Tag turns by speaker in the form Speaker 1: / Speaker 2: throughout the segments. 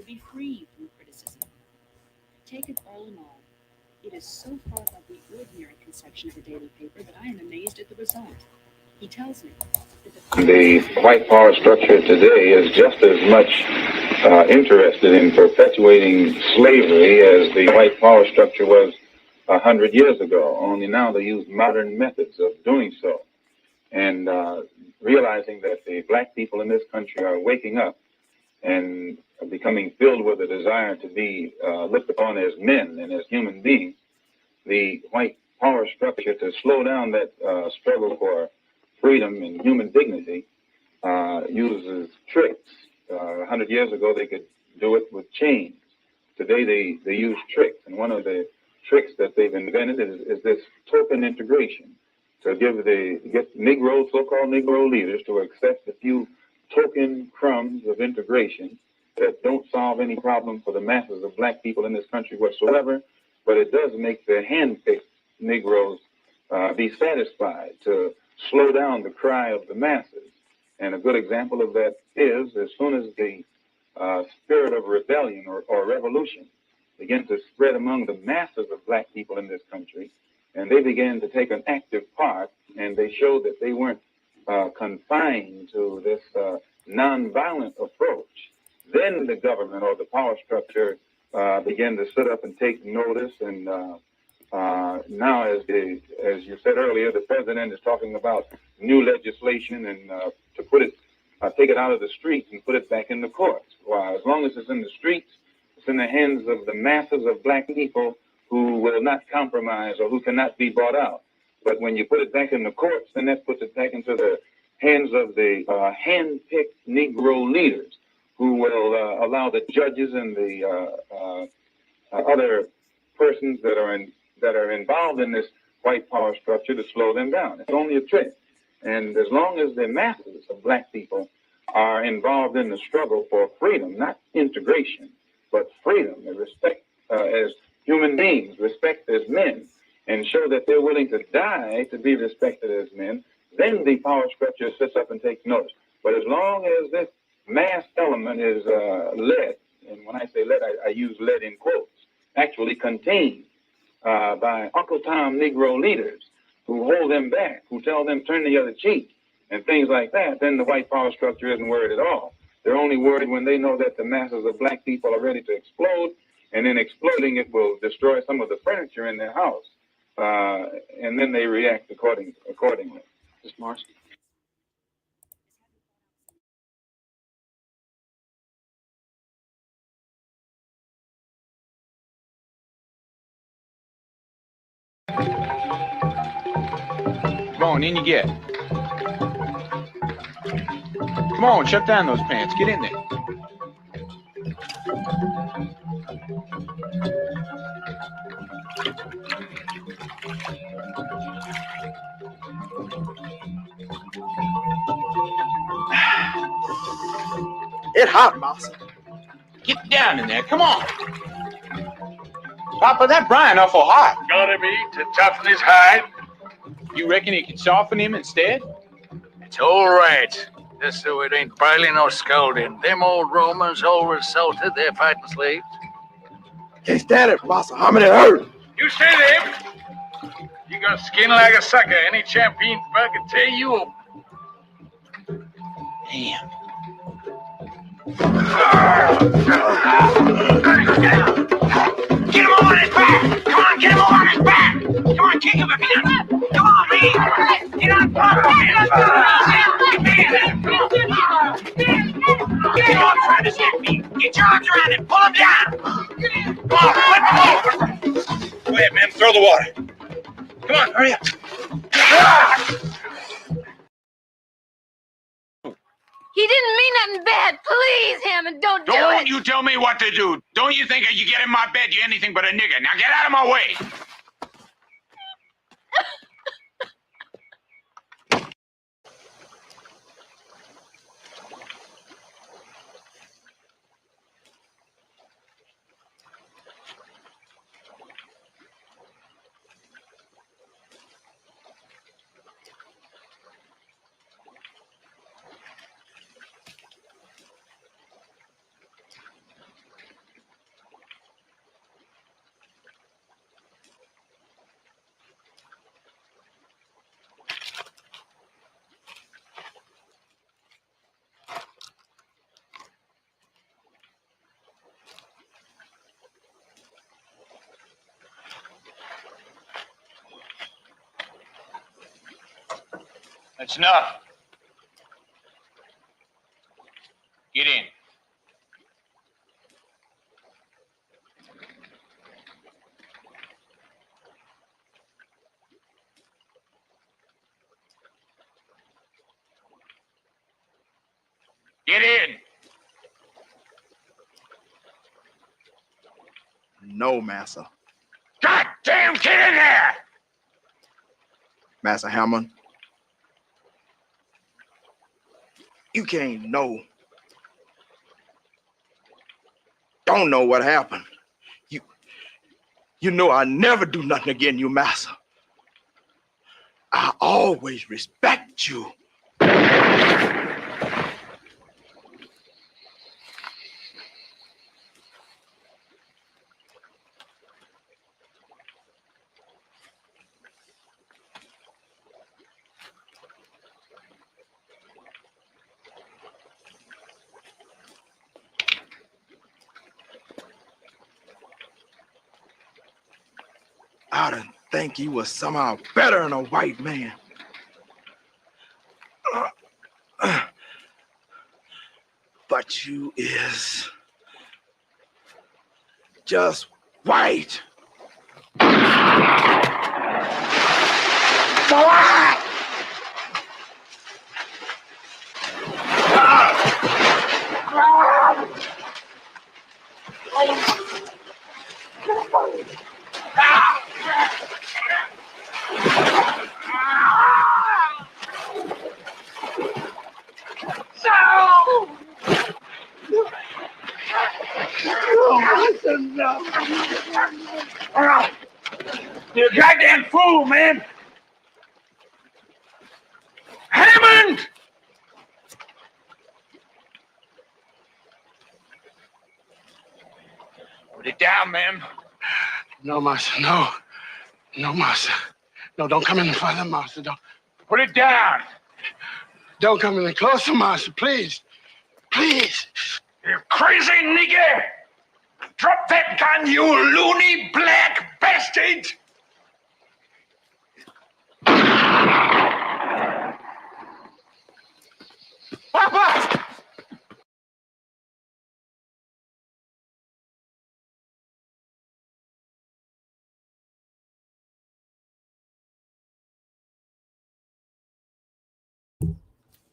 Speaker 1: be free from criticism. Taken all in all, it is so far above the ordinary conception of a daily paper that I am amazed at the result. He tells me that
Speaker 2: the white power structure today is just as much interested in perpetuating slavery as the white power structure was 100 years ago. Only now they use modern methods of doing so, and realizing that the black people in this country are waking up and becoming filled with a desire to be looked upon as men and as human beings. The white power structure, to slow down that struggle for freedom and human dignity, uses tricks. 100 years ago, they could do it with chains. Today, they use tricks. And one of the tricks that they've invented is this token integration, to get Negro, so-called Negro leaders to accept a few token crumbs of integration that don't solve any problem for the masses of black people in this country whatsoever, but it does make the hand-picked Negroes be satisfied, to slow down the cry of the masses. And a good example of that is, as soon as the spirit of rebellion or revolution began to spread among the masses of black people in this country, and they began to take an active part, and they showed that they weren't confined to this nonviolent approach, then the government or the power structure began to sit up and take notice. And now, as you said earlier, the president is talking about new legislation and to put it, take it out of the streets and put it back in the courts. Well, as long as it's in the streets, it's in the hands of the masses of black people who will not compromise or who cannot be bought out. But when you put it back in the courts, then that puts it back into the hands of the hand-picked Negro leaders, who will allow the judges and the other persons that are involved in this white power structure to slow them down. It's only a trick. And as long as the masses of black people are involved in the struggle for freedom, not integration, but freedom and respect as human beings, respect as men, and show that they're willing to die to be respected as men, then the power structure sits up and takes notice. But as long as this mass element is led, and when I say led, I use led in quotes, actually contained by Uncle Tom Negro leaders who hold them back, who tell them turn the other cheek, and things like that, then the white power structure isn't worried at all. They're only worried when they know that the masses of black people are ready to explode, and then exploding it will destroy some of the furniture in their house, and then they react accordingly. Ms. Marcy?
Speaker 3: Come on, in you get. Come on, shut down those pants. Get in there.
Speaker 4: It's hot, boss.
Speaker 3: Get down in there. Come on. Papa, that Brian awful hot.
Speaker 5: Gotta be to toughen his hide.
Speaker 3: You reckon he could soften him instead?
Speaker 5: It's all right. Just so it ain't boiling or scalding. Them old Romans always salted their fighting slaves.
Speaker 4: Can't stand it, boss. How many hurt?
Speaker 5: You stay there. You got skin like a sucker. Any champion bug can tear you open.
Speaker 3: Damn.
Speaker 6: Get him on his back! Come on, get him on his back! Come on, kick him if you can! Come on, man! Get on top of him! Get on, trying to set me! Get your arms around him! Pull him down! Come on, flip him over!
Speaker 5: Go ahead, man. Throw the water. Come on, hurry up.
Speaker 7: He didn't mean nothing bad. Please, Hammond, don't do it.
Speaker 3: Don't you tell me what to do. Don't you think you get in my bed, you're anything but a nigger. Now get out of my way. That's enough. Get in. Get in.
Speaker 4: No, Massa.
Speaker 3: God damn, get in there!
Speaker 4: Massa Hammond. You can't know. Don't know what happened. You know I never do nothing again, you, Massa. I always respect you. I didn't think he was somehow better than a white man. But you is just white. What?
Speaker 3: You're a goddamn fool, man! Hammond! Put it down, man.
Speaker 4: No, Massa, no. No, Massa. No, don't come any further, Massa.
Speaker 3: Put it down!
Speaker 4: Don't come any closer, Massa, please. Please.
Speaker 3: You crazy nigger! Drop that gun, you loony black bastard! Papa!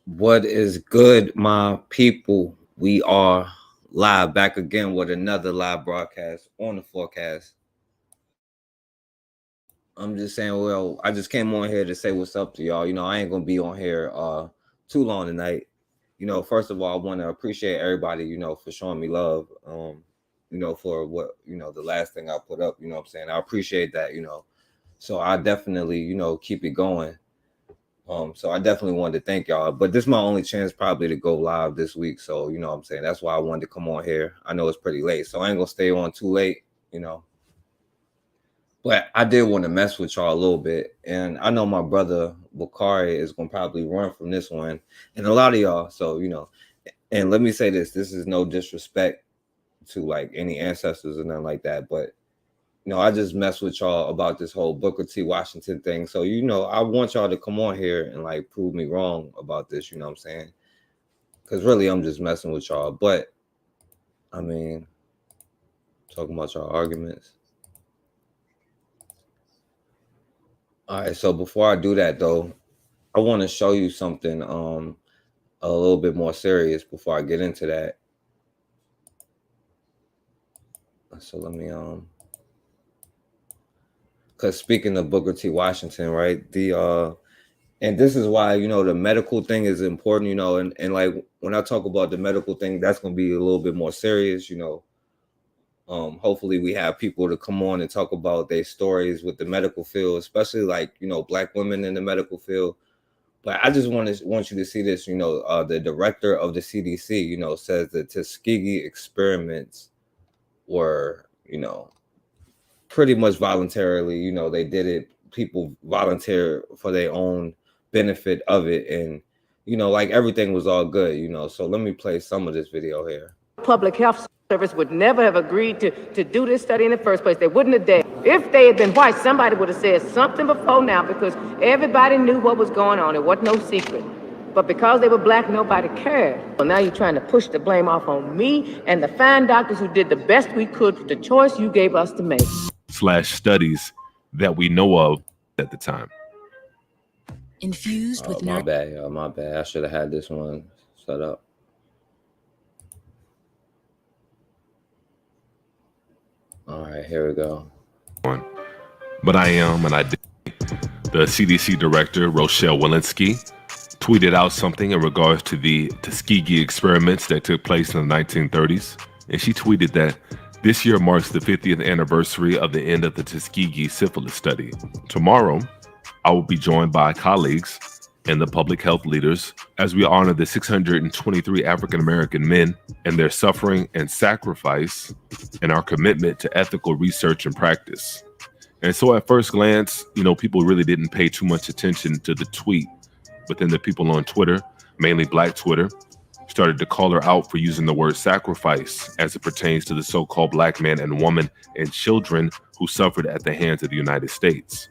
Speaker 8: What is good, my people? We are live back again with another live broadcast on the forecast. I'm just saying, well, I just came on here to say what's up to y'all. You know, I ain't gonna be on here too long tonight. You know, first of all, I want to appreciate everybody, you know, for showing me love. You know, for what, you know, the last thing I put up, you know what I'm saying? I appreciate that, you know. So I definitely, you know, keep it going. So I definitely wanted to thank y'all, but this is my only chance probably to go live this week. So, you know what I'm saying? That's why I wanted to come on here. I know it's pretty late, so I ain't gonna stay on too late, you know. But I did want to mess with y'all a little bit. And I know my brother Bakari is gonna probably run from this one, and a lot of y'all. So, you know, and let me say this is no disrespect to like any ancestors or nothing like that, but you know, I just mess with y'all about this whole Booker T. Washington thing. So, you know, I want y'all to come on here and like prove me wrong about this, you know what I'm saying? Because really, I'm just messing with y'all. But, I mean, talking about y'all arguments. All right, so before I do that, though, I want to show you something a little bit more serious before I get into that. So let me because speaking of Booker T. Washington, right, and this is why, you know, the medical thing is important, you know, and like when I talk about the medical thing, that's going to be a little bit more serious, you know. Hopefully we have people to come on and talk about their stories with the medical field, especially like, you know, Black women in the medical field. But I just want you to see this, you know, the director of the CDC, you know, says the Tuskegee experiments were, you know, pretty much voluntarily, you know, they did it. People volunteer for their own benefit of it. And, you know, like everything was all good, you know. So let me play some of this video here.
Speaker 9: Public health Service would never have agreed to do this study in the first place. They wouldn't have dared. If they had been white, somebody would have said something before now because everybody knew what was going on. It wasn't no secret. But because they were black, nobody cared. Well, now you're trying to push the blame off on me and the fine doctors who did the best we could with the choice you gave us to make.
Speaker 10: /studies that we know of at the time.
Speaker 11: Infused with
Speaker 8: my bad, y'all. My bad. I should have had this one set up. All right, here we go.
Speaker 10: But I did. The CDC director, Rochelle Walensky, tweeted out something in regards to the Tuskegee experiments that took place in the 1930s. And she tweeted that this year marks the 50th anniversary of the end of the Tuskegee syphilis study. Tomorrow, I will be joined by colleagues and the public health leaders as we honor the 623 African-American men and their suffering and sacrifice and our commitment to ethical research and practice. And so at first glance, people really didn't pay too much attention to the tweet, but then the people on Twitter, mainly Black Twitter, started to call her out for using the word sacrifice as it pertains to the so-called Black man and woman and children who suffered at the hands of the United States.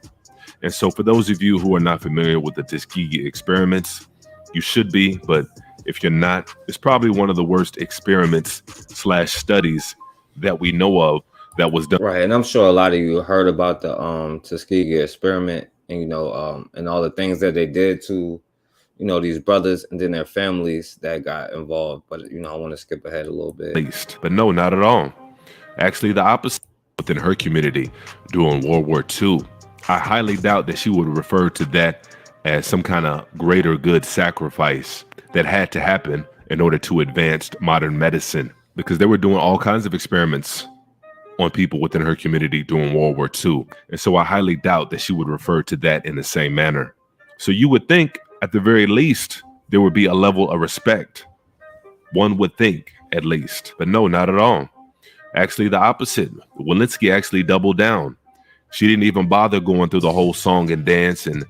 Speaker 10: And so for those of you who are not familiar with the Tuskegee experiments, you should be, but if you're not, it's probably one of the worst experiments /studies that we know of that was done.
Speaker 8: Right, and I'm sure a lot of you heard about the Tuskegee experiment and and all the things that they did to these brothers and then their families that got involved. But I want to skip ahead a little bit.
Speaker 10: But no, not at all. Actually, the opposite within her community during World War II. I highly doubt that she would refer to that as some kind of greater good sacrifice that had to happen in order to advance modern medicine, because they were doing all kinds of experiments on people within her community during World War II. And so I highly doubt that she would refer to that in the same manner. So you would think, at the very least, there would be a level of respect. One would think, at least. But no, not at all. Actually, the opposite. Walensky actually doubled down. She didn't even bother going through the whole song and dance and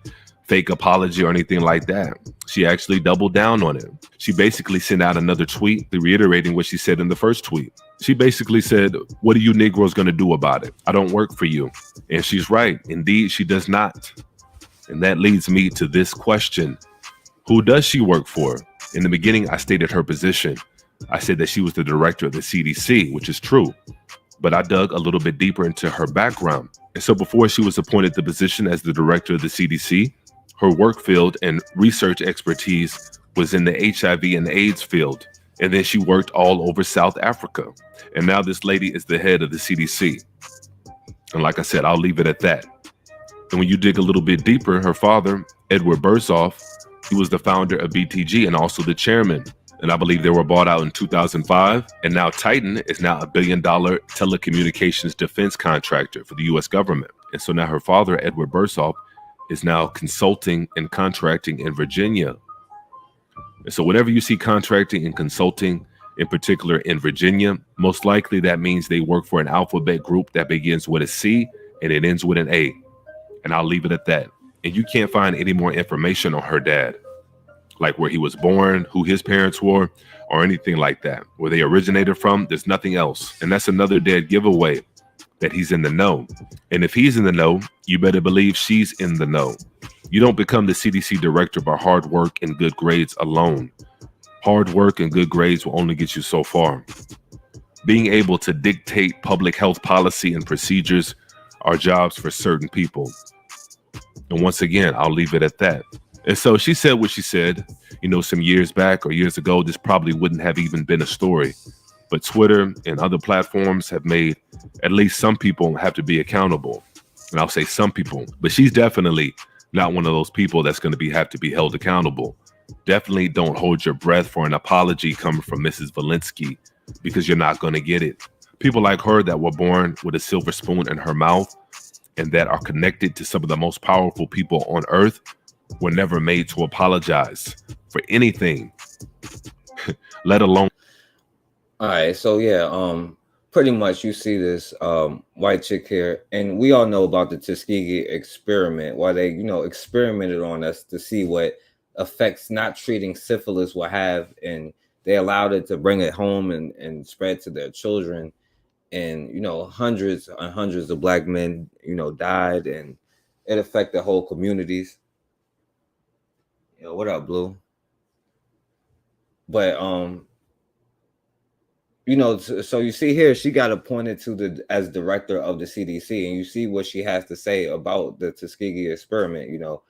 Speaker 10: fake apology or anything like that. She actually doubled down on it. She basically sent out another tweet reiterating what she said in the first tweet. She basically said, "What are you Negroes going to do about it? I don't work for you." And she's right. Indeed, she does not. And that leads me to this question. Who does she work for? In the beginning, I stated her position. I said that she was the director of the CDC, which is true. But I dug a little bit deeper into her background. And so before she was appointed the position as the director of the CDC, her work field and research expertise was in the HIV and AIDS field. And then she worked all over South Africa. And now this lady is the head of the CDC. And like I said, I'll leave it at that. And when you dig a little bit deeper, her father, Edward Bursoff, he was the founder of BTG and also the chairman. And I believe they were bought out in 2005. And now Titan is now $1 billion telecommunications defense contractor for the U.S. government. And so now her father, Edward Bursoff, is now consulting and contracting in Virginia. And so whenever you see contracting and consulting, in particular in Virginia, most likely that means they work for an alphabet group that begins with a C and it ends with an A. And I'll leave it at that. And you can't find any more information on her dad, like where he was born, who his parents were, or anything like that. Where they originated from, there's nothing else. And that's another dead giveaway that he's in the know. And if he's in the know, you better believe she's in the know. You don't become the CDC director by hard work and good grades alone. Hard work and good grades will only get you so far. Being able to dictate public health policy and procedures are jobs for certain people. And once again, I'll leave it at that. And so she said what she said, some years back or years ago, this probably wouldn't have even been a story. But Twitter and other platforms have made at least some people have to be accountable. And I'll say some people, but she's definitely not one of those people that's going to have to be held accountable. Definitely don't hold your breath for an apology coming from Mrs. Walensky, because you're not going to get it. People like her that were born with a silver spoon in her mouth and that are connected to some of the most powerful people on earth were never made to apologize for anything, let alone.
Speaker 8: All right, so yeah, pretty much you see this white chick here, and we all know about the Tuskegee experiment, where they, experimented on us to see what effects not treating syphilis will have in they allowed it to bring it home and spread to their children. And, you know, hundreds and hundreds of black men, you know, died, and it affected whole communities. You know, what up, Blue? But you know, so you see here, she got appointed to the as director of the CDC, and you see what she has to say about the Tuskegee experiment, you know.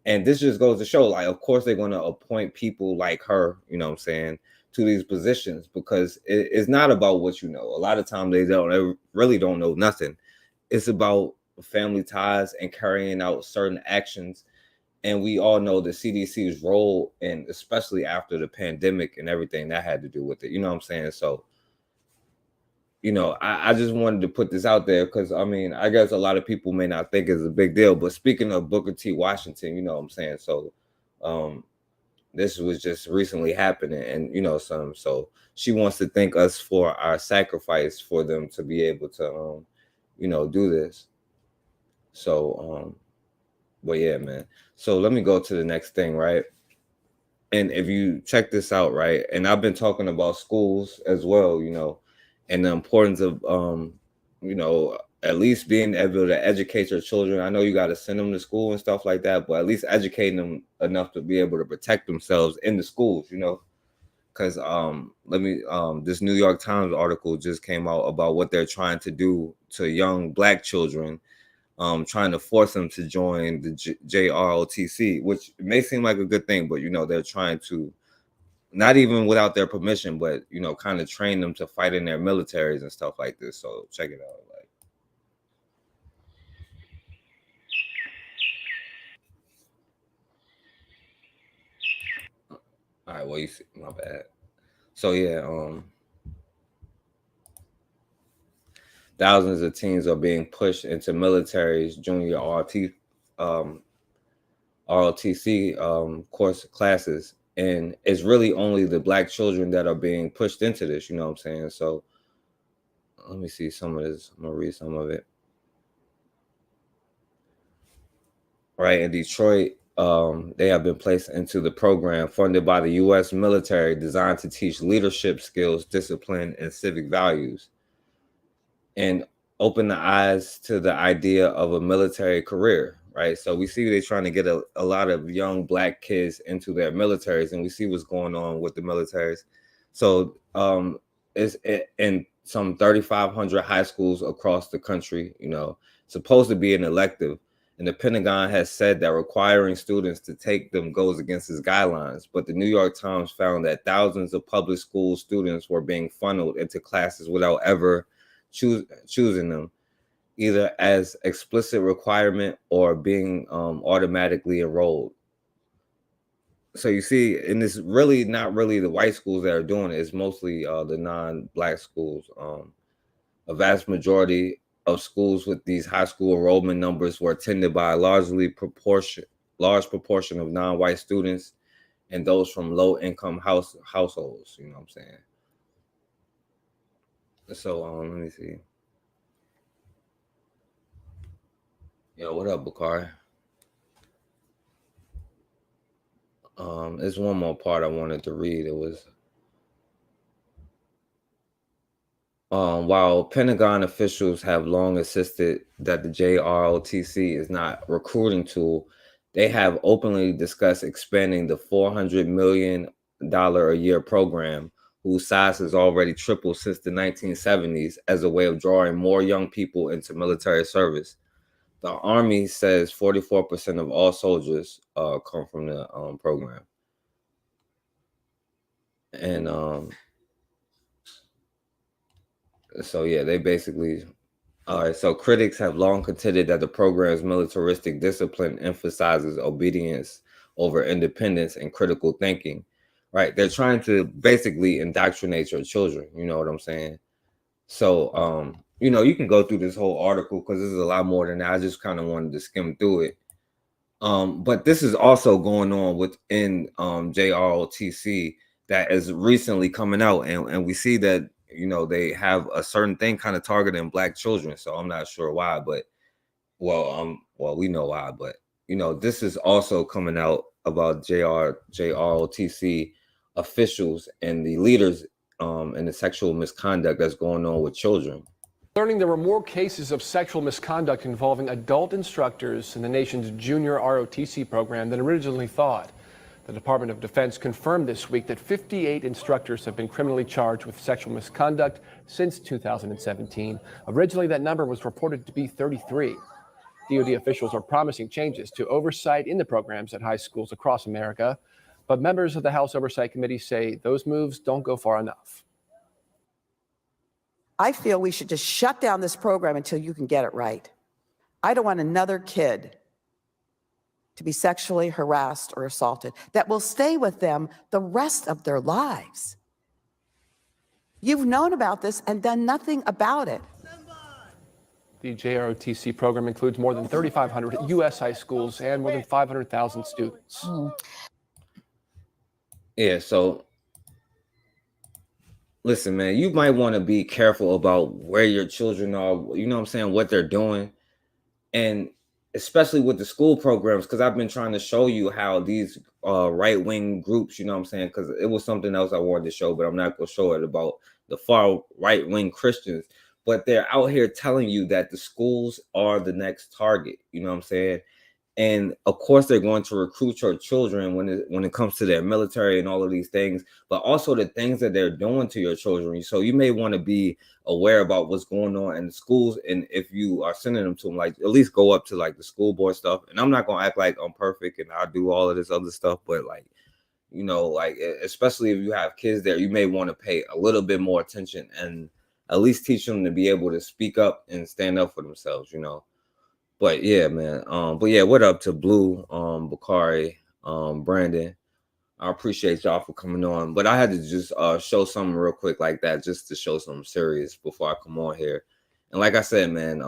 Speaker 8: And this just goes to show, like, of course they're going to appoint people like her, you know what I'm saying, to these positions, because it's not about what you know. A lot of times they really don't know nothing. It's about family ties and carrying out certain actions. And we all know the CDC's role, and especially after the pandemic and everything that had to do with it, you know what I'm saying? So, you know, I just wanted to put this out there because, I mean, I guess a lot of people may not think it's a big deal. But speaking of Booker T. Washington, you know what I'm saying? So this was just recently happening, and, you know, so she wants to thank us for our sacrifice for them to be able to, you know, do this. So, but yeah, man. So let me go to the next thing, right? And if you check this out, right, and I've been talking about schools as well, you know, and the importance of you know, at least being able to educate your children. I know you got to send them to school and stuff like that, but at least educating them enough to be able to protect themselves in the schools, you know. Because this New York Times article just came out about what they're trying to do to young black children, trying to force them to join the JROTC, which may seem like a good thing, but, you know, they're trying to, not even without their permission, but, you know, kind of train them to fight in their militaries and stuff like this. So check it out. Like, all right, well, you see, my bad. So yeah, thousands of teens are being pushed into military's junior ROTC course classes, and it's really only the black children that are being pushed into this. You know what I'm saying? So let me see some of this. I'm gonna read some of it. Right, in Detroit, they have been placed into the program funded by the U.S. military, designed to teach leadership skills, discipline, and civic values, and open the eyes to the idea of a military career. Right, so we see they're trying to get a lot of young black kids into their militaries, and we see what's going on with the militaries. So it's in some 3,500 high schools across the country. You know, supposed to be an elective. And the Pentagon has said that requiring students to take them goes against its guidelines. But the New York Times found that thousands of public school students were being funneled into classes without ever choosing them, either as explicit requirement or being automatically enrolled. So you see, and it's really not really the white schools that are doing it. It's mostly the non-black schools. A vast majority of schools with these high school enrollment numbers were attended by a large proportion of non-white students and those from low-income households. You know what I'm saying? So let me see. Yo, what up, Bakari? There's one more part I wanted to read. It was while Pentagon officials have long insisted that the JROTC is not a recruiting tool, they have openly discussed expanding the $400 million a year program, whose size has already tripled since the 1970s, as a way of drawing more young people into military service. The Army says 44% of all soldiers come from the program. And so yeah, they basically, all right. So critics have long contended that the program's militaristic discipline emphasizes obedience over independence and critical thinking. Right? They're trying to basically indoctrinate your children. You know what I'm saying? So you know, you can go through this whole article because there's a lot more than that. I just kind of wanted to skim through it. But this is also going on within JROTC that is recently coming out, and we see that, you know, they have a certain thing kind of targeting black children. So I'm not sure why, but well, we know why, but, you know, this is also coming out about JROTC officials and the leaders and the sexual misconduct that's going on with children.
Speaker 11: Learning there were more cases of sexual misconduct involving adult instructors in the nation's junior ROTC program than originally thought. The Department of Defense confirmed this week that 58 instructors have been criminally charged with sexual misconduct since 2017. Originally, that number was reported to be 33. DoD officials are promising changes to oversight in the programs at high schools across America, but members of the House Oversight Committee say those moves don't go far enough.
Speaker 12: I feel we should just shut down this program until you can get it right. I don't want another kid to be sexually harassed or assaulted that will stay with them the rest of their lives. You've known about this and done nothing about it.
Speaker 11: The JROTC program includes more than 3,500 U.S. high schools and more than 500,000 students.
Speaker 8: Yeah, so listen, man, you might want to be careful about where your children are, you know what I'm saying, what they're doing. And especially with the school programs, because I've been trying to show you how these right-wing groups, you know what I'm saying, because it was something else I wanted to show, but I'm not going to show it about the far right-wing Christians. But they're out here telling you that the schools are the next target, you know what I'm saying? And of course, they're going to recruit your children when it comes to their military and all of these things, but also the things that they're doing to your children. So you may want to be aware about what's going on in the schools. And if you are sending them to them, like at least go up to like the school board stuff. And I'm not going to act like I'm perfect and I do all of this other stuff, but like, you know, like especially if you have kids there, you may want to pay a little bit more attention and at least teach them to be able to speak up and stand up for themselves, you know. But yeah, man. But yeah, what up to Blue, Bakari, Brandon? I appreciate y'all for coming on. But I had to just show something real quick like that, just to show something serious before I come on here. And like I said, man,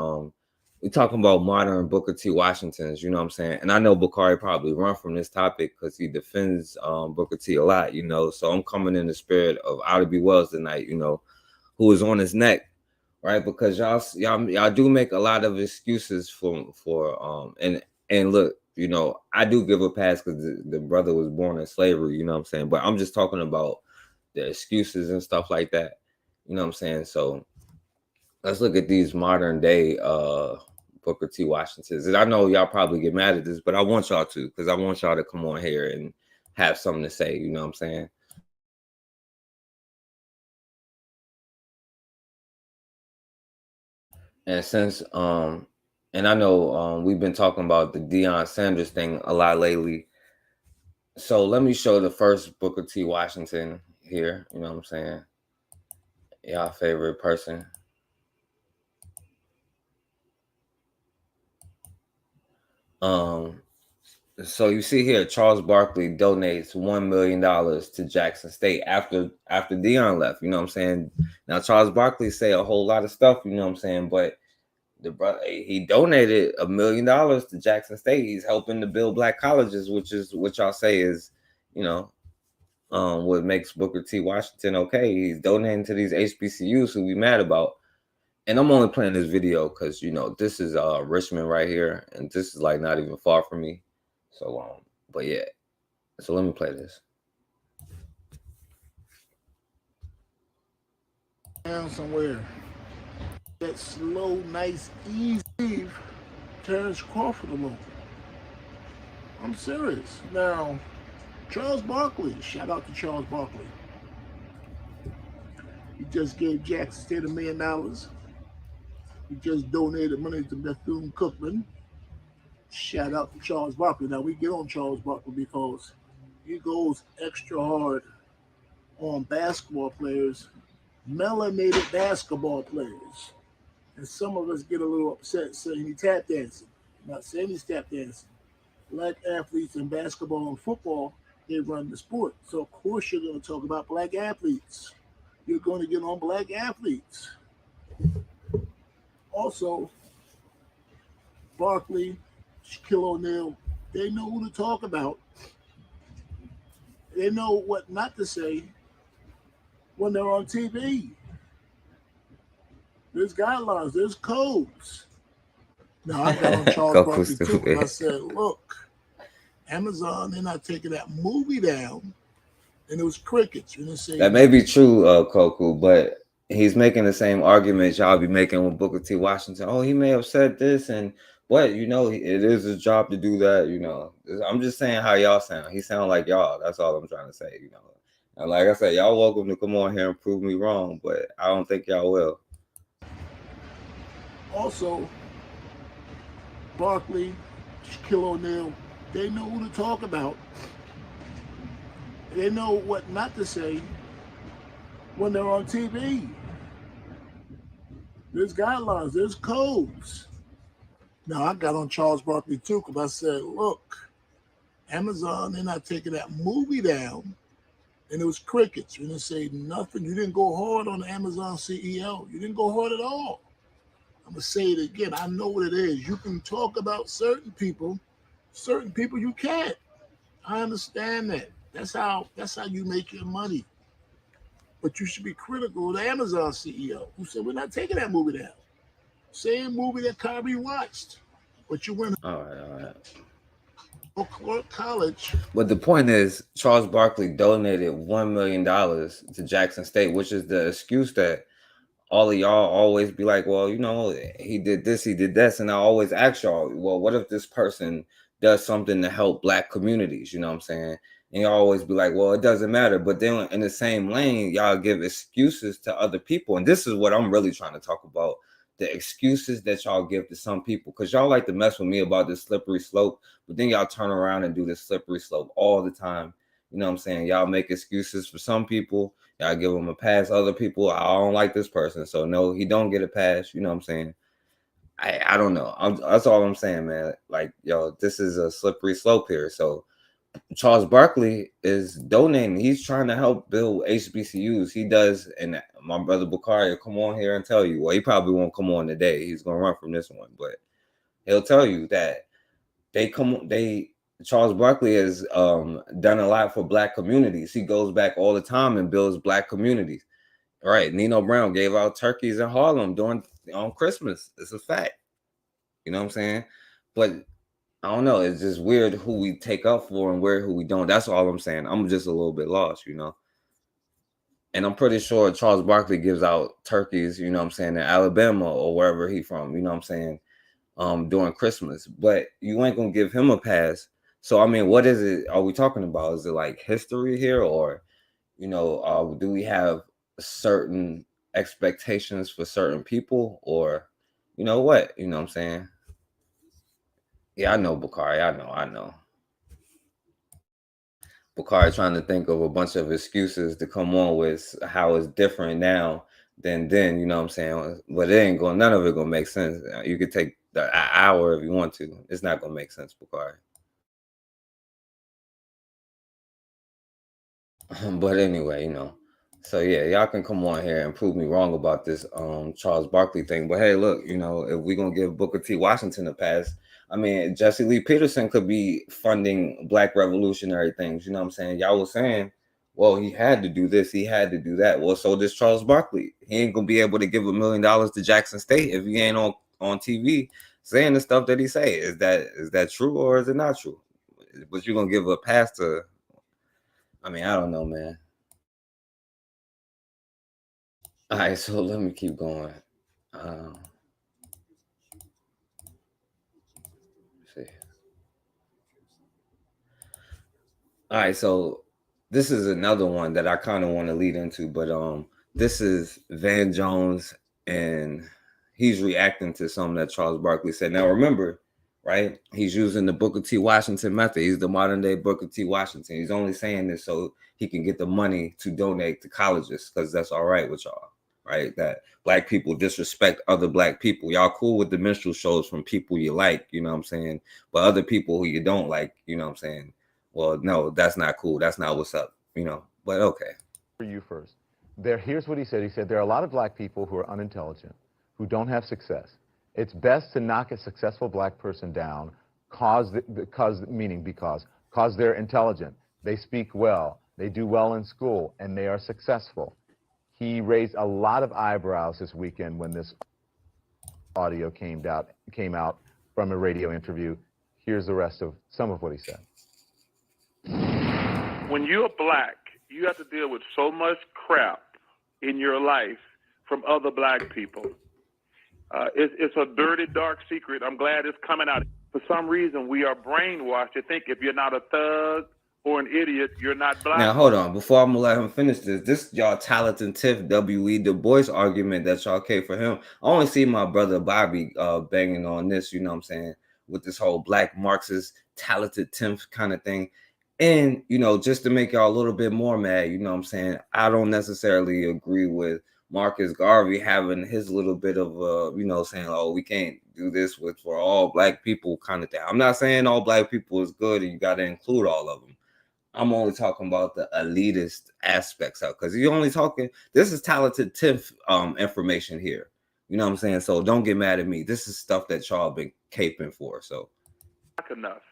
Speaker 8: we're talking about modern Booker T. Washingtons, you know what I'm saying? And I know Bakari probably run from this topic because he defends Booker T a lot, you know. So I'm coming in the spirit of Oughta B. Wells tonight, you know, who is on his neck. Right, because y'all do make a lot of excuses for and look, you know, I do give a pass because the brother was born in slavery, you know what I'm saying? But I'm just talking about the excuses and stuff like that, you know what I'm saying? So let's look at these modern day Booker T. Washingtons. And I know y'all probably get mad at this, but I want y'all to, because I want y'all to come on here and have something to say, you know what I'm saying? And since and I know we've been talking about the Deion Sanders thing a lot lately. So let me show the first Booker T. Washington here, you know what I'm saying? Y'all favorite person. So you see here, Charles Barkley donates $1 million to Jackson State after Deion left. You know what I'm saying? Now Charles Barkley say a whole lot of stuff. You know what I'm saying? But the brother, he donated $1 million to Jackson State. He's helping to build black colleges, which is what y'all say is, you know, what makes Booker T. Washington okay. He's donating to these HBCUs who we mad about. And I'm only playing this video because, you know, this is Richmond right here, and this is like not even far from me. So, but yeah. So let me play this.
Speaker 13: Down somewhere. That slow, nice, easy Terrence Crawford alone. I'm serious. Now, Charles Barkley. Shout out to Charles Barkley. He just gave Jackson State $1 million. He just donated money to Bethune-Cookman. Shout out to Charles Barkley. Now we get on Charles Barkley because he goes extra hard on basketball players, melanated basketball players. And some of us get a little upset saying he's tap dancing. I'm not saying he's tap dancing. Black athletes in basketball and football, they run the sport. So of course you're going to talk about black athletes. You're going to get on black athletes. Also, Barkley, Shaquille O'Neal, they know who to talk about. They know what not to say when they're on TV. There's guidelines, there's codes. Now, I got on Charles Barkley too, because I said, look, Amazon, they're not taking that movie down and it was crickets. You didn't say
Speaker 8: That may be true, Koku, but he's making the same arguments y'all be making with Booker T. Washington. Oh, he may have said this, and but you know, it is his job to do that. You know, I'm just saying how y'all sound. He sound like y'all. That's all I'm trying to say. You know, and like I said, y'all welcome to come on here and prove me wrong, but I don't think y'all will.
Speaker 13: Also, Barkley, Shaquille O'Neal, they know who to talk about. They know what not to say when they're on TV. There's guidelines, there's codes. Now, I got on Charles Barkley too, because I said, look, Amazon, they're not taking that movie down. And it was crickets. You didn't say nothing. You didn't go hard on the Amazon CEO. You didn't go hard at all. I'm going to say it again. I know what it is. You can talk about certain people you can't. I understand that. That's how you make your money. But you should be critical of the Amazon CEO who said, we're not taking that movie down. Same movie that Kyrie watched. But you went
Speaker 8: All right.
Speaker 13: College.
Speaker 8: But the point is, Charles Barkley donated $1 million to Jackson State, which is the excuse that all of y'all always be like, well, you know, he did this, he did this. And I always ask y'all, well, what if this person does something to help Black communities? You know what I'm saying? And y'all always be like, well, it doesn't matter. But then in the same lane, y'all give excuses to other people. And this is what I'm really trying to talk about. The excuses that y'all give to some people, because y'all like to mess with me about this slippery slope, but then y'all turn around and do this slippery slope all the time. You know what I'm saying? Y'all make excuses for some people. Y'all give them a pass. Other people, I don't like this person, so no, he don't get a pass. You know what I'm saying? I don't know. That's all I'm saying, man. Like, yo, this is a slippery slope here. So Charles Barkley is donating. He's trying to help build HBCUs. He does, and my brother Bakari will come on here and tell you. Well, he probably won't come on today. He's gonna run from this one, but he'll tell you that Charles Barkley has done a lot for Black communities. He goes back all the time and builds Black communities. Right? Nino Brown gave out turkeys in Harlem on Christmas. It's a fact. You know what I'm saying? But I don't know. It's just weird who we take up for and who we don't. That's all I'm saying. I'm just a little bit lost, you know. And I'm pretty sure Charles Barkley gives out turkeys, you know what I'm saying, in Alabama or wherever he from, you know what I'm saying, during Christmas. But you ain't gonna give him a pass. So I mean, what is it? Are we talking about? Is it like history here, or you know, do we have certain expectations for certain people, or you know what? You know what I'm saying? Yeah, I know, Bakari. I know. Bakari trying to think of a bunch of excuses to come on with how it's different now than then, you know what I'm saying? But none of it gonna make sense. You could take an hour if you want to. It's not gonna make sense, Bakari. But anyway, you know. So yeah, y'all can come on here and prove me wrong about this Charles Barkley thing. But hey, look, you know, if we're gonna give Booker T. Washington a pass, I mean, Jesse Lee Peterson could be funding Black revolutionary things. You know what I'm saying? Y'all was saying, well, he had to do this, he had to do that. Well, so does Charles Barkley. He ain't gonna be able to give $1 million to Jackson State if he ain't on TV saying the stuff that he say. Is that true or is it not true? But you're gonna give a pass to? I mean, I don't know, man. All right, so let me keep going. See. All right, so this is another one that I kind of want to lead into, but this is Van Jones, and he's reacting to something that Charles Barkley said. Now, remember, right? He's using the Booker T. Washington method. He's the modern day Booker T. Washington. He's only saying this so he can get the money to donate to colleges because that's all right with y'all, right? That Black people disrespect other Black people. Y'all cool with the minstrel shows from people you like, you know what I'm saying? But other people who you don't like, you know what I'm saying? Well, no, that's not cool. That's not what's up, you know, but okay.
Speaker 14: For you first. Here's what he said. He said, there are a lot of Black people who are unintelligent, who don't have success. It's best to knock a successful Black person down because they're intelligent, they speak well, they do well in school, and they are successful. He raised a lot of eyebrows this weekend when this audio came out from a radio interview. Here's the rest of some of what he said.
Speaker 15: When you're Black You have to deal with so much crap in your life from other black people. It's a dirty, dark secret. I'm glad it's coming out. For some reason, we are brainwashed to think if you're not a thug or an idiot, you're not black.
Speaker 8: Now hold on, before I'm gonna let him finish this y'all talented Tiff W.E. Du Bois argument that y'all came for him. I only see my brother Bobby banging on this, you know what I'm saying, with this whole black Marxist talented Tiff kind of thing. And you know, just to make y'all a little bit more mad, you know what I'm saying, I don't necessarily agree with Marcus Garvey having his little bit of you know, saying, oh, we can't do this for all black people kind of thing. I'm not saying all black people is good and you got to include all of them. I'm only talking about the elitist aspects of, because you're only talking, this is talented Tiff information here. You know what I'm saying? So don't get mad at me. This is stuff that y'all been caping for. So
Speaker 15: Enough.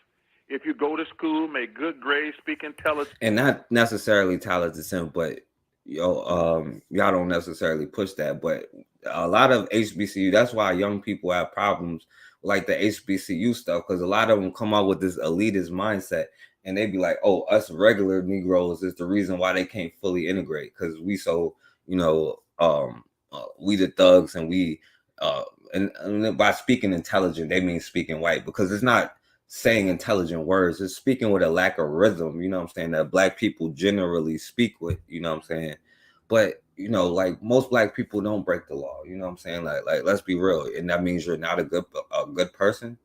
Speaker 15: If you go to school, make good grades, speak intelligent,
Speaker 8: and not necessarily talented Tiff, but y'all don't necessarily push that. But a lot of HBCU, that's why young people have problems like the HBCU stuff, because a lot of them come out with this elitist mindset. And they be like, oh, us regular Negroes is the reason why they can't fully integrate, because we so, you know, we the thugs, and we and by speaking intelligent, they mean speaking white, because it's not saying intelligent words, it's speaking with a lack of rhythm, you know what I'm saying, that black people generally speak with, you know what I'm saying. But you know, like most black people don't break the law, you know what I'm saying, like let's be real, and that means you're not a good person.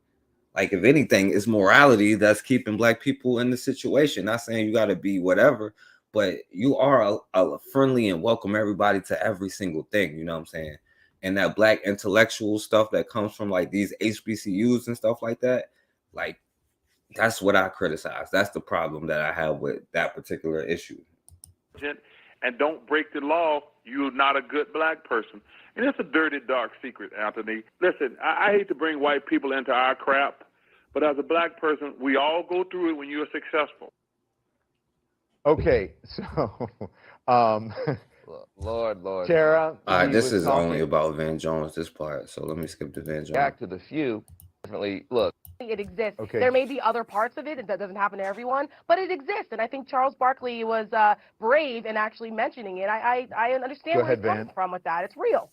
Speaker 8: Like, if anything, it's morality that's keeping black people in the situation. Not saying you got to be whatever, but you are a friendly and welcome everybody to every single thing. You know what I'm saying? And that black intellectual stuff that comes from like these HBCUs and stuff like that, like that's what I criticize. That's the problem that I have with that particular issue.
Speaker 15: and don't break the law, you're not a good black person. And it's a dirty, dark secret, Anthony. Listen, I hate to bring white people into our crap, but as a black person, we all go through it when you're successful.
Speaker 14: Okay, so,
Speaker 5: Lord.
Speaker 14: Tara.
Speaker 8: All right, this is only about Van Jones, this part. So let me skip to Van Jones.
Speaker 16: Back to the few. Definitely, look. It exists. Okay. There may be other parts of it, and that doesn't happen to everyone, but it exists. And I think Charles Barkley was brave in actually mentioning it. I understand where he's coming from with that. It's real.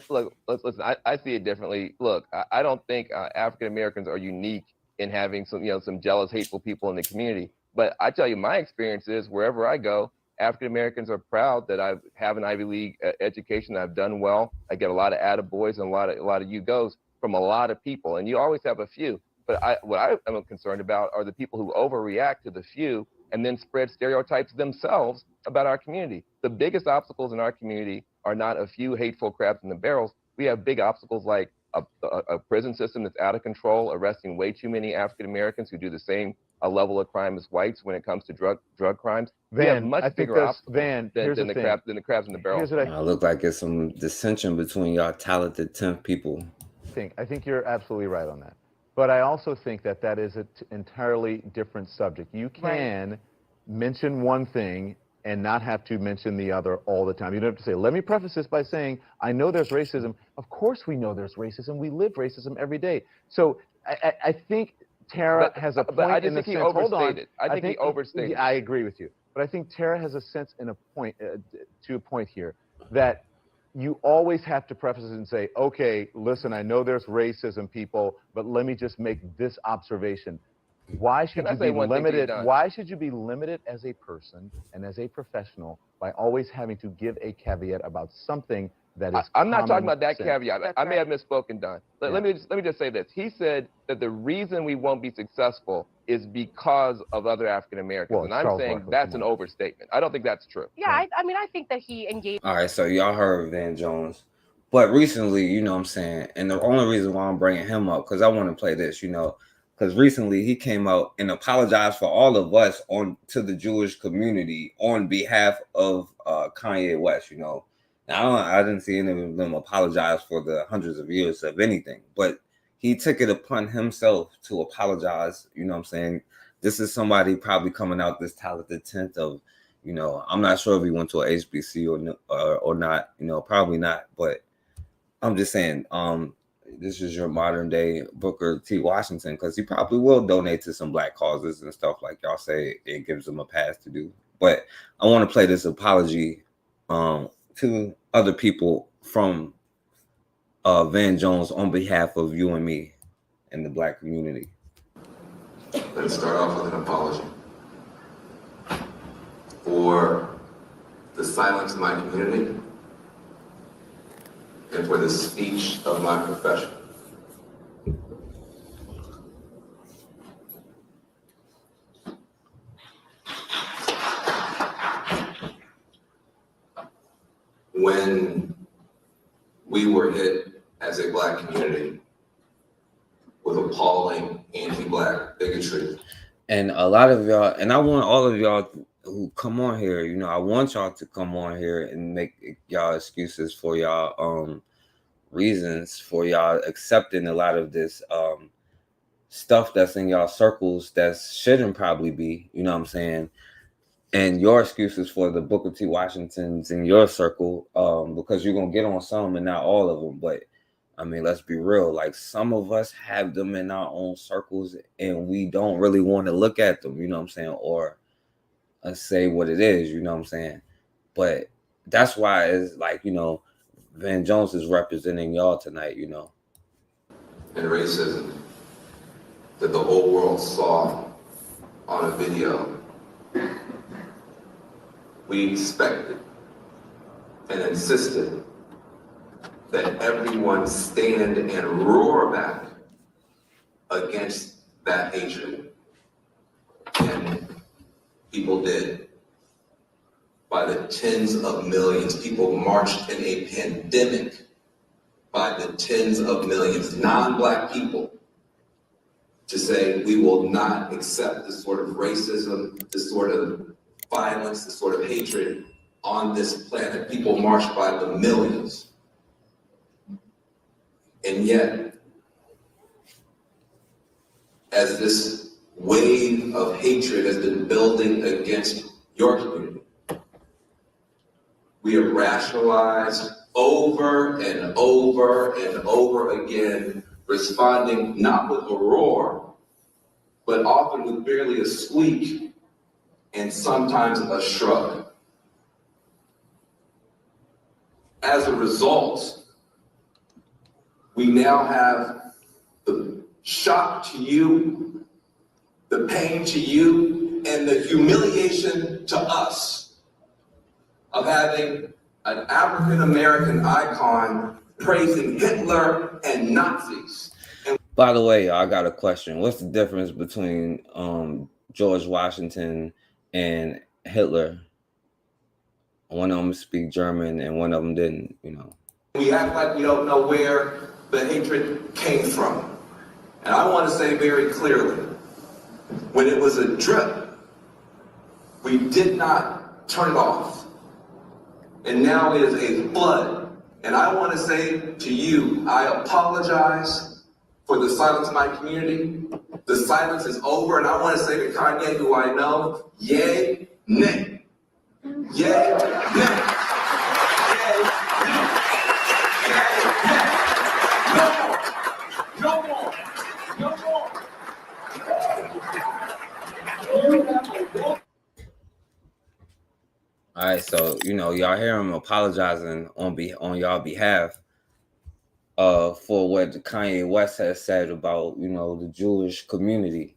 Speaker 5: Look, listen. I see it differently. Look, I don't think African Americans are unique in having some jealous, hateful people in the community. But I tell you, my experience is wherever I go, African Americans are proud that I have an Ivy League education. I've done well. I get a lot of attaboys and a lot of you goes from a lot of people, and you always have a few. But what I am concerned about are the people who overreact to the few and then spread stereotypes themselves about our community. The biggest obstacles in our community are not a few hateful crabs in the barrels. We have big obstacles like a prison system that's out of control, arresting way too many African Americans who do the same level of crime as whites when it comes to drug crimes. We have much bigger obstacles than the crabs in the barrel.
Speaker 8: I look like it's some dissension between y'all talented 10 people.
Speaker 14: I think you're absolutely right on that. But I also think that is an entirely different subject. You can mention one thing and not have to mention the other all the time. You don't have to say, let me preface this by saying, I know there's racism. Of course we know there's racism. We live racism every day. So I think Tara has a point.
Speaker 5: But I
Speaker 14: in the
Speaker 5: think he
Speaker 14: sense,
Speaker 5: overstated.
Speaker 14: hold on.
Speaker 5: I think he overstated.
Speaker 14: I agree with you. But I think Tara has a sense in a point, to a point here, that you always have to preface it and say, okay, listen, I know there's racism, people, but let me just make this observation. Why should you be limited? Why should you be limited as a person and as a professional by always having to give a caveat about something that is
Speaker 5: I'm not talking about that
Speaker 14: sense?
Speaker 5: caveat. I may have misspoken, Don. Let me just say this. He said that the reason we won't be successful is because of other African Americans, and I'm saying that's an overstatement. I don't think that's true.
Speaker 16: Yeah, I mean, I think that he engaged.
Speaker 8: All right, so y'all heard Van Jones, but recently, you know what I'm saying, and the only reason why I'm bringing him up, because I want to play this, you know, because recently he came out and apologized for all of us to the Jewish community on behalf of Kanye West, you know. Now, I didn't see any of them apologize for the hundreds of years of anything, but he took it upon himself to apologize. You know what I'm saying? This is somebody probably coming out this talented 10th of, you know, I'm not sure if he went to a HBC or not, you know, probably not, but I'm just saying, this is your modern day Booker T. Washington, because he probably will donate to some black causes and stuff like y'all say it gives him a pass to do. But I want to play this apology to other people from Van Jones on behalf of you and me and the Black community.
Speaker 17: Let's start off with an apology for the silence of my community and for the speech of my profession. When we were hit as a Black community with appalling anti-Black bigotry.
Speaker 8: And a lot of y'all, and I want all of y'all who come on here, you know, I want y'all to come on here and make y'all excuses for y'all reasons for y'all accepting a lot of this stuff that's in y'all circles that shouldn't probably be, you know what I'm saying? And your excuses for the Booker T. Washingtons in your circle, because you're gonna get on some and not all of them. But I mean, let's be real. Like, some of us have them in our own circles, and we don't really want to look at them. You know what I'm saying? Or say what it is. You know what I'm saying? But that's why it's like, you know, Van Jones is representing y'all tonight. You know.
Speaker 17: And racism that the whole world saw on a video. We expected and insisted that everyone stand and roar back against that hatred. And people did. By the tens of millions, people marched in a pandemic by the tens of millions, non-Black people, to say we will not accept this sort of racism, this sort of violence, this sort of hatred on this planet. People marched by the millions. And yet, as this wave of hatred has been building against your community, we have rationalized over and over and over again, responding not with a roar, but often with barely a squeak and sometimes a shrug. As a result, we now have the shock to you, the pain to you, and the humiliation to us of having an African-American icon praising Hitler and Nazis.
Speaker 8: By the way, I got a question. What's the difference between George Washington and Hitler? One of them speak German and one of them didn't, you know.
Speaker 17: We act like we don't know where the hatred came from. And I want to say very clearly, when it was a drip, we did not turn it off. And now it is a flood. And I want to say to you, I apologize for the silence of my community. The silence is over. And I want to say to Kanye, who I know, yay, nay. Yay, nay.
Speaker 8: All right, so you know, y'all hear him apologizing on y'all behalf for what Kanye West has said about, you know, the Jewish community.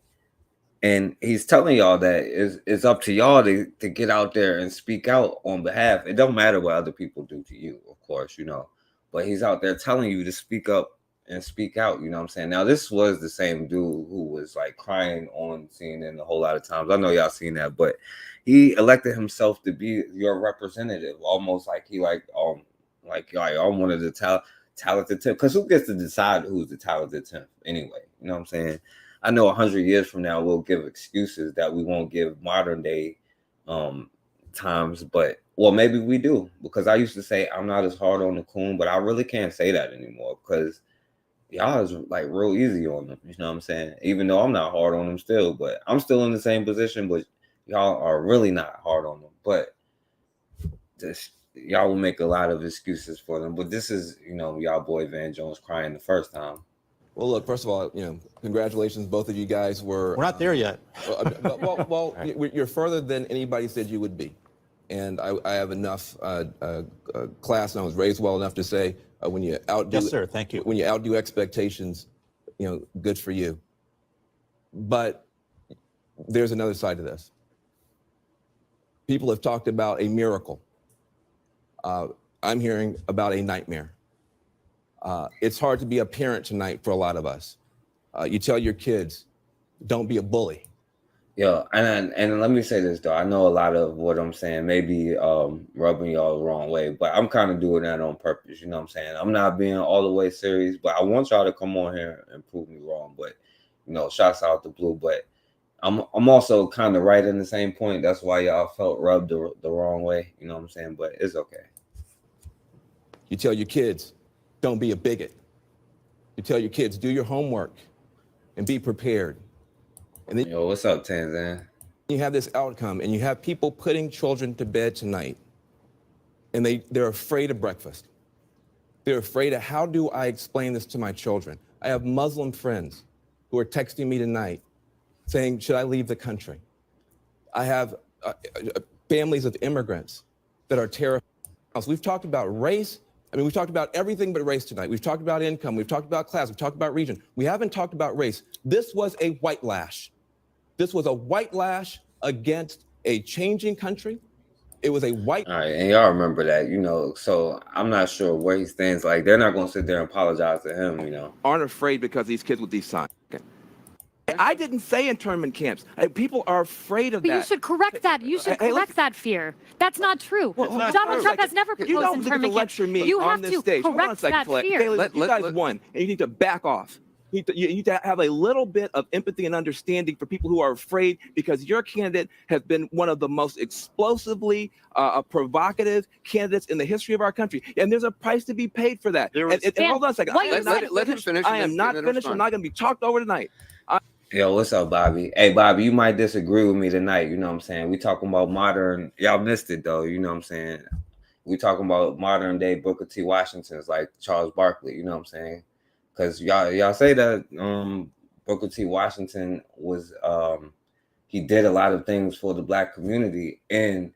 Speaker 8: And he's telling y'all that it's up to y'all to get out there and speak out on behalf. It don't matter what other people do to you, of course, you know. But he's out there telling you to speak up and speak out, you know what I'm saying? Now, this was the same dude who was like crying on CNN a whole lot of times. I know y'all seen that, but he elected himself to be your representative, almost like he I'm one of the talented 10, because who gets to decide who's the talented 10th anyway? You know what I'm saying? I know 100 years from now we'll give excuses that we won't give modern day times, but well, maybe we do, because I used to say I'm not as hard on the coon, but I really can't say that anymore because y'all is like real easy on them. You know what I'm saying? Even though I'm not hard on them still, but I'm still in the same position, but y'all are really not hard on them. But y'all will make a lot of excuses for them. But this is, you know, y'all boy Van Jones crying the first time.
Speaker 18: Well, look, first of all, congratulations. Both of you guys were.
Speaker 19: We're not there yet.
Speaker 18: You're further than anybody said you would be. And I have enough class, and I was raised well enough to say when you outdo.
Speaker 19: Yes, sir. Thank you.
Speaker 18: When you outdo expectations, good for you. But there's another side to this. People have talked about a miracle. I'm hearing about a nightmare. It's hard to be a parent tonight for a lot of us. You tell your kids, don't be a bully.
Speaker 8: Yo, and let me say this though. I know a lot of what I'm saying may be rubbing y'all the wrong way, but I'm kind of doing that on purpose. You know what I'm saying? I'm not being all the way serious, but I want y'all to come on here and prove me wrong. But shouts out to Blue. But I'm also kind of right in the same point. That's why y'all felt rubbed the wrong way. You know what I'm saying? But it's okay.
Speaker 18: You tell your kids, don't be a bigot. You tell your kids, do your homework and be prepared. And then,
Speaker 8: yo, what's up, Tanzan?
Speaker 18: You have this outcome, and you have people putting children to bed tonight, and they're afraid of breakfast. They're afraid of, how do I explain this to my children? I have Muslim friends who are texting me tonight saying, should I leave the country? I have families of immigrants that are terrified. So we've talked about race. We've talked about everything but race tonight. We've talked about income. We've talked about class. We've talked about region. We haven't talked about race. This was a white lash. This was a white lash against a changing country. It was a white.
Speaker 8: All right, and y'all remember that, so I'm not sure where he stands. Like, they're not going to sit there and apologize to him,
Speaker 18: Aren't afraid because these kids with these signs. Okay. I didn't say internment camps. People are afraid of that.
Speaker 20: But you should correct that. You should correct that fear. That's not true. Donald Trump has never proposed internment camps. You have to correct that fear.
Speaker 18: You guys won, and you need to back off. You need to have a little bit of empathy and understanding for people who are afraid, because your candidate has been one of the most explosively provocative candidates in the history of our country. And there's a price to be paid for that. And hold on a second.
Speaker 21: Let him finish.
Speaker 18: I am not finished. I'm not going to be talked over tonight.
Speaker 8: Yo, what's up, Bobby? Hey, Bobby, you might disagree with me tonight. You know what I'm saying? We talking about modern. Y'all missed it, though. You know what I'm saying? We talking about modern day Booker T. Washingtons like Charles Barkley. You know what I'm saying? Because y'all say that Booker T. Washington was he did a lot of things for the Black community, and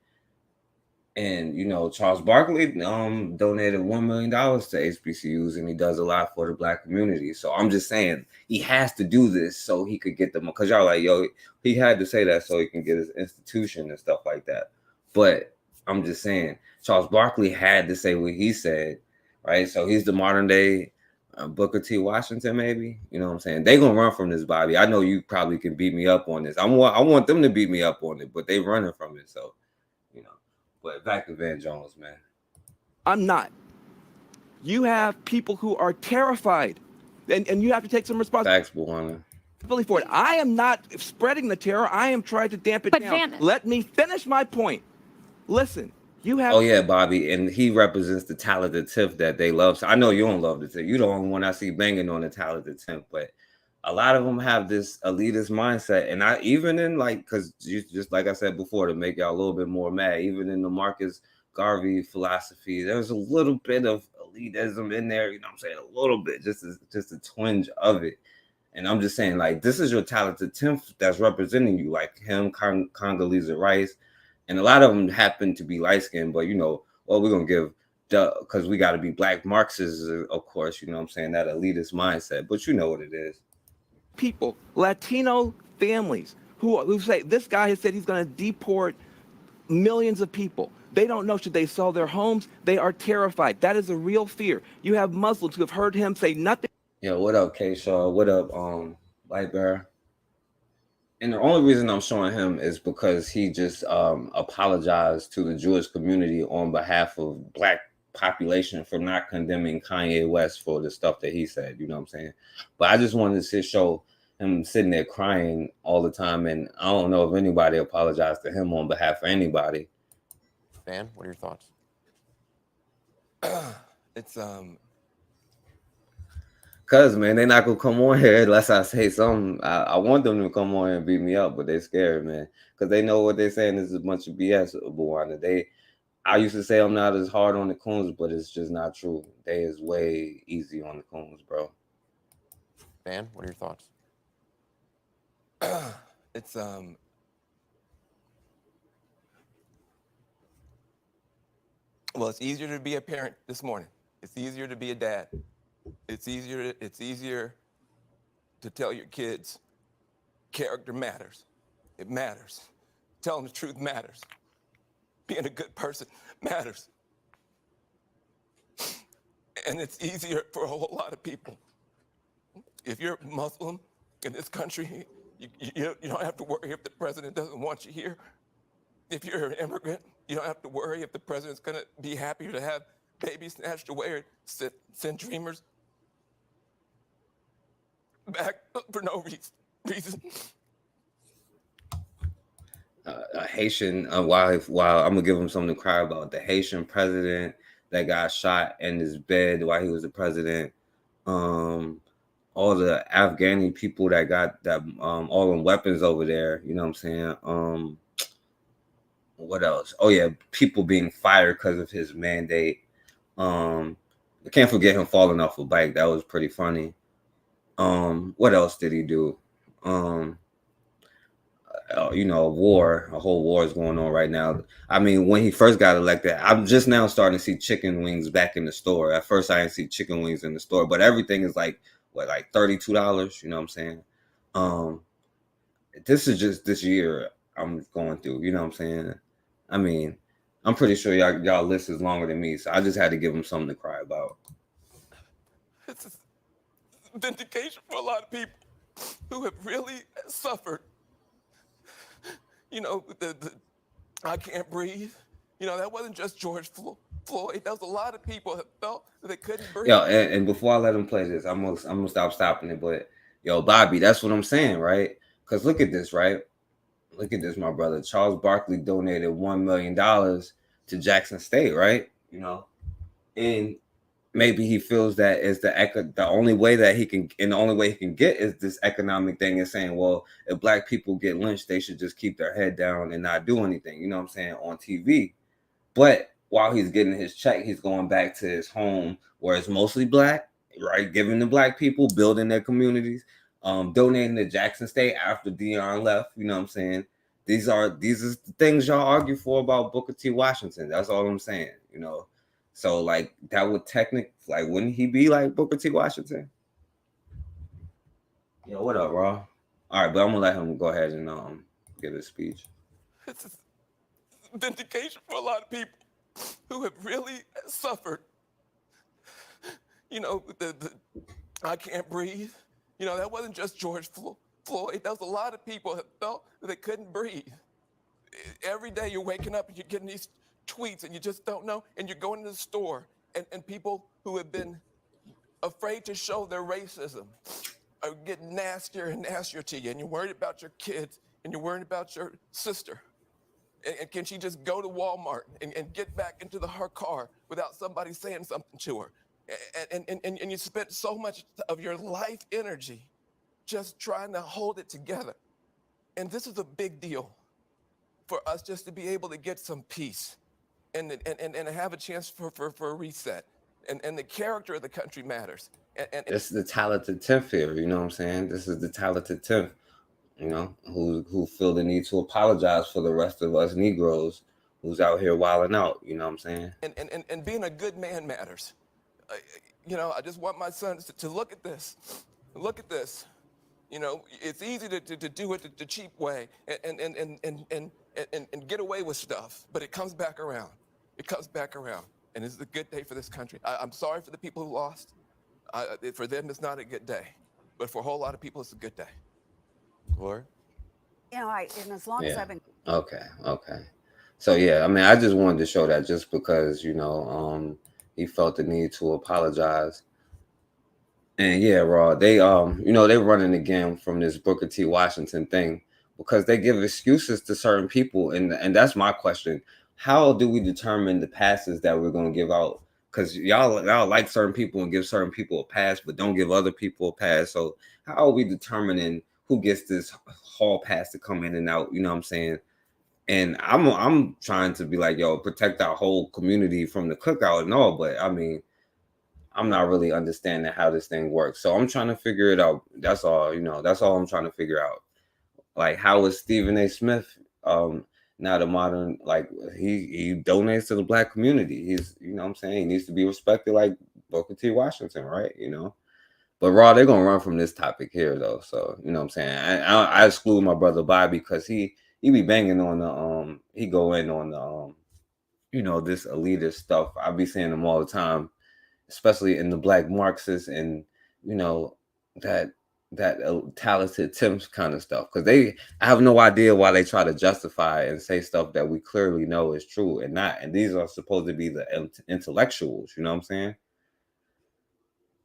Speaker 8: Charles Barkley donated $1 million to HBCUs, and he does a lot for the Black community. So I'm just saying he has to do this so he could get them, because y'all like, yo, he had to say that so he can get his institution and stuff like that. But I'm just saying Charles Barkley had to say what he said, right? So he's the modern day Booker T. Washington, maybe. You know what I'm saying? They gonna run from this, Bobby. I know you probably can beat me up on this. I want them to beat me up on it, but they running from it. So, But back to Van Jones, man.
Speaker 18: I'm not. You have people who are terrified, and you have to take some responsibility for it. I am not spreading the terror. I am trying to damp it down. Let me finish my point. Listen. You have.
Speaker 8: Oh yeah, Bobby, and he represents the talented Tiff that they love. So I know you don't love the Tiff. You the only one I see banging on the talented Tiff, but a lot of them have this elitist mindset, and I even in because just like I said before, to make y'all a little bit more mad, even in the Marcus Garvey philosophy, there's a little bit of elitism in there. You know what I'm saying? A little bit, just a twinge of it. And I'm just saying, this is your talented Tiff that's representing you, like him, Condoleezza Rice. And a lot of them happen to be light-skinned, but, we're going to give, because we got to be Black Marxists, of course, you know what I'm saying, that elitist mindset. But you know what it is.
Speaker 18: People, Latino families, who say, this guy has said he's going to deport millions of people. They don't know, should they sell their homes? They are terrified. That is a real fear. You have Muslims who have heard him say nothing.
Speaker 8: Yo, what up, K-Shaw? What up, Light Bear? And the only reason I'm showing him is because he just apologized to the Jewish community on behalf of Black population for not condemning Kanye West for the stuff that he said. You know what I'm saying? But I just wanted to show him sitting there crying all the time, and I don't know if anybody apologized to him on behalf of anybody.
Speaker 21: Van, what are your thoughts?
Speaker 18: It's
Speaker 8: Cause man, they're not gonna come on here unless I say something. I want them to come on here and beat me up, but they're scared, man. Cause they know what they're saying is a bunch of BS. I used to say I'm not as hard on the coons, but it's just not true. They is way easy on the coons, bro.
Speaker 21: Van, what are your thoughts?
Speaker 18: It's well, it's easier to be a parent this morning. It's easier to be a dad. It's easier to tell your kids character matters. It matters. Telling the truth matters. Being a good person matters. And it's easier for a whole lot of people. If you're Muslim in this country, you don't have to worry if the president doesn't want you here. If you're an immigrant, you don't have to worry if the president's going to be happy to have babies snatched away or send dreamers back for no reason.
Speaker 8: A Haitian, while I'm gonna give him something to cry about, the Haitian president that got shot in his bed while he was the president, all the Afghani people that got that all the weapons over there, you know what I'm saying? What else? Oh yeah, people being fired because of his mandate. I can't forget him falling off a bike. That was pretty funny. What else did he do? A whole war is going on right now. I mean, when he first got elected, I'm just now starting to see chicken wings back in the store. At first, I didn't see chicken wings in the store, but everything is like $32. You know what I'm saying? This is just this year I'm going through. You know what I'm saying? I mean, I'm pretty sure y'all list is longer than me, so I just had to give him something to cry about.
Speaker 18: It's a vindication for a lot of people who have really suffered. You know, the I can't breathe. You know, that wasn't just George Floyd. That was a lot of people that felt that they couldn't breathe.
Speaker 8: Yo, and before I let him play this, I'm gonna stop stopping it. But yo, Bobby, that's what I'm saying, right? Because look at this, right? Look at this, my brother. Charles Barkley donated $1 million to Jackson State, right? You know, and maybe he feels that is the only way that he can, and the only way he can get is this economic thing, and saying, well, if black people get lynched, they should just keep their head down and not do anything. You know what I'm saying? On TV. But while he's getting his check, he's going back to his home where it's mostly black, right? Giving to black people, building their communities, donating to Jackson State after Deion left. You know what I'm saying? These are the things y'all argue for about Booker T. Washington. That's all I'm saying, you know. So like that would wouldn't he be like Booker T. Washington? Yo, what up, Raw? All right, but I'm gonna let him go ahead and give his speech.
Speaker 18: It's a vindication for a lot of people who have really suffered. You know, the I can't breathe. You know, that wasn't just George Floyd. That was a lot of people that felt that they couldn't breathe. Every day you're waking up and you're getting these tweets and you just don't know, and you're going to the store and people who have been afraid to show their racism are getting nastier and nastier to you, and you're worried about your kids and you're worried about your sister. And can she just go to Walmart and get back into her car without somebody saying something to her? And you spent so much of your life energy just trying to hold it together. And this is a big deal for us just to be able to get some peace and have a chance for a reset. And the character of the country matters.
Speaker 8: This is the talented 10th here, you know what I'm saying? This is the talented 10th, you know, who feel the need to apologize for the rest of us Negroes who's out here wilding out, you know what I'm saying?
Speaker 18: And being a good man matters. You know, I just want my sons to look at this. Look at this. You know, it's easy to do it the cheap way and get away with stuff, but it comes back around. It comes back around. And it's a good day for this country. I'm sorry for the people who lost. For them, it's not a good day. But for a whole lot of people, it's a good day. Gloria?
Speaker 19: You know, and as long as I've been...
Speaker 8: Okay. So, yeah, I mean, I just wanted to show that just because, you know, he felt the need to apologize. And yeah, Raw, they you know, they're running again from this Booker T. Washington thing because they give excuses to certain people. And that's my question. How do we determine the passes that we're going to give out? Because y'all like certain people and give certain people a pass, but don't give other people a pass. So how are we determining who gets this hall pass to come in and out? You know what I'm saying? And I'm trying to be like, yo, protect our whole community from the cookout and all. But I mean, I'm not really understanding how this thing works. So I'm trying to figure it out. That's all, that's all I'm trying to figure out. Like, how is Stephen A. Smith not a modern, like, he donates to the Black community. He's, what I'm saying, he needs to be respected like Booker T. Washington, right? But Raw, they're gonna run from this topic here though. So what I'm saying, I exclude my brother Bobby because he be banging on the he go in on the this elitist stuff. I be seeing him all the time, especially in the Black Marxists and that talented Tim's kind of stuff, because I have no idea why they try to justify and say stuff that we clearly know is true and not. And these are supposed to be the intellectuals, you know what I'm saying?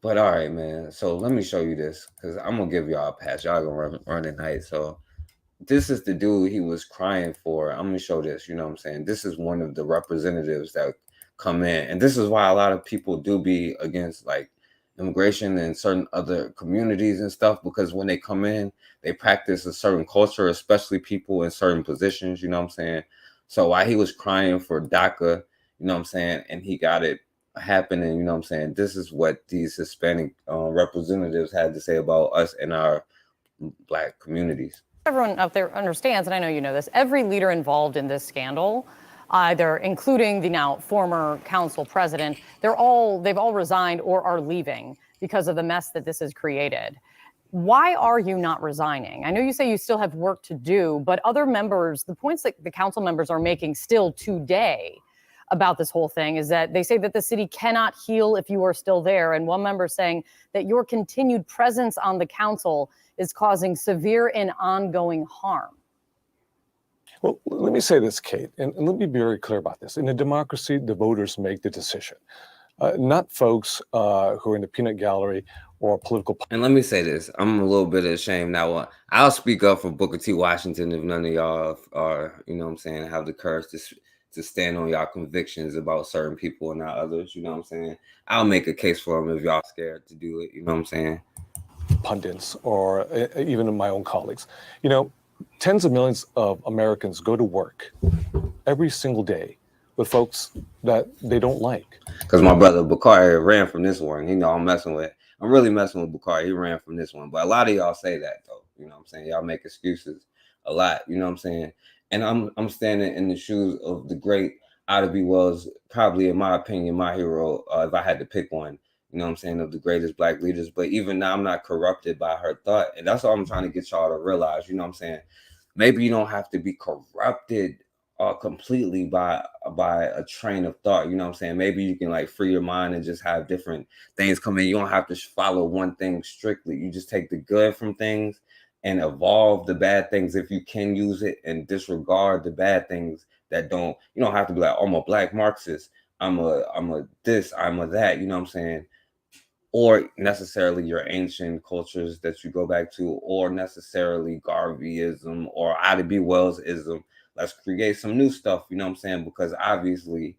Speaker 8: But all right, man. So let me show you this, because I'm gonna give y'all a pass. Y'all gonna run tonight. So this is the dude he was crying for. I'm gonna show this, you know what I'm saying? This is one of the representatives that come in, and this is why a lot of people do be against like immigration and certain other communities and stuff, because when they come in, they practice a certain culture, especially people in certain positions, you know what I'm saying? So while he was crying for DACA, you know what I'm saying, and he got it happening, you know what I'm saying, this is what these Hispanic representatives had to say about us and our Black communities.
Speaker 1: Everyone out there understands, and I know you know this, every leader involved in this scandal, either including the now former council president, they've all resigned or are leaving because of the mess that this has created. Why are you not resigning? I know you say you still have work to do, but other members, the points that the council members are making still today about this whole thing is that they say that the city cannot heal if you are still there. And one member saying that your continued presence on the council is causing severe and ongoing harm.
Speaker 22: Well, let me say this, Kate, and let me be very clear about this. In a democracy, the voters make the decision, not folks who are in the peanut gallery or political.
Speaker 8: And let me say this, I'm a little bit ashamed now. I'll speak up for Booker T. Washington if none of y'all are, you know what I'm saying, have the courage to stand on y'all convictions about certain people and not others, you know what I'm saying? I'll make a case for them if y'all scared to do it, you know what I'm saying?
Speaker 22: Pundits or even my own colleagues. Tens of millions of Americans go to work every single day with folks that they don't like.
Speaker 8: Because my brother Bakari ran from this one. I'm really messing with Bakari. He ran from this one. But a lot of y'all say that though. You know what I'm saying? Y'all make excuses a lot. You know what I'm saying? And I'm standing in the shoes of the great Ida B. Wells, probably in my opinion, my hero, if I had to pick one, you know what I'm saying, of the greatest Black leaders. But even now I'm not corrupted by her thought. And that's all I'm trying to get y'all to realize, you know what I'm saying? Maybe you don't have to be corrupted completely by a train of thought, you know what I'm saying? Maybe you can like free your mind and just have different things come in. You don't have to follow one thing strictly. You just take the good from things and evolve the bad things if you can use it, and disregard the bad things that don't. You don't have to be like, oh, I'm a Black Marxist, I'm a this, I'm a that, you know what I'm saying? Or necessarily your ancient cultures that you go back to, or necessarily Garveyism or Ida B. Wells-ism. Let's create some new stuff, you know what I'm saying? Because obviously,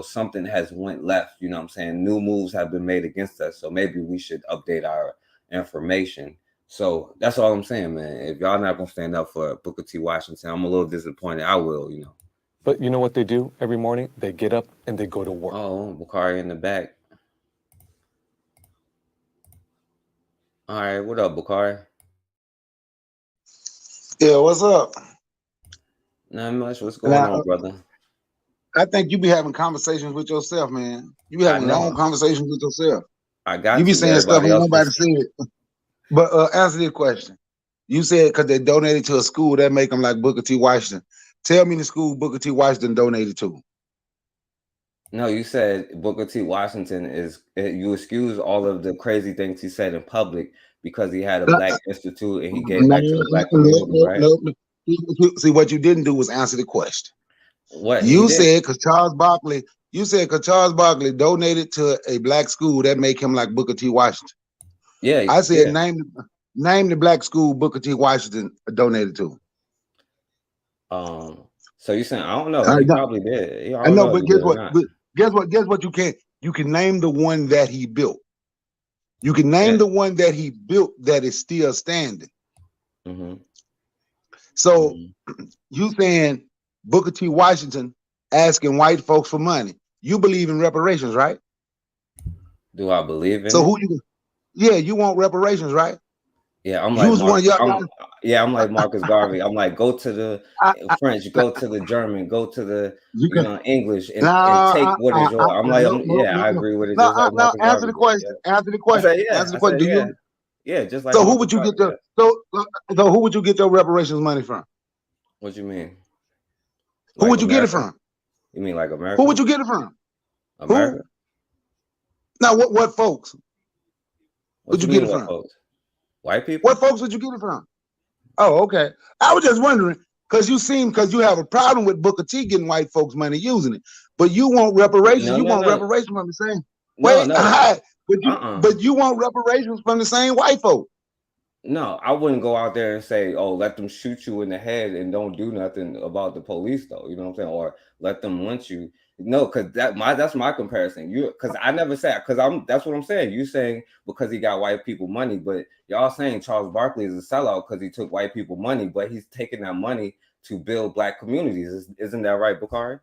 Speaker 8: something has went left, you know what I'm saying? New moves have been made against us. So maybe we should update our information. So that's all I'm saying, man. If y'all not gonna stand up for Booker T. Washington, I'm a little disappointed. I will,
Speaker 22: But you know what they do every morning? They get up and they go to work.
Speaker 8: Oh, Bakari in the back. All right, what up, Bakari?
Speaker 23: Yeah, what's up?
Speaker 8: Not much. What's going on, brother?
Speaker 23: I think you be having conversations with yourself, man. You be having long conversations with yourself.
Speaker 8: I got
Speaker 23: you. Be saying stuff ain't nobody
Speaker 8: said
Speaker 23: it. But answer this question. You said because they donated to a school that make them like Booker T. Washington. Tell me the school Booker T. Washington donated to.
Speaker 8: No, you said Booker T. Washington you excuse all of the crazy things he said in public because he had a Black institute and he gave back to the Black community, right?
Speaker 23: No. See, what you didn't do was answer the question.
Speaker 8: What
Speaker 23: you said because Charles Barkley donated to a Black school that make him like Booker T. Washington.
Speaker 8: Yeah,
Speaker 23: I said name the Black school Booker T. Washington donated to.
Speaker 8: So you saying I don't know? He probably did.
Speaker 23: I know, but guess what? You can name the one that he built. You can name the one that he built that is still standing.
Speaker 8: Mm-hmm.
Speaker 23: So you saying Booker T. Washington asking white folks for money? You believe in reparations, right?
Speaker 8: Do I believe in
Speaker 23: So
Speaker 8: it?
Speaker 23: who you? Yeah, you want reparations, right?
Speaker 8: Yeah, I'm
Speaker 23: You
Speaker 8: like
Speaker 23: was one of y'all.
Speaker 8: I'm like Marcus Garvey. I'm like, go to the French, go to the German, go to the English, and take what is yours. I'm like, I agree with it, just like
Speaker 23: No.
Speaker 8: Marcus
Speaker 23: Answer
Speaker 8: Garvey
Speaker 23: the
Speaker 8: did.
Speaker 23: question.
Speaker 8: Yeah.
Speaker 23: Answer the
Speaker 8: I
Speaker 23: question.
Speaker 8: said, yeah.
Speaker 23: Answer the
Speaker 8: I
Speaker 23: question.
Speaker 8: said,
Speaker 23: Do
Speaker 8: yeah.
Speaker 23: you?
Speaker 8: Yeah, just like
Speaker 23: So who
Speaker 8: Marcus
Speaker 23: would you
Speaker 8: Garvey,
Speaker 23: get the? So who would you get your reparations money from?
Speaker 8: What you mean?
Speaker 23: Who
Speaker 8: Like
Speaker 23: would you get it
Speaker 8: America?
Speaker 23: from?
Speaker 8: You mean like America?
Speaker 23: Who would you get it from?
Speaker 8: America?
Speaker 23: Who? Now, what folks
Speaker 8: What
Speaker 23: would
Speaker 8: you
Speaker 23: you get
Speaker 8: mean,
Speaker 23: it
Speaker 8: what
Speaker 23: from?
Speaker 8: folks? White people?
Speaker 23: What folks would you get it from? Oh, okay. I was just wondering because you have a problem with Booker T getting white folks money using it, but you want reparations.
Speaker 8: No,
Speaker 23: You
Speaker 8: no,
Speaker 23: want
Speaker 8: no.
Speaker 23: reparations from the same.
Speaker 8: No, no.
Speaker 23: But you want reparations from the same white folk.
Speaker 8: No, I wouldn't go out there and say, "Oh, let them shoot you in the head and don't do nothing about the police," though. You know what I'm saying? Or let them lynch you. No, because that's my comparison. Because I never said that's what I'm saying. You saying because he got white people money, but y'all saying Charles Barkley is a sellout because he took white people money, but he's taking that money to build black communities. Isn't that right, Bakari?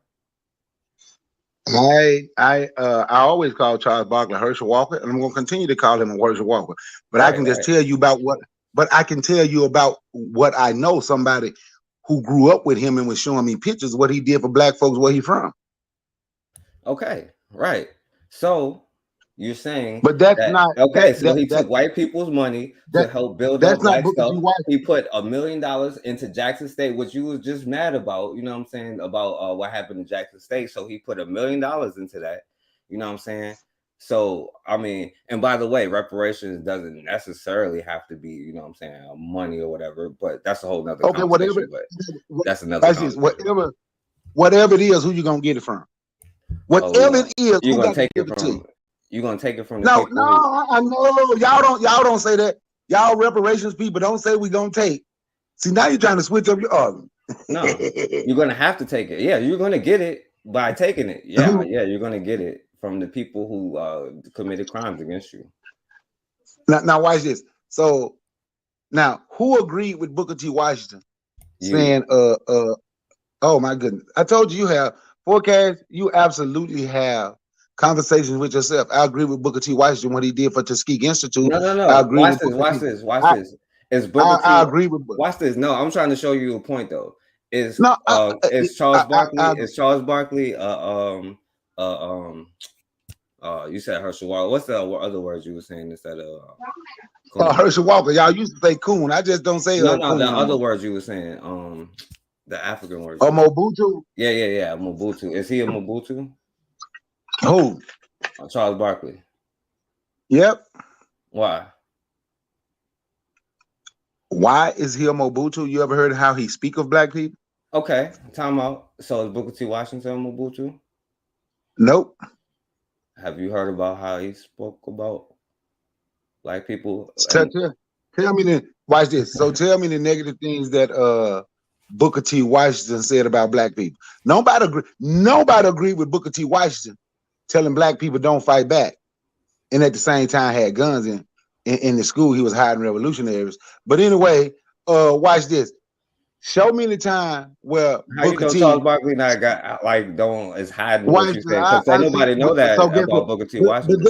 Speaker 23: I always call Charles Barkley Herschel Walker, and I'm going to continue to call him a Herschel Walker. But I can just tell you about what. But I can tell you about what I know. Somebody who grew up with him and was showing me pictures of what he did for black folks. Where he from?
Speaker 8: Okay, right. So you're saying,
Speaker 23: but that's not
Speaker 8: okay. So he took white people's money to help build up black stuff. He put $1 million into Jackson State, which you was just mad about. You know what I'm saying about what happened in Jackson State. So he put $1 million into that. You know what I'm saying. So I mean, and by the way, reparations doesn't necessarily have to be, you know what I'm saying, money or whatever. But that's a whole nother conversation. But that's another conversation.
Speaker 23: Whatever it is, who you gonna get it from? Whatever it is,
Speaker 8: you're
Speaker 23: who
Speaker 8: gonna
Speaker 23: got
Speaker 8: take
Speaker 23: to
Speaker 8: it
Speaker 23: give it
Speaker 8: from.
Speaker 23: to you?
Speaker 8: You're gonna take it from the
Speaker 23: No,
Speaker 8: people.
Speaker 23: I know y'all don't say that. Y'all reparations people don't say we gonna take. See, now you're trying to switch up your argument.
Speaker 8: No, you're gonna have to take it. Yeah, you're gonna get it by taking it. Yeah, you're gonna get it from the people who committed crimes against you.
Speaker 23: Now watch this. So now who agreed with Booker T. Washington saying oh my goodness. I told you have forecast, you absolutely have conversations with yourself. I agree with Booker T. Washington what he did for Tuskegee Institute.
Speaker 8: No.
Speaker 23: I agree
Speaker 8: Watch
Speaker 23: with
Speaker 8: this. Is Booker T.
Speaker 23: I agree with Booker.
Speaker 8: Watch this. No, I'm trying to show you a point though. Is Charles Barkley you said Herschel Walker. What's the other words you were saying instead of
Speaker 23: Herschel Walker? Y'all used to say coon. I just don't say
Speaker 8: no,
Speaker 23: coon
Speaker 8: the
Speaker 23: no
Speaker 8: other
Speaker 23: more.
Speaker 8: words you were saying, the African words.
Speaker 23: Mobutu?
Speaker 8: Yeah, Mobutu. Is he a Mobutu?
Speaker 23: Who?
Speaker 8: Charles Barkley.
Speaker 23: Yep.
Speaker 8: Why?
Speaker 23: Why is he a Mobutu? You ever heard how he speak of black people?
Speaker 8: Okay, time out. So is Booker T. Washington a Mobutu?
Speaker 23: Nope.
Speaker 8: Have you heard about how he spoke about black people?
Speaker 23: Tell me watch this. So tell me the negative things that Booker T. Washington said about black people. Nobody agreed with Booker T. Washington telling black people don't fight back, and at the same time had guns in the school. He was hiding revolutionaries. But anyway, watch this. Show me the time where
Speaker 8: Booker T. Charles Barkley not got is hiding what you say, because ain't nobody know that about Booker T. Washington.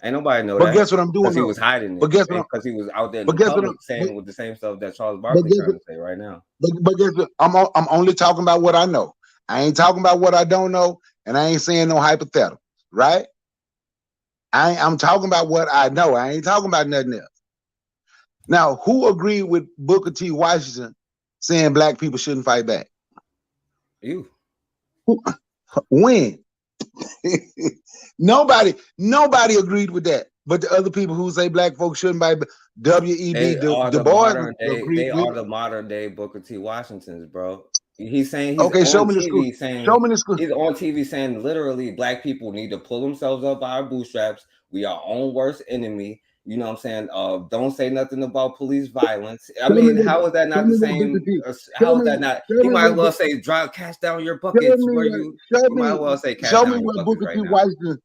Speaker 8: Ain't nobody know that.
Speaker 23: But guess what I'm doing?
Speaker 8: Because he was hiding it.
Speaker 23: But guess what?
Speaker 8: Because he was out there in the public saying with the same stuff that Charles Barkley trying to say right now.
Speaker 23: But guess what? I'm only talking about what I know. I ain't talking about what I don't know, and I ain't saying no hypothetical, right? I'm talking about what I know. I ain't talking about nothing else. Now, who agreed with Booker T. Washington saying black people shouldn't fight back?
Speaker 8: You.
Speaker 23: When? Nobody agreed with that. But the other people who say black folks shouldn't fight back, W.E.B. Du Bois.
Speaker 8: They are the modern day Booker T. Washingtons, bro. He's saying
Speaker 23: show me the school. Show me the school.
Speaker 8: He's on TV saying literally black people need to pull themselves up by our bootstraps. We are our own worst enemy. You know what I'm saying? Don't say nothing about police violence. I mean, how is that not the same? How is that not? He might as well say, "Drive, cash down your buckets." You might as well say, "Cash down your buckets." Right now.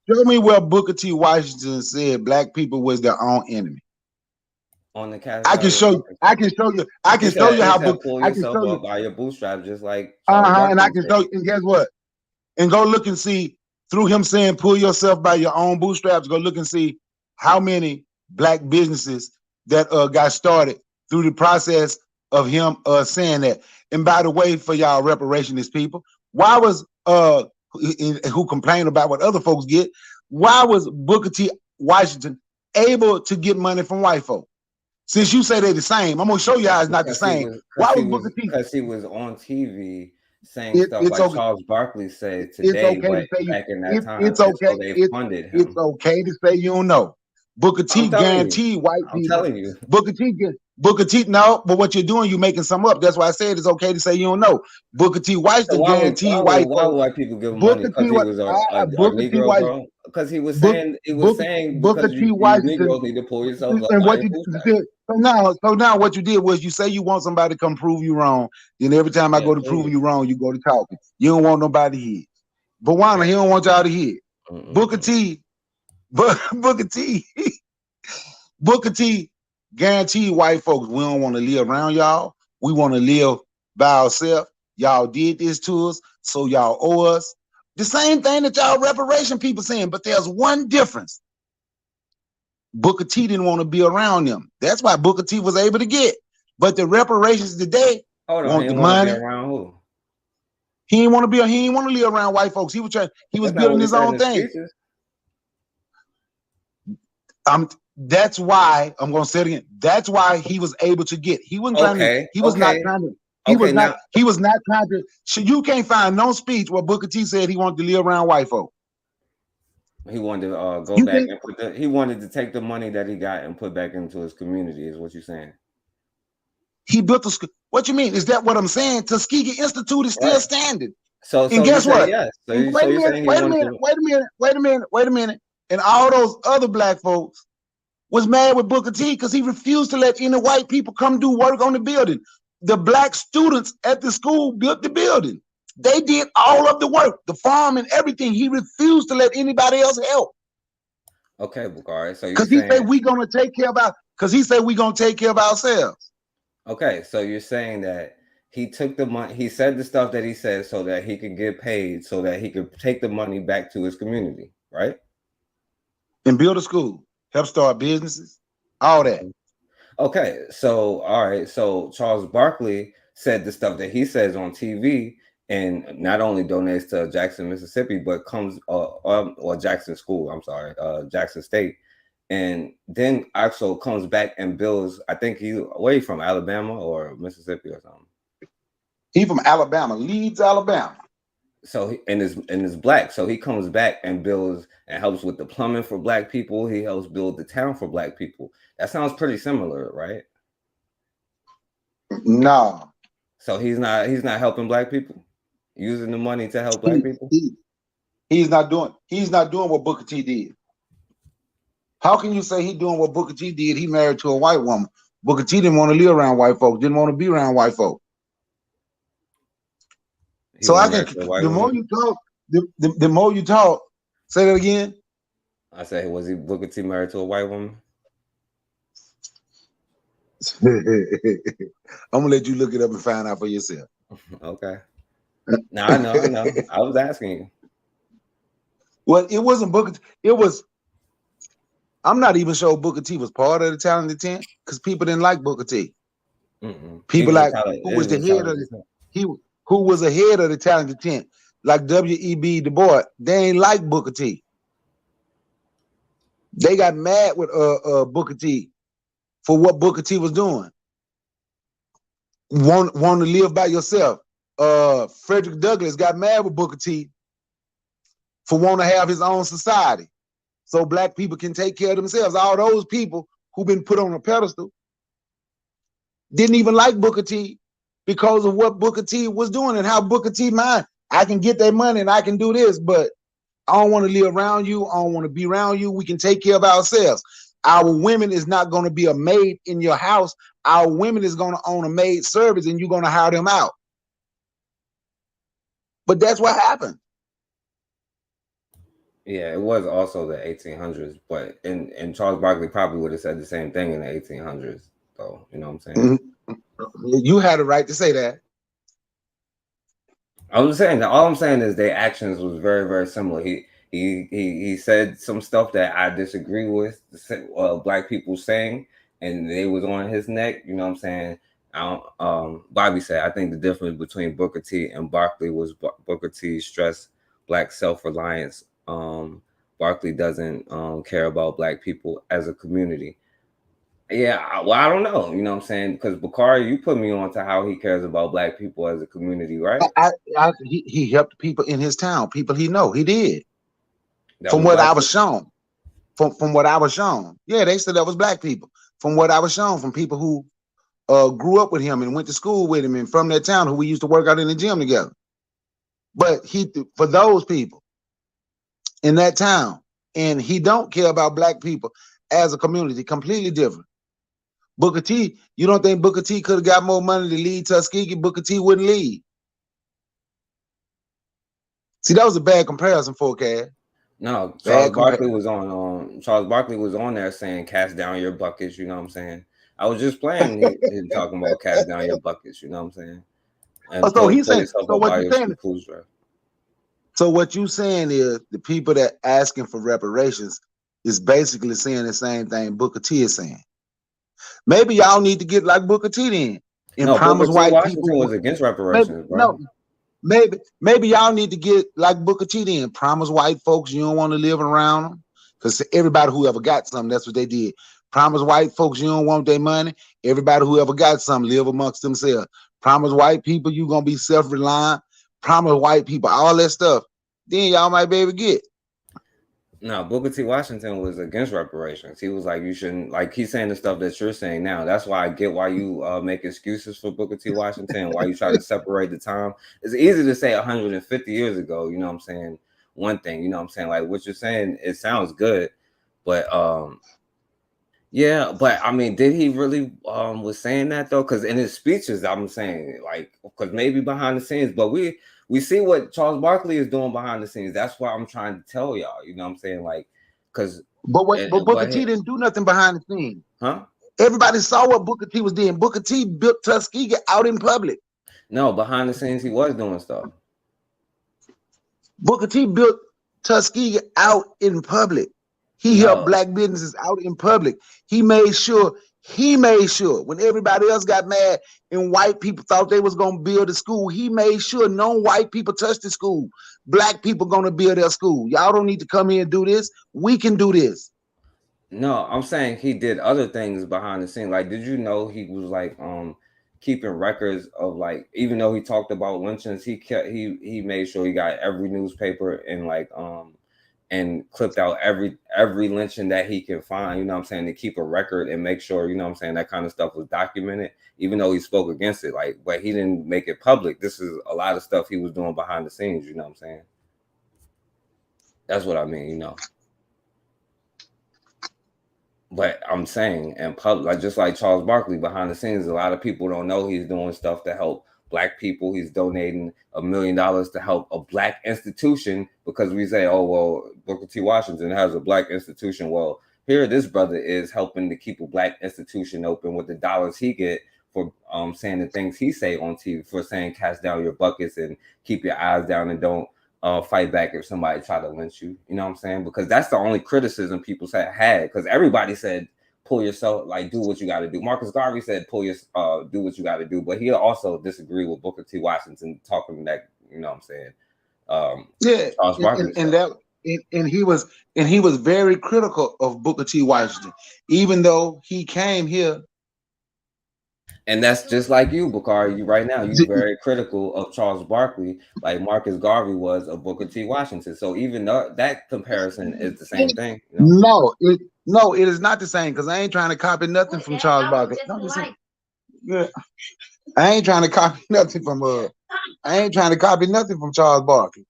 Speaker 23: Show me where Booker T. Washington said black people was their own enemy.
Speaker 8: On the cash.
Speaker 23: I can show you how Booker.
Speaker 8: Pull yourself up by your bootstraps, just like.
Speaker 23: And I can show you. And guess what? And go look and see through him saying, pull yourself by your own bootstraps, go look and see how many black businesses that got started through the process of him saying that. And by the way, for y'all reparationist people, why was who complain about what other folks get, why was Booker T. Washington able to get money from white folk? Since you say they're the same, I'm gonna show you how it's not the same. Why was Booker T?
Speaker 8: Because he was on TV saying stuff like
Speaker 23: okay.
Speaker 8: Charles Barkley said today,
Speaker 23: okay
Speaker 8: but back in that time,
Speaker 23: it's okay.
Speaker 8: so they funded him.
Speaker 23: It's okay to say you don't know. Booker T guaranteed white people.
Speaker 8: I'm telling you.
Speaker 23: Booker T, no, but what you're doing, you're making some up. That's why I said it's okay to say you don't know. Booker T. Washington guaranteed
Speaker 8: why would white people give him money? Because he was a Negro, bro? Because he was saying
Speaker 23: Booker T. Washington,
Speaker 8: Negroes need to pull yourselves up.
Speaker 23: And what you did, so now what you did was you say you want somebody to come prove you wrong. Then every time I go to prove you wrong, you go to talking. You don't want nobody to hear. But Wanda, he don't want y'all to hear. Booker T. Booker T guaranteed white folks, we don't want to live around y'all. We want to live by ourselves. Y'all did this to us, so y'all owe us. The same thing that y'all reparation people saying, but there's one difference. Booker T didn't want to be around them. That's why Booker T was able to get. But the reparations today want the money.
Speaker 8: Around who?
Speaker 23: He didn't want to live around white folks. He was building his own thing. That's why I'm gonna say it again. That's why he was able to get. He wasn't trying to. He was not trying to. He was not trying to. So you can't find no speech where Booker T said he wanted to live around white folk.
Speaker 8: He wanted to go back and he wanted to take the money that he got and put back into his community. Is what you're saying?
Speaker 23: He built the school. What you mean? Is that what I'm saying? Tuskegee Institute is still standing.
Speaker 8: So
Speaker 23: guess what?
Speaker 8: Yes.
Speaker 23: Wait a minute. And all those other black folks was mad with Booker T because he refused to let any white people come do work on the building. The black students at the school built the building. They did all of the work, the farm and everything. He refused to let anybody else help.
Speaker 8: Okay, Bukhari. So
Speaker 23: because he said we're gonna take care of ourselves.
Speaker 8: Okay, so you're saying that he took the money, he said the stuff that he said so that he could get paid, so that he could take the money back to his community, right?
Speaker 23: And build a school, help start businesses, all that.
Speaker 8: Okay, so all right, so Charles Barkley said the stuff that he says on TV, and not only donates to Jackson, Mississippi, but comes or Jackson School, I'm sorry, Jackson State, and then also comes back and builds. I think he's away from Alabama or Mississippi or something.
Speaker 23: He from Alabama, Leeds, Alabama.
Speaker 8: So and is black. So he comes back and builds and helps with the plumbing for black people. He helps build the town for black people. That sounds pretty similar, right?
Speaker 23: No.
Speaker 8: So he's not helping black people, using the money to help black people.
Speaker 23: He's not doing what Booker T did. How can you say he's doing what Booker T did? He married to a white woman. Booker T didn't want to live around white folks. Didn't want to be around white folks. So I think the more you talk, say that again.
Speaker 8: I said, was he Booker T married to a white woman?
Speaker 23: I'm gonna let you look it up and find out for yourself.
Speaker 8: Okay. No, I know. I was asking you.
Speaker 23: Well, it wasn't Booker T. It was. I'm not even sure Booker T was part of the talented 10 because people didn't like Booker T. People like who was the head of who was ahead of the talented 10, like W.E.B. Du Bois. They ain't like Booker T. They got mad with Booker T for what Booker T was doing. Want to live by yourself. Frederick Douglass got mad with Booker T for wanting to have his own society, so black people can take care of themselves. All those people who've been put on a pedestal didn't even like Booker T because of what Booker T was doing and how Booker T mind. I can get that money and I can do this, but I don't want to live around you. I don't want to be around you. We can take care of ourselves. Our women is not going to be a maid in your house. Our women is going to own a maid service and you're going to hire them out. But that's what happened.
Speaker 8: Yeah, it was also the 1800s, but and Charles Barkley probably would have said the same thing in the 1800s, though. You know what I'm saying?
Speaker 23: You had a right to say that.
Speaker 8: I'm saying that all I'm saying is their actions was very, very similar. He said some stuff that I disagree with. Black people saying, and they was on his neck. You know what I'm saying? Bobby said, I think the difference between Booker T and Barkley was Booker T stressed Black self-reliance. Barkley doesn't care about Black people as a community. Yeah, well, I don't know. You know what I'm saying? Because Bakari, you put me on to how he cares about Black people as a community, right?
Speaker 23: He helped people in his town, people he know. He did.
Speaker 8: From what I was
Speaker 23: shown. From what I was shown. Yeah, they said that was Black people. From what I was shown, from people who grew up with him and went to school with him and from that town who we used to work out in the gym together. But for those people in that town, and he don't care about Black people as a community, completely different. Booker T, you don't think Booker T could have got more money to lead Tuskegee? Booker T wouldn't lead. See, that was a bad comparison, forecast.
Speaker 8: No, Charles Barkley was on there saying, "Cast down your buckets." You know what I'm saying? I was just playing him talking about cast down your buckets. You know what I'm saying? And
Speaker 23: so he's saying. So what you saying? So what you saying is the people that asking for reparations is basically saying the same thing Booker T is saying. Maybe y'all need to get like Booker T then and promise white
Speaker 8: Washington
Speaker 23: people
Speaker 8: was against reparations, bro.
Speaker 23: Maybe y'all need to get like Booker T then promise white folks you don't want to live around them, because everybody who ever got something, that's what they did. Promise white folks you don't want their money. Everybody who ever got something live amongst themselves. Promise white people you gonna be self-reliant. Promise white people all that stuff. Then y'all might be able to get.
Speaker 8: No, Booker T. Washington was against reparations. He was like, you shouldn't, like, he's saying the stuff that you're saying now. That's why I get why you make excuses for Booker T. Washington, why you try to separate the time. It's easy to say 150 years ago, you know what I'm saying? One thing, you know what I'm saying? Like, what you're saying, it sounds good, but yeah, but I mean, did he really was saying that though? Because in his speeches, I'm saying, like, because maybe behind the scenes, but we see what Charles Barkley is doing behind the scenes. That's why I'm trying to tell y'all. You know what I'm saying? Like, because
Speaker 23: but Booker T didn't do nothing behind the scenes.
Speaker 8: Huh?
Speaker 23: Everybody saw what Booker T was doing. Booker T built Tuskegee out in public.
Speaker 8: No, behind the scenes, he was doing stuff.
Speaker 23: Booker T built Tuskegee out in public. He helped Black businesses out in public. He made sure when everybody else got mad and white people thought they was going to build a school, he made sure no white people touched the school. Black people going to build their school. Y'all don't need to come here and do this. We can do this.
Speaker 8: No, I'm saying he did other things behind the scene. Like, did you know he was like keeping records of, like, even though he talked about lynchings, he made sure he got every newspaper and like and clipped out every lynching that he can find, you know what I'm saying, to keep a record and make sure, you know what I'm saying, that kind of stuff was documented, even though he spoke against it, like, but he didn't make it public. This is a lot of stuff he was doing behind the scenes, you know what I'm saying? That's what I mean, you know. But I'm saying in public, like, just like Charles Barkley behind the scenes, a lot of people don't know he's doing stuff to help Black people. He's donating $1 million to help a Black institution, because we say, oh, well, Booker T. Washington has a Black institution. Well, here this brother is helping to keep a Black institution open with the dollars he get for saying the things he say on TV, for saying cast down your buckets and keep your eyes down and don't fight back if somebody try to lynch you. You know what I'm saying? Because that's the only criticism people had, because everybody said, pull yourself, like, do what you got to do. Marcus Garvey said, do what you got to do, but he also disagreed with Booker T. Washington talking that, you know what I'm saying? Charles Barkley
Speaker 23: and he was very critical of Booker T. Washington, even though he came here.
Speaker 8: And that's just like you, Bakari. You right now, you're very critical of Charles Barkley, like Marcus Garvey was of Booker T. Washington. So even though that comparison is the same thing, you know?
Speaker 23: No, it is not the same, because I ain't trying to copy nothing from Charles Barkley. Yeah, I ain't trying to copy nothing from Charles Barkley.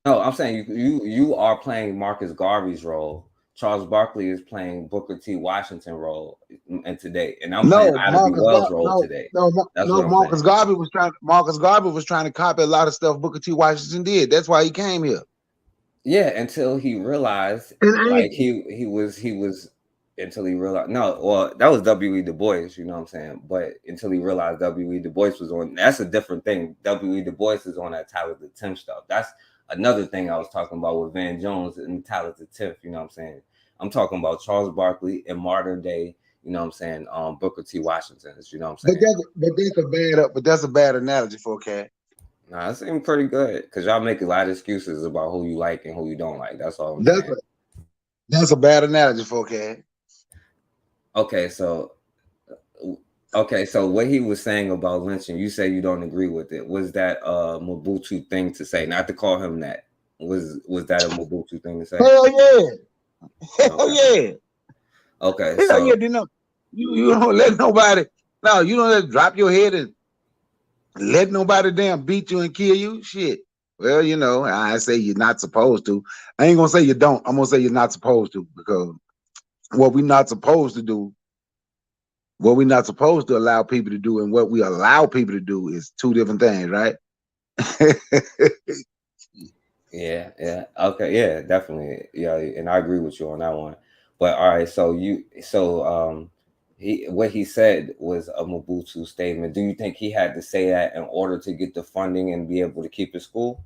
Speaker 8: No, I'm saying you are playing Marcus Garvey's role. Charles Barkley is playing Booker T. Washington role and today, and I'm playing Ida B. Wells role today.
Speaker 23: Marcus Garvey was trying to copy a lot of stuff Booker T. Washington did. That's why he came here.
Speaker 8: Yeah, until he realized, like, he was until he realized that was W.E. Du Bois, you know what I'm saying? But until he realized W.E. Du Bois was on, that's a different thing. W.E. Du Bois is on that Tyler the 10th stuff. That's another thing I was talking about with Van Jones and Tyler the 10th, you know what I'm saying? I'm talking about Charles Barkley in modern day, you know what I'm saying, Booker T. Washingtons, you know what I'm saying?
Speaker 23: But that's a bad analogy for a cat.
Speaker 8: Nah, it seemed pretty good because y'all make a lot of excuses about who you like and who you don't like. That's all I'm saying.
Speaker 23: That's a bad analogy for a cat.
Speaker 8: Okay, so what he was saying about lynching, you say you don't agree with it. Was that a Mobutu thing to say? Not to call him that. Was that a Mobutu thing to say?
Speaker 23: Hell yeah. Hell yeah.
Speaker 8: Okay,
Speaker 23: Hell
Speaker 8: so
Speaker 23: yeah, you don't let nobody. No, you don't let drop your head and let nobody damn beat you and kill you. Shit. Well, you know, I say you're not supposed to. I ain't gonna say you don't. I'm gonna say you're not supposed to, because what we're not supposed to do, what we're not supposed to allow people to do, and what we allow people to do is two different things, right?
Speaker 8: yeah, okay, yeah, definitely, yeah, and I agree with you on that one. But all right, what he said was a Mobutu statement. Do you think he had to say that in order to get the funding and be able to keep his school?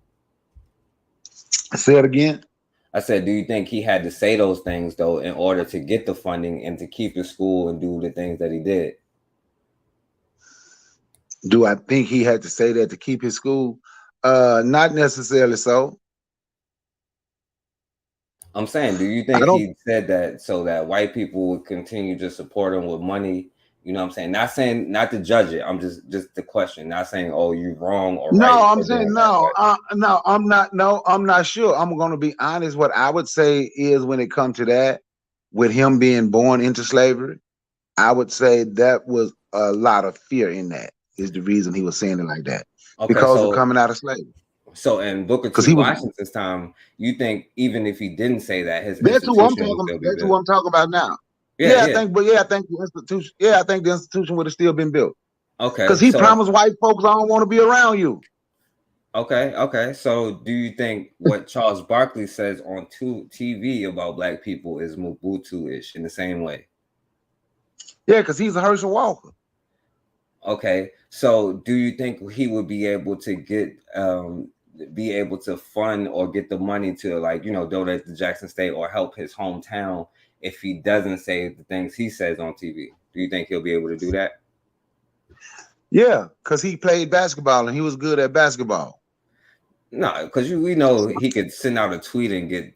Speaker 23: Say it again.
Speaker 8: I said, do you think he had to say those things though in order to get the funding and to keep his school and do the things that he did?
Speaker 23: Do I think he had to say that to keep his school? Not necessarily so.
Speaker 8: I'm saying, do you think he said that so that white people would continue to support him with money? You know what I'm saying? Not saying, not to judge it. I'm just the question. Not saying, oh, you're wrong or right.
Speaker 23: No, I'm saying no. No, I'm not. No, I'm not sure. I'm going to be honest. What I would say is, when it comes to that, with him being born into slavery, I would say that was a lot of fear in that. Is the reason he was saying it like that, because of coming out of slavery.
Speaker 8: So in Booker T. Washington's time, you think even if he didn't say that, his
Speaker 23: that's who I'm
Speaker 8: institution
Speaker 23: talking. That's who I'm talking about now. I think the institution. Yeah, I think the institution would have still been built.
Speaker 8: Okay,
Speaker 23: because he promised white folks, I don't want to be around you.
Speaker 8: Okay. So do you think what Charles Barkley says on TV about black people is Mobutu-ish in the same way?
Speaker 23: Yeah, because he's a Herschel Walker.
Speaker 8: Okay, so do you think he would be able to get fund or get the money to, like, you know, donate to Jackson State or help his hometown if he doesn't say the things he says on TV? Do you think he'll be able to do that?
Speaker 23: Yeah, because he played basketball and he was good at basketball.
Speaker 8: No, because we know he could send out a tweet and get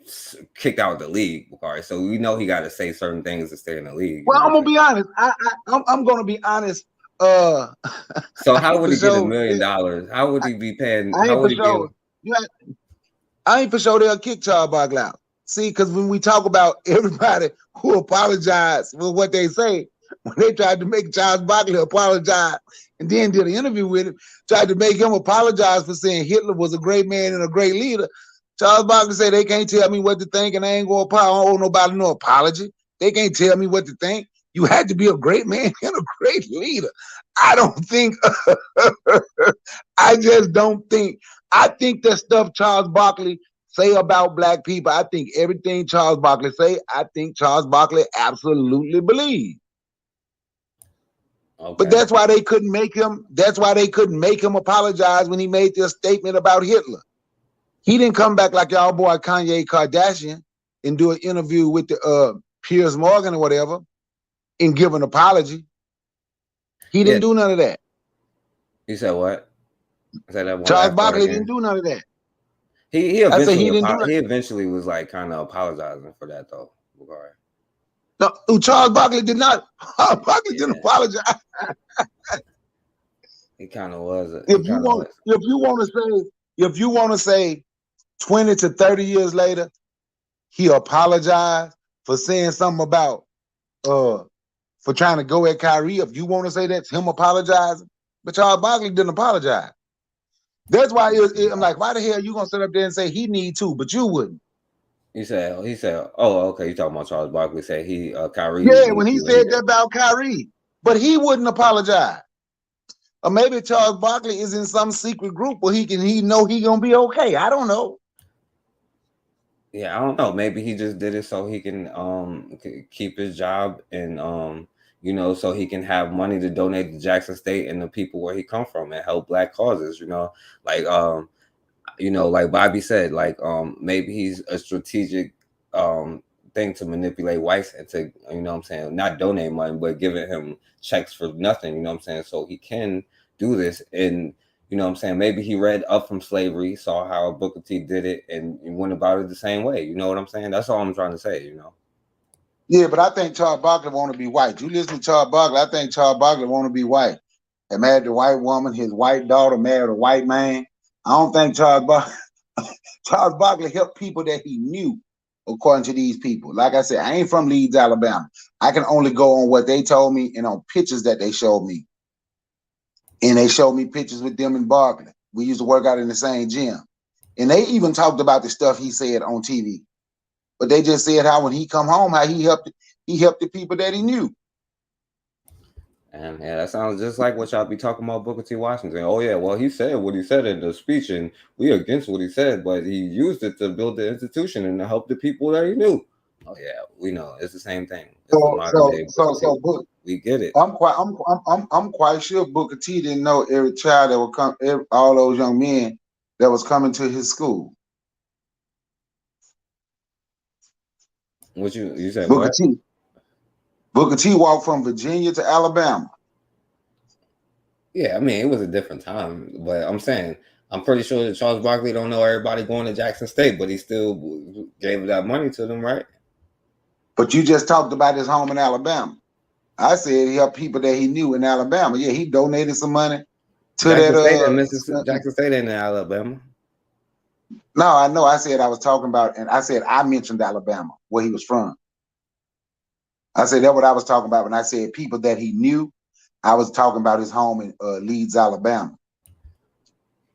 Speaker 8: kicked out of the league. Okay, so we know he got to say certain things to stay in the league.
Speaker 23: Well, I'm gonna be honest. I'm gonna be honest.
Speaker 8: So how would he get $1 million? How would he be paying?
Speaker 23: I ain't for sure they'll kick Charles Barkley out. See, because when we talk about everybody who apologized for what they say, when they tried to make Charles Barkley apologize and then did an interview with him, tried to make him apologize for saying Hitler was a great man and a great leader, Charles Barkley said, they can't tell me what to think and I ain't gonna owe nobody no apology. They can't tell me what to think. You had to be a great man and a great leader. I don't think, I just don't think, I think that stuff Charles Barkley say about black people, I think everything Charles Barkley say, I think Charles Barkley absolutely believes. Okay. But that's why they couldn't make him. That's why they couldn't make him apologize when he made this statement about Hitler. He didn't come back like y'all boy Kanye Kardashian and do an interview with the Piers Morgan or whatever and give an apology. He didn't do none of that.
Speaker 8: He said what?
Speaker 23: Charles Barkley didn't do none of that.
Speaker 8: He eventually was like kind of apologizing for that though. Okay.
Speaker 23: No, Charles Barkley did not. Charles Barkley didn't apologize.
Speaker 8: He kind of was.
Speaker 23: If you want to say 20 to 30 years later, he apologized for saying something about for trying to go at Kyrie. If you want to say that's him apologizing, but Charles Barkley didn't apologize. That's why I'm like, why the hell are you gonna sit up there and say he need to, but you wouldn't?
Speaker 8: He said, oh, okay, you talking about Charles Barkley said Kyrie.
Speaker 23: Yeah, when he said that about Kyrie, but he wouldn't apologize. Or maybe Charles Barkley is in some secret group where he know he gonna be okay. I don't know.
Speaker 8: Yeah, I don't know. Maybe he just did it so he can keep his job and you know, so he can have money to donate to Jackson State and the people where he come from and help black causes, you know. Like you know, like Bobby said, like maybe he's a strategic thing to manipulate whites and to, you know what I'm saying, not donate money, but giving him checks for nothing, you know what I'm saying, so he can do this. And you know what I'm saying, maybe he read Up from Slavery, saw how Booker T did it, and went about it the same way, you know what I'm saying? That's all I'm trying to say, you know.
Speaker 23: Yeah, but I think Charles Barkley want to be white. You listen to Charles Barkley, I think Charles Barkley want to be white. He married a white woman, his white daughter married a white man. I don't think Charles Barkley helped people that he knew, according to these people. Like I said, I ain't from Leeds, Alabama. I can only go on what they told me and on pictures that they showed me. And they showed me pictures with them in Barkley. We used to work out in the same gym. And they even talked about the stuff he said on TV. But they just said how when he come home, how he helped the people that he knew.
Speaker 8: And yeah, that sounds just like what y'all be talking about Booker T. Washington. Oh yeah, well he said what he said in the speech, and we against what he said, but he used it to build the institution and to help the people that he knew. Oh yeah, we know it's the same thing.
Speaker 23: So
Speaker 8: we get it.
Speaker 23: I'm quite sure Booker T didn't know every child that would come, all those young men that was coming to his school.
Speaker 8: What you said?
Speaker 23: Booker T. Booker T walked from Virginia to Alabama.
Speaker 8: Yeah, I mean it was a different time, but I'm saying I'm pretty sure that Charles Barkley don't know everybody going to Jackson State, but he still gave that money to them, right?
Speaker 23: But you just talked about his home in Alabama. I said he helped people that he knew in Alabama. Yeah, he donated some money to
Speaker 8: Jackson State in Alabama.
Speaker 23: No, I know. I said I was talking about, and I said I mentioned Alabama, where he was from. I said that's what I was talking about when I said people that he knew. I was talking about his home in Leeds, Alabama.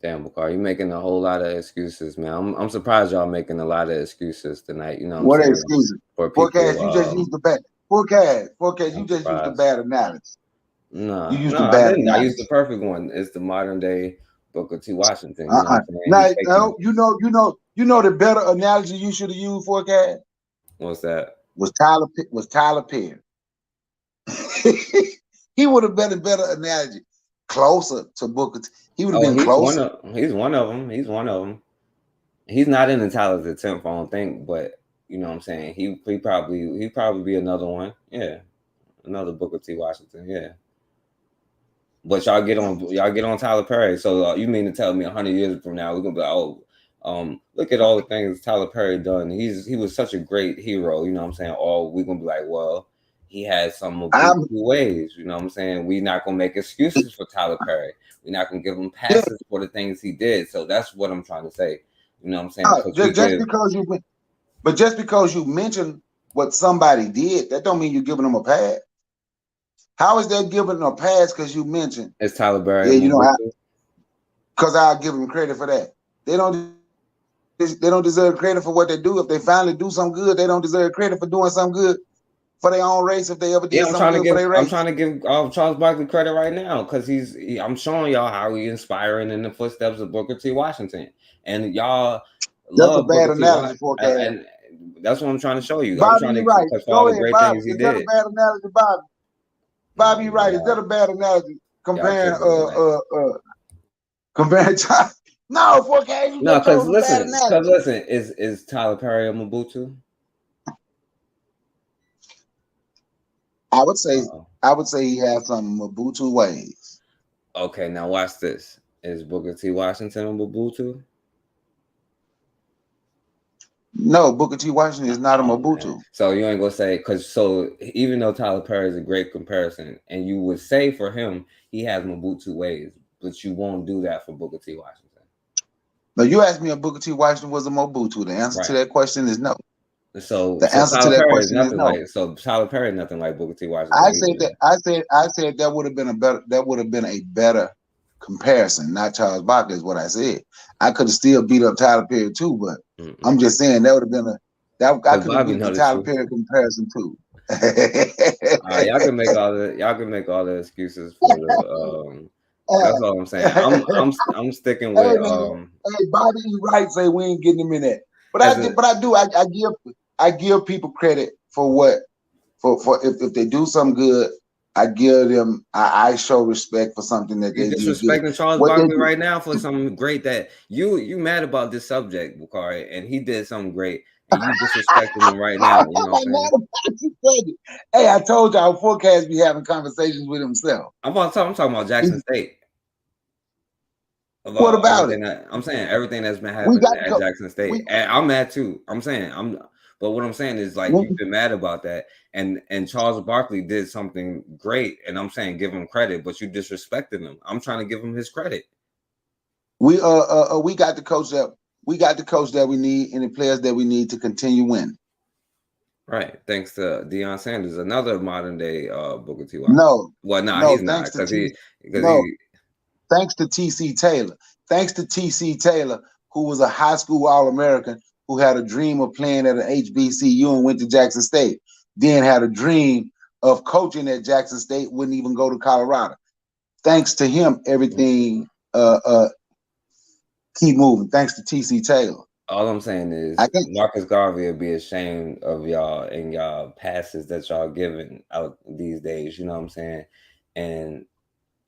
Speaker 8: Damn, Bakar, you making a whole lot of excuses, man. I'm surprised y'all making a lot of excuses tonight. You know
Speaker 23: what excuses? Forecast, you just used the bad. Forecast, you just used the bad analogy.
Speaker 8: No, I didn't. I used the perfect one. It's the modern day Booker T. Washington. You know what I'm saying?
Speaker 23: Now, you know the better analogy you should have used, Forecast.
Speaker 8: What's that?
Speaker 23: Was Tyler Perry. He would have been a better analogy, closer to Booker T. He would have been closer.
Speaker 8: He's one of them. He's not in the talented 10th, I don't think, but you know what I'm saying. He'd probably be another one. Yeah, another Booker T. Washington. Yeah. But y'all get on Tyler Perry. So you mean to tell me 100 years from now we're gonna be like, look at all the things Tyler Perry done. He was such a great hero. You know what I'm saying? Or we're gonna be like, well, he had some of two ways. You know what I'm saying? We're not gonna make excuses for Tyler Perry. We're not gonna give him passes for the things he did. So that's what I'm trying to say. You know what I'm saying?
Speaker 23: Just because you mentioned what somebody did, that don't mean you're giving them a pass. How is that giving them a pass because you mentioned?
Speaker 8: It's Tyler Perry.
Speaker 23: Yeah, you know, because I'll give them credit for that. They don't deserve credit for what they do. If they finally do something good, they don't deserve credit for doing something good for their own race. If they ever did something good for their race.
Speaker 8: I'm trying to give Charles Barkley credit right now because I'm showing y'all how he's inspiring in the footsteps of Booker T. Washington, and y'all love Booker T. Washington. And that's what I'm trying to show you.
Speaker 23: Bobby,
Speaker 8: I'm trying to
Speaker 23: right.
Speaker 8: for all the great things he did.
Speaker 23: Is that a bad analogy, Bobby? Bobby, right? Is that a bad analogy comparing Charles? No, Forecast.
Speaker 8: No, because listen, is Tyler Perry a Mobutu?
Speaker 23: I would say he has some Mobutu ways.
Speaker 8: Okay, now watch this. Is Booker T. Washington a Mobutu?
Speaker 23: No, Booker T. Washington is not a Mobutu.
Speaker 8: Man. So you ain't gonna say even though Tyler Perry is a great comparison, and you would say for him he has Mobutu ways, but you won't do that for Booker T. Washington.
Speaker 23: No, you asked me if Booker T. Washington was a Mobutu. The answer to that question is no.
Speaker 8: So
Speaker 23: the answer to that question is no.
Speaker 8: So Tyler Perry is nothing like Booker T. Washington.
Speaker 23: I said that would have been a better comparison, not Charles Barkley is what I said. I could have still beat up Tyler Perry too, but I'm just saying that would have been I could have beat the Tyler Perry comparison too.
Speaker 8: Y'all can make all the excuses for the that's all I'm saying. I'm sticking with
Speaker 23: Hey, Bobby, you right, say we ain't getting him in that. But I give people credit for if they do something good, I show respect for something that
Speaker 8: You're
Speaker 23: they did good.
Speaker 8: disrespecting Charles Barkley right now for something great that you mad about this subject, Bakari, and he did something great, and you disrespecting him right now. You know what I'm saying?
Speaker 23: Hey, I told y'all Forecast be having conversations with himself.
Speaker 8: I'm talking about Jackson State.
Speaker 23: What about it?
Speaker 8: I'm saying everything that's been happening at Jackson State. And I'm mad too. But what I'm saying is like you've been mad about that, and Charles Barkley did something great, and I'm saying give him credit, but you disrespected him. I'm trying to give him his credit.
Speaker 23: We got the coach that we need and the players that we need to continue winning.
Speaker 8: Right. Thanks to Deion Sanders, another modern day Booker T.
Speaker 23: No.
Speaker 8: Well, no,
Speaker 23: no,
Speaker 8: he's not
Speaker 23: thanks to TC Taylor. Thanks to TC Taylor, who was a high school All-American who had a dream of playing at an HBCU and went to Jackson State. Then had a dream of coaching at Jackson State, wouldn't even go to Colorado. Thanks to him, everything keep moving. Thanks to TC Taylor.
Speaker 8: All I'm saying is Marcus Garvey will be ashamed of y'all and y'all passes that y'all giving out these days, you know what I'm saying? And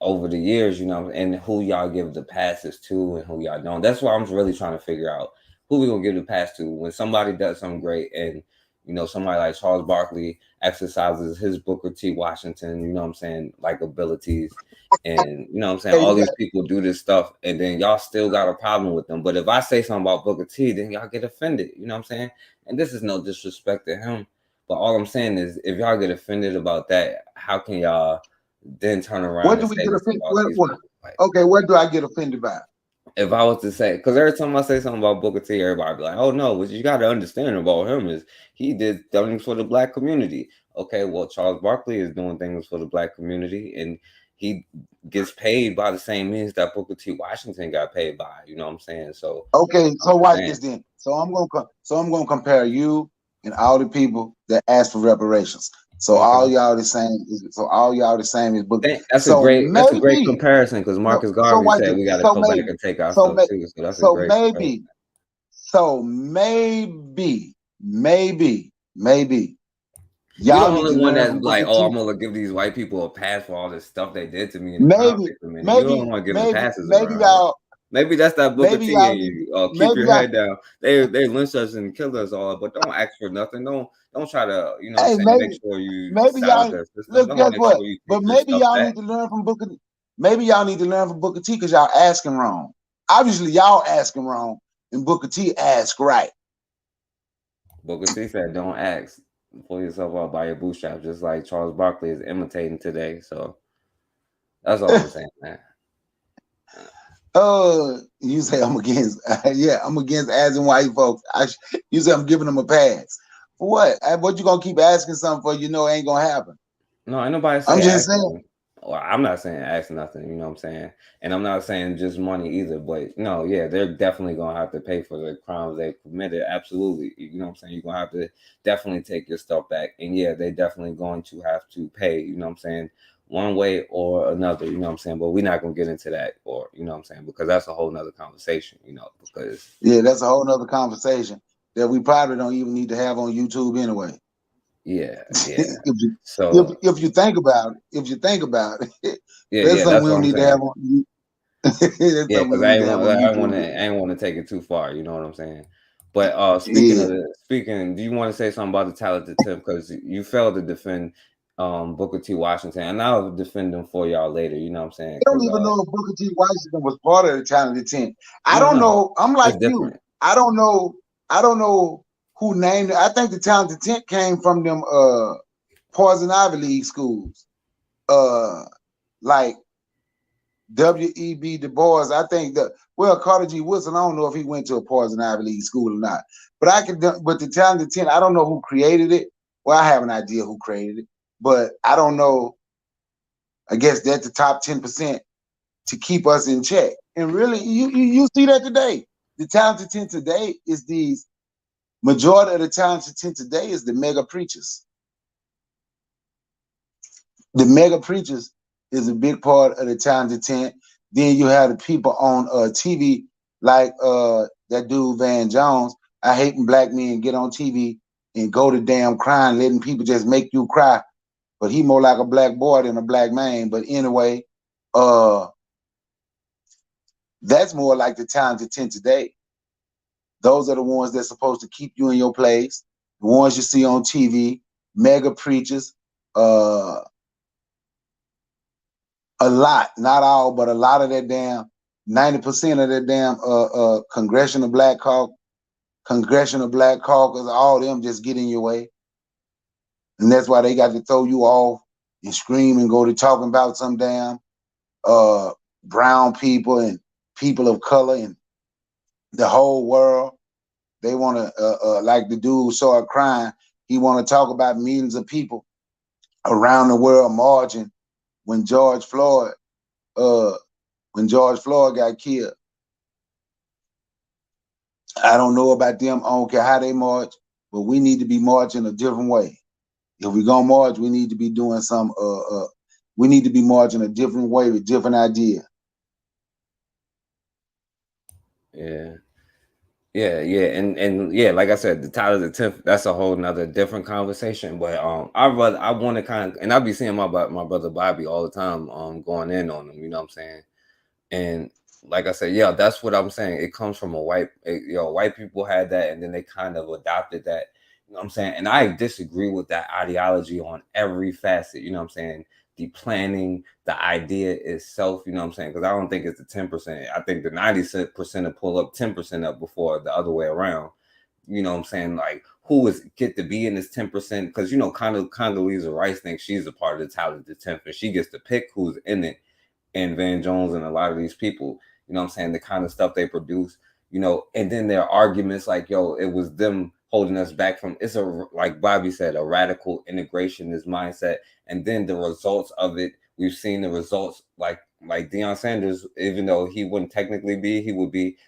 Speaker 8: over the years, you know, and who y'all give the passes to and who y'all don't. That's why I'm really trying to figure out who we gonna give the pass to when somebody does something great, and you know, somebody like Charles Barkley exercises his Booker T. Washington, you know what I'm saying, like abilities, and you know what I'm saying, all these people do this stuff, and then y'all still got a problem with them. But if I say something about Booker T, then y'all get offended, you know what I'm saying? And this is no disrespect to him, but all I'm saying is if y'all get offended about that, how can y'all then turn around?
Speaker 23: What do we get offended? Okay, what do I get offended by?
Speaker 8: If I was to say, because every time I say something about Booker T, everybody be like, "Oh no, what you got to understand about him is he did things for the black community." Okay, well, Charles Barkley is doing things for the black community, and he gets paid by the same means that Booker T. Washington got paid by. You know what I'm saying? So
Speaker 23: okay, so watch this then. So I'm gonna compare you and all the people that asked for reparations. So all y'all the same. So all y'all the same as Booker.
Speaker 8: That's a great comparison because Marcus Garvey said we got to go back and take our stuff too. So that's a great comparison.
Speaker 23: So maybe
Speaker 8: You're the only one that's like, oh, I'm gonna give these white people a pass for all this stuff they did to me in the conflict. You don't want to give them passes. Maybe that's that Booker T in you. Keep your head down. They lynched us and killed us all, but don't ask for nothing. Don't try to, you know, make sure you salvage their system.
Speaker 23: Look, guess what? But maybe y'all need to learn from Booker. Maybe y'all need to learn from Booker T because y'all asking wrong. Obviously, y'all asking wrong, and Booker T asked right.
Speaker 8: Booker T said, "Don't ask. Pull yourself up by your bootstraps," just like Charles Barkley is imitating today. So that's all I'm saying, man.
Speaker 23: You say I'm against, I'm against asking white folks. You say I'm giving them a pass. For what? What you gonna keep asking something for? You know it ain't gonna happen.
Speaker 8: No, ain't nobody saying.
Speaker 23: I'm just saying.
Speaker 8: Well, I'm not saying ask nothing. You know what I'm saying? And I'm not saying just money either. But no, yeah, they're definitely gonna have to pay for the crimes they committed. Absolutely. You know what I'm saying? You're gonna have to definitely take your stuff back. And yeah, they definitely going to have to pay. You know what I'm saying? One way or another, you know what I'm saying? But we're not gonna get into that, or you know what I'm saying, because that's a whole nother conversation, you know, because
Speaker 23: that's a whole nother conversation that we probably don't even need to have on YouTube anyway.
Speaker 8: Yeah.
Speaker 23: if you think about it,
Speaker 8: that's
Speaker 23: something we don't
Speaker 8: what
Speaker 23: need to have on YouTube.
Speaker 8: Yeah, because I ain't want to take it too far, you know what I'm saying? But speaking, do you want to say something about the talented tip? Because you failed to defend Booker T. Washington, and I'll defend him for y'all later. You know what I'm saying?
Speaker 23: I don't even know if Booker T. Washington was part of the talented 10. I don't know. I'm like you. I don't know who named it. I think the talented 10 came from them Poison Ivy League schools. Like W.E.B. Du Bois. I think Carter G. Woodson, I don't know if he went to a Poison Ivy League school or not. But the talented 10, I don't know who created it. Well, I have an idea who created it. But I don't know. I guess that's the top 10% to keep us in check. And really, you see that today. The talented 10 today is these. Majority of the talented 10 today is the mega preachers. The mega preachers is a big part of the talented 10. Then you have the people on TV like that dude Van Jones, I hate when black men get on TV and go to damn crying, letting people just make you cry. But he more like a black boy than a black man. But anyway, that's more like the times of 10 today. Those are the ones that's supposed to keep you in your place. The ones you see on TV, mega preachers, a lot, not all, but a lot of that damn 90% of that damn Congressional Black Caucus, all them just get in your way. And that's why they got to throw you off and scream and go to talking about some damn brown people and people of color and the whole world. They want to, like the dude started crying, he want to talk about millions of people around the world marching when George Floyd got killed. I don't know about them. I don't care how they march, but we need to be marching a different way. If we're gonna march, we need to be doing some. We need to be marching a different way with different ideas.
Speaker 8: Yeah. And yeah, like I said, the Tyler the 10th, that's a whole nother different conversation. But I want to kind of, and I be seeing my brother Bobby all the time, going in on him, you know what I'm saying? And like I said, yeah, that's what I'm saying. It comes from white people had that, and then they kind of adopted that, you know what I'm saying? And I disagree with that ideology on every facet, you know what I'm saying? The planning, the idea itself, you know what I'm saying? Because I don't think it's the 10%. I think the 90% will pull up 10% up before the other way around. You know what I'm saying? Like, who is get to be in this 10%? Because, you know, Condoleezza Rice thinks she's a part of the Tyler the 10th, and she gets to pick who's in it. And Van Jones and a lot of these people, you know what I'm saying? The kind of stuff they produce, you know, and then their arguments like, yo, it was them holding us back from, it's a, like Bobby said, a radical integrationist mindset. And then the results of it, we've seen the results like Deion Sanders, even though he wouldn't technically be, he would be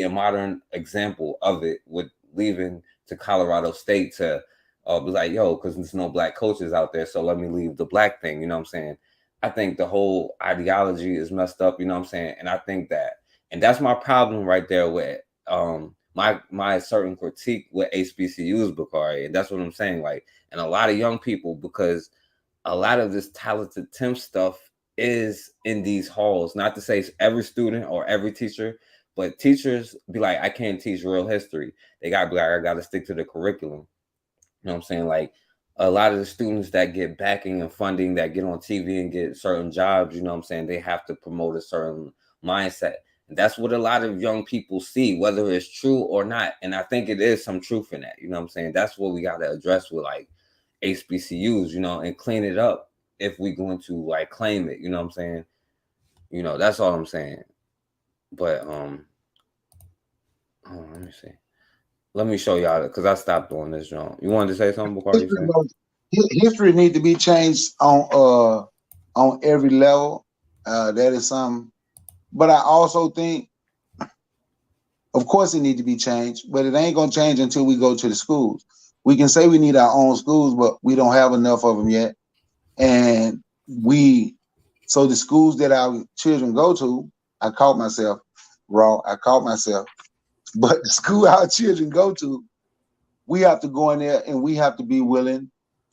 Speaker 8: a modern example of it with leaving to Colorado State to be like, yo, because there's no black coaches out there, so let me leave the black thing, you know what I'm saying? I think the whole ideology is messed up, you know what I'm saying? And I think that, and that's my problem right there with my certain critique with HBCUs, Bakari. And that's what I'm saying. Like, and a lot of young people, because a lot of this talented temp stuff is in these halls. Not to say it's every student or every teacher, but teachers be like, I can't teach real history. They gotta be like, I gotta stick to the curriculum. You know what I'm saying? Like, a lot of the students that get backing and funding, that get on TV and get certain jobs, you know what I'm saying? They have to promote a certain mindset. And that's what a lot of young people see, whether it's true or not. And I think it is some truth in that, you know what I'm saying? That's what we got to address with like HBCUs, you know, and clean it up if we're going to like claim it, you know what I'm saying? You know, that's all I'm saying. But let me see. Let me show y'all because I stopped doing this, John. You wanted to say something before you say?
Speaker 23: History need to be changed on every level. That is something. But I also think, of course, it need to be changed, but it ain't gonna change until we go to the schools. We can say we need our own schools, but we don't have enough of them yet. And so the schools that our children go to, I caught myself wrong. But the school our children go to, we have to go in there and we have to be willing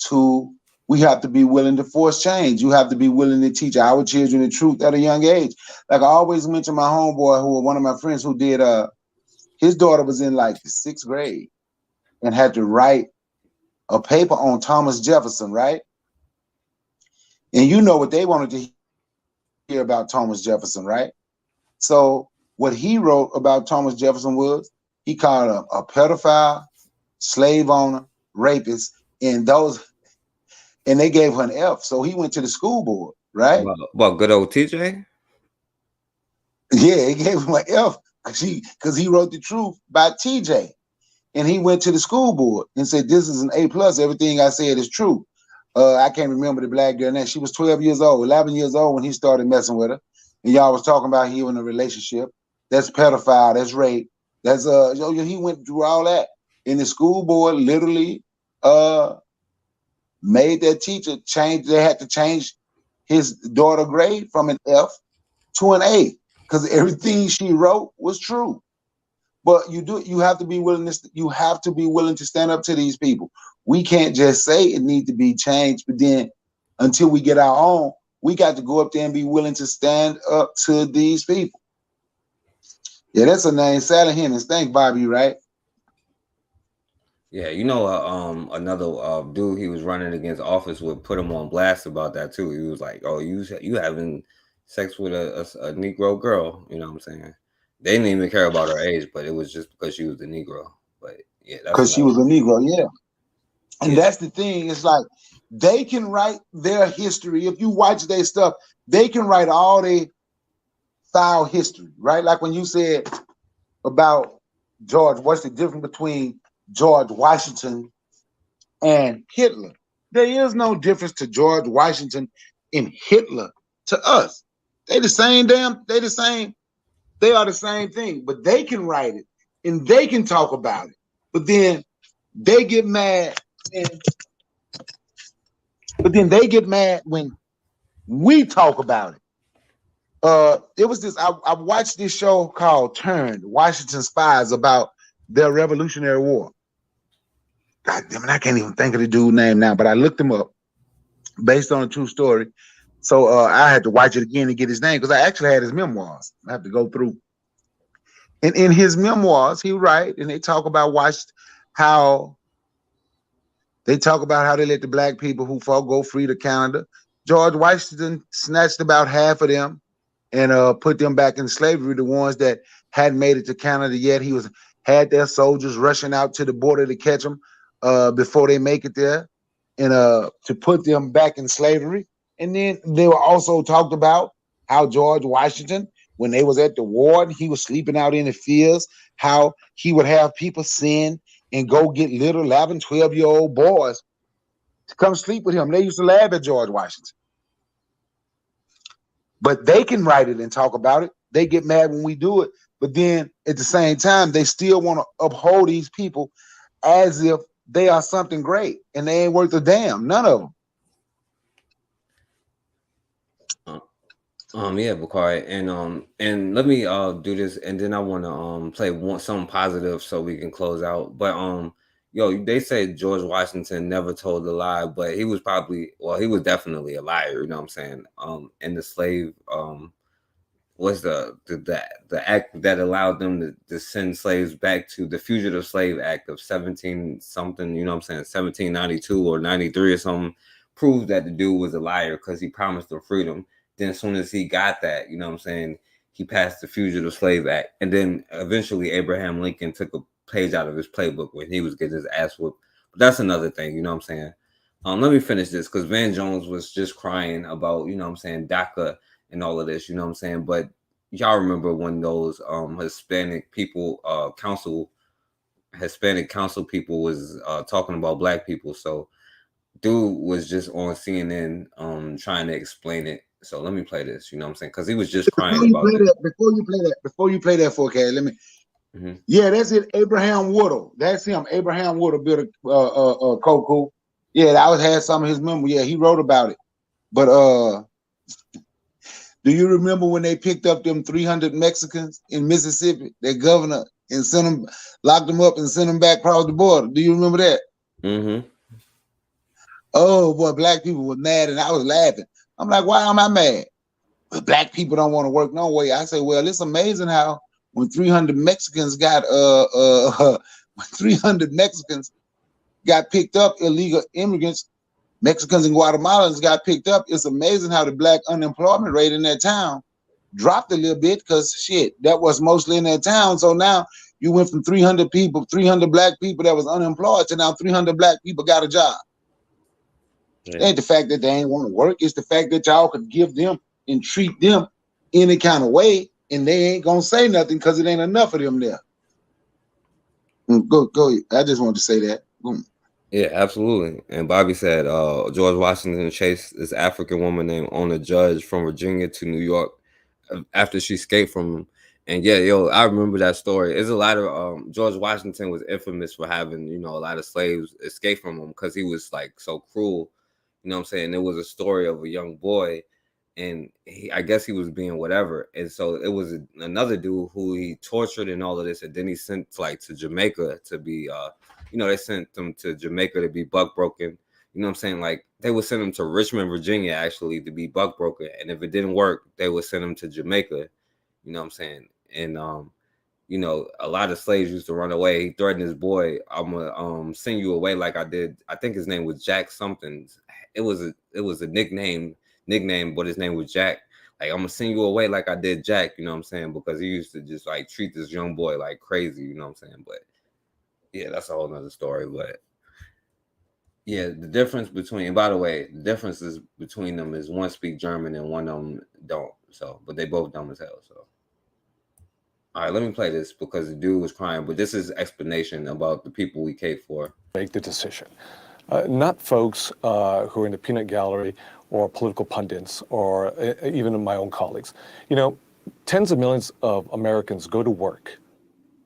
Speaker 23: to force change. You have to be willing to teach our children the truth at a young age. Like I always mention my homeboy, who one of my friends who did, his daughter was in like the 6th grade and had to write a paper on Thomas Jefferson, right? And you know what they wanted to hear about Thomas Jefferson, right? So what he wrote about Thomas Jefferson was he called him a pedophile, slave owner, rapist, and they gave her an F. So he went to the school board, right?
Speaker 8: Well, good old TJ?
Speaker 23: Yeah, he gave him an F because he wrote the truth by TJ. And he went to the school board and said, this is an A+. Everything I said is true. I can't remember the black girl now. She was 12 years old, 11 years old when he started messing with her. And y'all was talking about he was in a relationship. That's pedophile, that's rape. That's he went through all that. And the school board literally made that teacher change. They had to change his daughter grade from an F to an A because everything she wrote was true. But you have to be willing to stand up to these people. We can't just say it needs to be changed, but then until we get our own, we got to go up there and be willing to stand up to these people. Yeah, that's her name, Sally Hemings. Thank Bobby, right?
Speaker 8: Yeah, another dude he was running against office would put him on blast about that too. He was like, "Oh, you having sex with a Negro girl?" You know what I'm saying? They didn't even care about her age, but it was just because she was a Negro. But yeah, that's
Speaker 23: Because she was a Negro, yeah. And that's the thing. It's like they can write their history. If you watch their stuff, they can write all their foul history, right? Like when you said about George, what's the difference between George Washington and Hitler? There is no difference to George Washington and Hitler to us. They are the same, thing, but they can write it and they can talk about it. But then they get mad when we talk about it. It was this, I watched this show called Turned, Washington Spies, about their Revolutionary War. God damn it, I can't even think of the dude's name now, but I looked him up based on a true story. So I had to watch it again to get his name because I actually had his memoirs. I have to go through. And in his memoirs, he write, and they talk about how they let the black people who fought go free to Canada. George Washington snatched about half of them and put them back in slavery. The ones that hadn't made it to Canada yet, he had their soldiers rushing out to the border to catch them before they make it there, and to put them back in slavery. And then they were also talked about how George Washington, when they was at the war, he was sleeping out in the fields, how he would have people send and go get little 11, 12-year-old boys to come sleep with him. They used to laugh at George Washington. But they can write it and talk about it. They get mad when we do it. But then at the same time, they still want to uphold these people as if they are something great, and they ain't worth a damn. None of them.
Speaker 8: Yeah, Bakari, and let me do this, and then I want to play something positive so we can close out. But they say George Washington never told a lie, but he was definitely a liar. You know what I'm saying? And the slave was the act that allowed them to send slaves back to the Fugitive Slave Act of 17 something. You know what I'm saying? 1792 or 93 or something. Proved that the dude was a liar because he promised them freedom. Then as soon as he got that, you know what I'm saying, he passed the Fugitive Slave Act. And then eventually Abraham Lincoln took a page out of his playbook when he was getting his ass whooped. But that's another thing, you know what I'm saying? Let me finish this because Van Jones was just crying about, you know what I'm saying, DACA and all of this, you know what I'm saying? But y'all remember when those Hispanic council people was talking about black people. So dude was just on CNN trying to explain it. So let me play this, you know what I'm saying? Because he was just crying about it.
Speaker 23: Before you play that 4K, let me. Yeah, that's it. Abraham Woodall. That's him. Abraham Woodall built a Coco. Yeah, I had some of his memory. Yeah, he wrote about it. But do you remember when they picked up them 300 Mexicans in Mississippi, their governor, and locked them up and sent them back across the border? Do you remember that?
Speaker 8: Mm-hmm.
Speaker 23: Oh boy, black people were mad, and I was laughing. I'm like, why am I mad? But black people don't want to work no way. I say, well, it's amazing how when 300 Mexicans got when 300 Mexicans got picked up, illegal immigrants, Mexicans and Guatemalans got picked up. It's amazing how the black unemployment rate in that town dropped a little bit because shit, that was mostly in that town. So now you went from 300 black people that was unemployed to now 300 black people got a job. It ain't the fact that they ain't want to work. It's the fact that y'all could give them and treat them any kind of way, and they ain't gonna say nothing because it ain't enough of them there. Go. I just wanted to say that.
Speaker 8: Yeah, absolutely. And Bobby said George Washington chased this African woman named Ona Judge from Virginia to New York after she escaped from him. And yeah, I remember that story. There's a lot of George Washington was infamous for having, a lot of slaves escape from him because he was like so cruel. You know what I'm saying? There was a story of a young boy and I guess he was being whatever. And so it was another dude who he tortured and all of this, and then he sent like to Jamaica to be, they sent them to Jamaica to be buck broken. You know what I'm saying? Like they would send him to Richmond, Virginia, actually, to be buck broken, and if it didn't work, they would send him to Jamaica. You know what I'm saying? And a lot of slaves used to run away. He threatened his boy, "I'm gonna send you away like I did." I think his name was Jack something. It was a nickname, but his name was Jack. Like, "I'm gonna send you away like I did Jack." You know what I'm saying? Because he used to just like treat this young boy like crazy. You know what I'm saying? But yeah, that's a whole nother story. But yeah, the difference between, by the way, the differences between them is one speak German and one of them don't. So, but they both dumb as hell. So. All right, let me play this because the dude was crying, but this is explanation about the people we cape for.
Speaker 22: Make the decision. Not folks who are in the peanut gallery or political pundits or even my own colleagues. Tens of millions of Americans go to work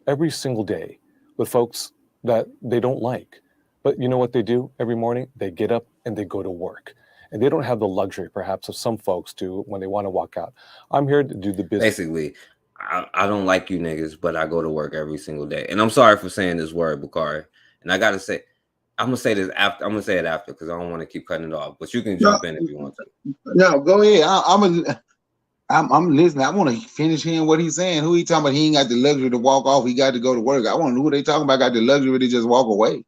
Speaker 22: every single day with folks that they don't like. But you know what they do every morning? They get up and they go to work. And they don't have the luxury, perhaps, of some folks do when they want to walk out. I'm here to do the business.
Speaker 8: Basically, I don't like you niggas, but I go to work every single day. And I'm sorry for saying this word, Bakari. And I got to say, I'm going to say this after. I'm going to say it after because I don't want to keep cutting it off. But you can jump in if you want to.
Speaker 23: No, go ahead. I'm listening. I want to finish hearing what he's saying. Who he talking about? He ain't got the luxury to walk off. He got to go to work. I want to know who they talking about got the luxury to just walk away.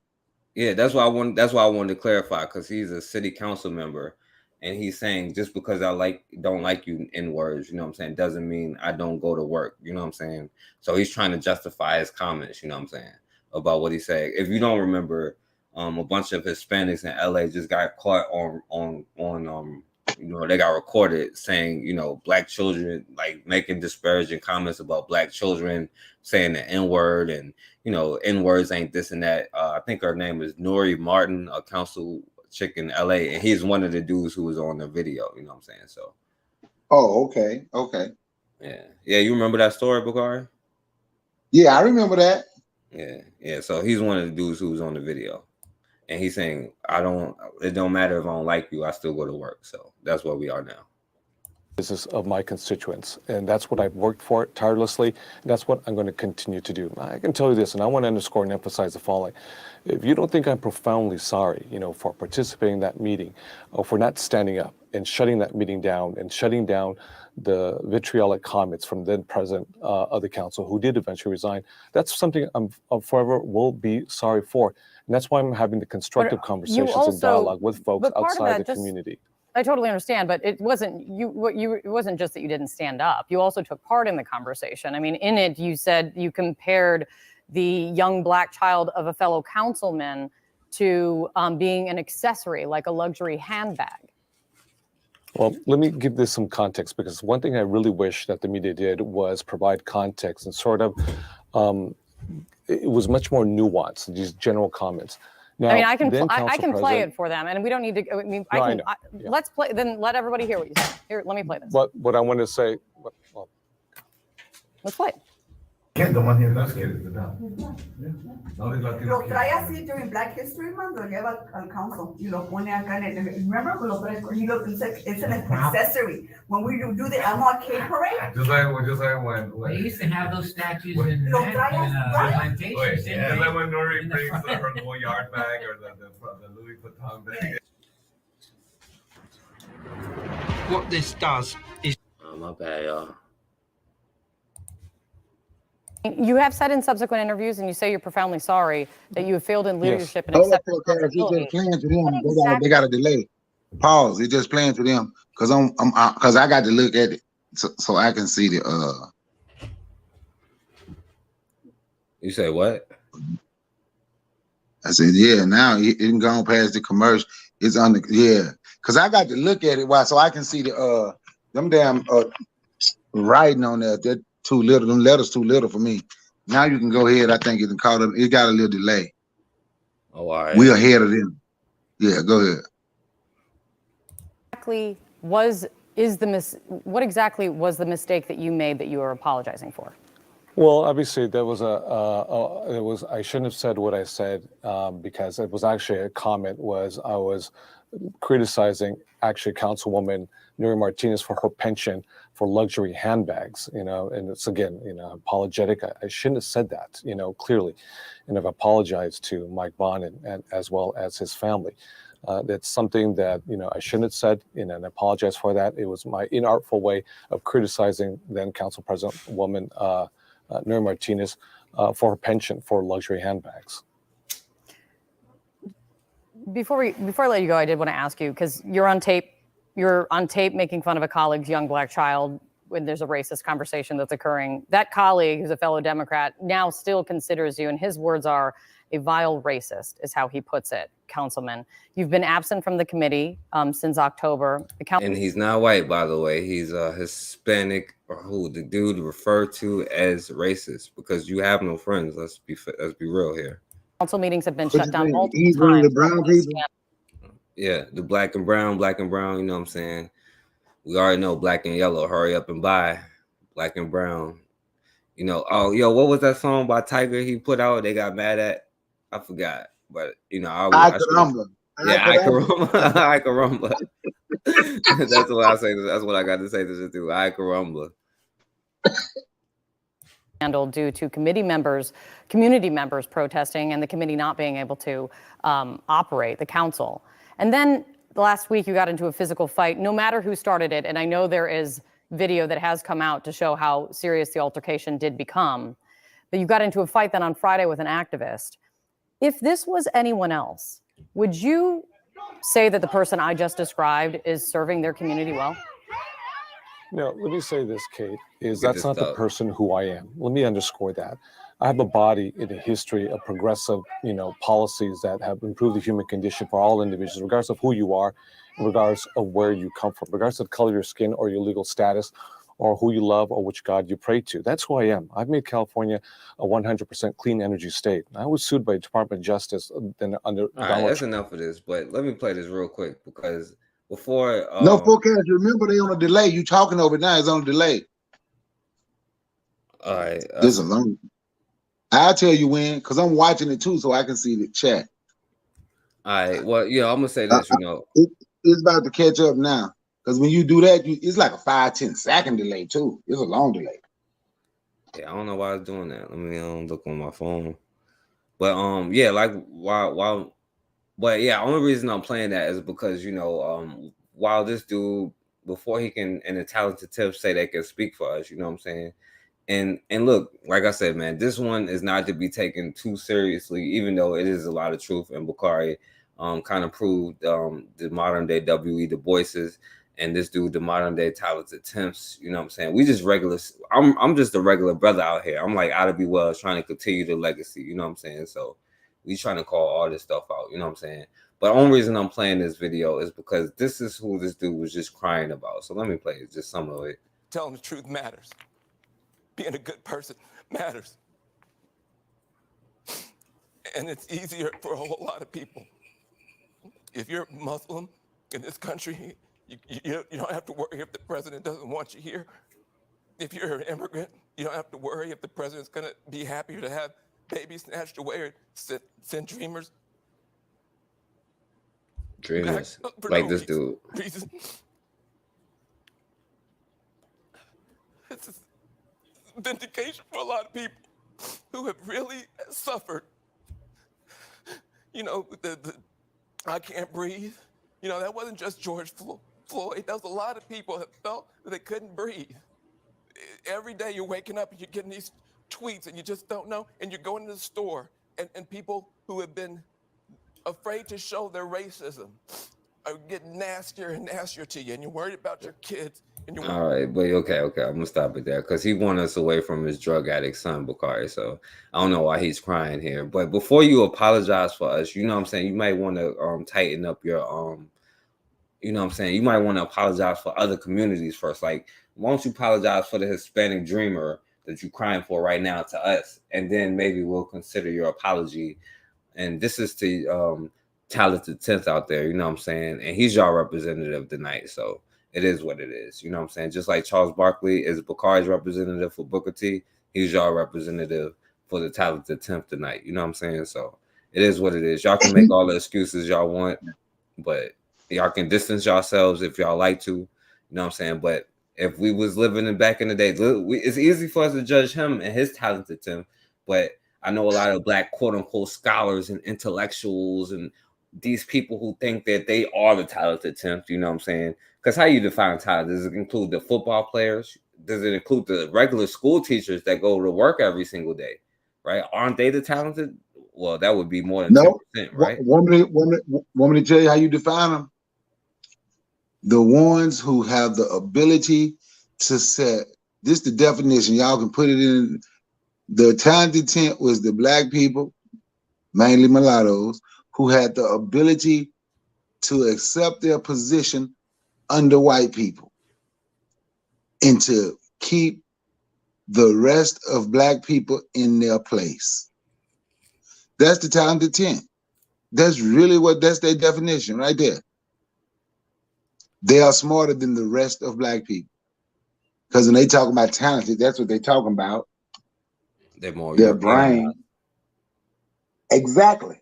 Speaker 8: Yeah, that's why I wanted to clarify, because he's a city council member, and he's saying just because I don't like you in words, you know what I'm saying, doesn't mean I don't go to work. You know what I'm saying? So he's trying to justify his comments, you know what I'm saying, about what he said. If you don't remember, a bunch of Hispanics in LA just got caught on they got recorded saying, black children, like making disparaging comments about black children, saying the N-word, and N-words ain't this and that. I think her name is Nori Martin, a council chick in LA, and he's one of the dudes who was on the video, you know what I'm saying? So
Speaker 23: okay.
Speaker 8: Yeah, you remember that story, Bakari?
Speaker 23: Yeah, I remember that.
Speaker 8: Yeah, so he's one of the dudes who was on the video. And he's saying, it don't matter if I don't like you, I still go to work. So that's where we are now.
Speaker 22: Business of my constituents. And that's what I've worked for tirelessly. And that's what I'm going to continue to do. I can tell you this, and I want to underscore and emphasize the following. If you don't think I'm profoundly sorry, for participating in that meeting, or for not standing up and shutting that meeting down and shutting down the vitriolic comments from then president of the council, who did eventually resign, that's something I'm forever will be sorry for. And that's why I'm having the constructive conversations and dialogue with folks outside the community.
Speaker 1: I totally understand, but it wasn't it wasn't just that you didn't stand up. You also took part in the conversation. I mean, in it, you said you compared the young black child of a fellow councilman to being an accessory, like a luxury handbag.
Speaker 22: Well, let me give this some context, because one thing I really wish that the media did was provide context and sort of, it was much more nuanced, these general comments. Now,
Speaker 1: I mean, I can play it for them, and we don't need to. I mean, let's play. Then let everybody hear what you said. Here, let me play this.
Speaker 22: What I want to say.
Speaker 1: Let's play it.
Speaker 2: Lo trae así during Black History Month, lo lleva al council y lo pone acá en el, remember, it's an accessory. When we do the MLK parade. Just like when they used to have those statues in plantations. Yeah, like when Nori brings her little yard bag or the Louis Vuitton bag.
Speaker 6: What this does is.
Speaker 8: Oh, my bad, y'all.
Speaker 1: You have said in subsequent interviews, and you say you're profoundly sorry that you have failed in leadership and accepted responsibility.
Speaker 23: It's just playing to them. They got a delay. Pause. It's just playing to them because I got to look at it so I can see the.
Speaker 8: You say what?
Speaker 23: I said, yeah. Now it didn't go past the commercial. It's on the because I got to look at it so I can see the them damn writing on there. That too little. Them letters too little for me. Now you can go ahead. I think it's caught up. It got a little delay.
Speaker 8: Oh, all right.
Speaker 23: We're ahead of them. Yeah, go ahead.
Speaker 1: What exactly was the mistake that you made that you are apologizing for?
Speaker 22: Well, obviously there was I shouldn't have said what I said because it was actually a comment. I was criticizing actually Councilwoman Nuri Martinez for her penchant for luxury handbags, and it's again, apologetic. I shouldn't have said that, clearly, and I've apologized to Mike Bond and as well as his family. That's something that, I shouldn't have said, and I apologize for that. It was my inartful way of criticizing then Council President woman Nuri Martinez for her penchant for luxury handbags.
Speaker 1: Before I let you go, I did want to ask you, because you're on tape making fun of a colleague's young black child when there's a racist conversation that's occurring. That colleague, who's a fellow Democrat, now still considers you, and his words are, a vile racist, is how he puts it, Councilman. You've been absent from the committee since October.
Speaker 8: And he's not white, by the way. He's Hispanic, or who the dude referred to as racist, because you have no friends. Let's be real here.
Speaker 1: Council meetings have been shut down multiple
Speaker 23: He's one of the
Speaker 1: times.
Speaker 23: brown people.
Speaker 8: Yeah, the black and brown, you know what I'm saying? We already know black and yellow, hurry up and buy. Black and brown. Oh, yo, what was that song by Tiger he put out? They got mad at? I forgot. But,
Speaker 23: I caramba.
Speaker 8: I caramba. That's what I say. That's what I got to say to do. I caramba.
Speaker 1: Due to community members protesting and the committee not being able to operate, the council. And then last week you got into a physical fight, no matter who started it. And I know there is video that has come out to show how serious the altercation did become. But you got into a fight then on Friday with an activist. If this was anyone else, would you say that the person I just described is serving their community well?
Speaker 22: No, let me say this, Kate, that's not the person who I am. Let me underscore that. I have a body in a history of progressive, policies that have improved the human condition for all individuals, regardless of who you are, regardless of where you come from, regardless of the color of your skin or your legal status, or who you love or which God you pray to. That's who I am. I've made California a 100% clean energy state. I was sued by the Department of Justice under Donald
Speaker 8: Trump. That's enough of this, but let me play this real quick, because before
Speaker 23: no forecast, remember they on a delay. You talking over it now, it's on a delay.
Speaker 8: All right.
Speaker 23: This is long. I'll tell you when, because I'm watching it too, so I can see the chat.
Speaker 8: All right. Well, I'm gonna say this,
Speaker 23: it's about to catch up now. Because when you do that, it's like a 5-10 second delay too. It's a long delay.
Speaker 8: Yeah, I don't know why it's doing that. Let me look on my phone. But only reason I'm playing that is because while this dude, before he can and the talented tips say they can speak for us, you know what I'm saying? And look, like I said, man, this one is not to be taken too seriously, even though it is a lot of truth. And Bakari kind of proved the modern day W.E. Du Bois's. And this dude, the modern day talented Temps, you know what I'm saying? We just regular. I'm just a regular brother out here. I'm like out of be well, trying to continue the legacy, you know what I'm saying? So we trying to call all this stuff out, you know what I'm saying? But the only reason I'm playing this video is because this is who this dude was just crying about. So let me play just some of it.
Speaker 18: Telling the truth matters. Being a good person matters. And it's easier for a whole lot of people. If you're Muslim in this country, you don't have to worry if the president doesn't want you here. If you're an immigrant, you don't have to worry if the president's going to be happier to have babies snatched away or send dreamers.
Speaker 8: Dreamers, like this dude.
Speaker 18: Reason. It's a vindication for a lot of people who have really suffered. The I can't breathe. That wasn't just George Floyd. That was a lot of people that felt that they couldn't breathe. Every day you're waking up and you're getting these tweets and you just don't know. And you're going to the store and people who have been afraid to show their racism are getting nastier and nastier to you. And you're worried about your kids. And you're
Speaker 8: all right, but okay. I'm gonna stop it there because he wanted us away from his drug addict son, Bakari. So I don't know why he's crying here. But before you apologize for us, you know what I'm saying, you might want to tighten up your you know what I'm saying, you might want to apologize for other communities first. Like, why don't you apologize for the Hispanic dreamer that you're crying for right now to us, and then maybe we'll consider your apology. And this is to talented Temps out there, you know what I'm saying, and he's your representative tonight. So it is what it is. You know what I'm saying? Just like Charles Barkley is Bakari's representative for Booker T, he's your representative for the talented Temps tonight. You know what I'm saying? So it is what it is. Y'all can make all the excuses y'all want, but y'all can distance yourselves if y'all like to, you know what I'm saying? But if we was living in back in the day, it's easy for us to judge him and his talented Tim, but I know a lot of black quote unquote scholars and intellectuals and these people who think that they are the talented Tim, you know what I'm saying? Because how you define talent? Does it include the football players? Does it include the regular school teachers that go to work every single day, right? Aren't they the talented? Well, that would be more than 10%, right?
Speaker 23: Want me to tell you how you define them? The ones who have the ability to set, this is the definition, y'all can put it in. The talented tent was the black people, mainly mulattoes, who had the ability to accept their position under white people and to keep the rest of black people in their place. That's the talented tent. That's really that's their definition right there. They are smarter than the rest of black people. Because when they talk about talented, that's what they're talking about.
Speaker 8: They're more
Speaker 23: their brain. Exactly.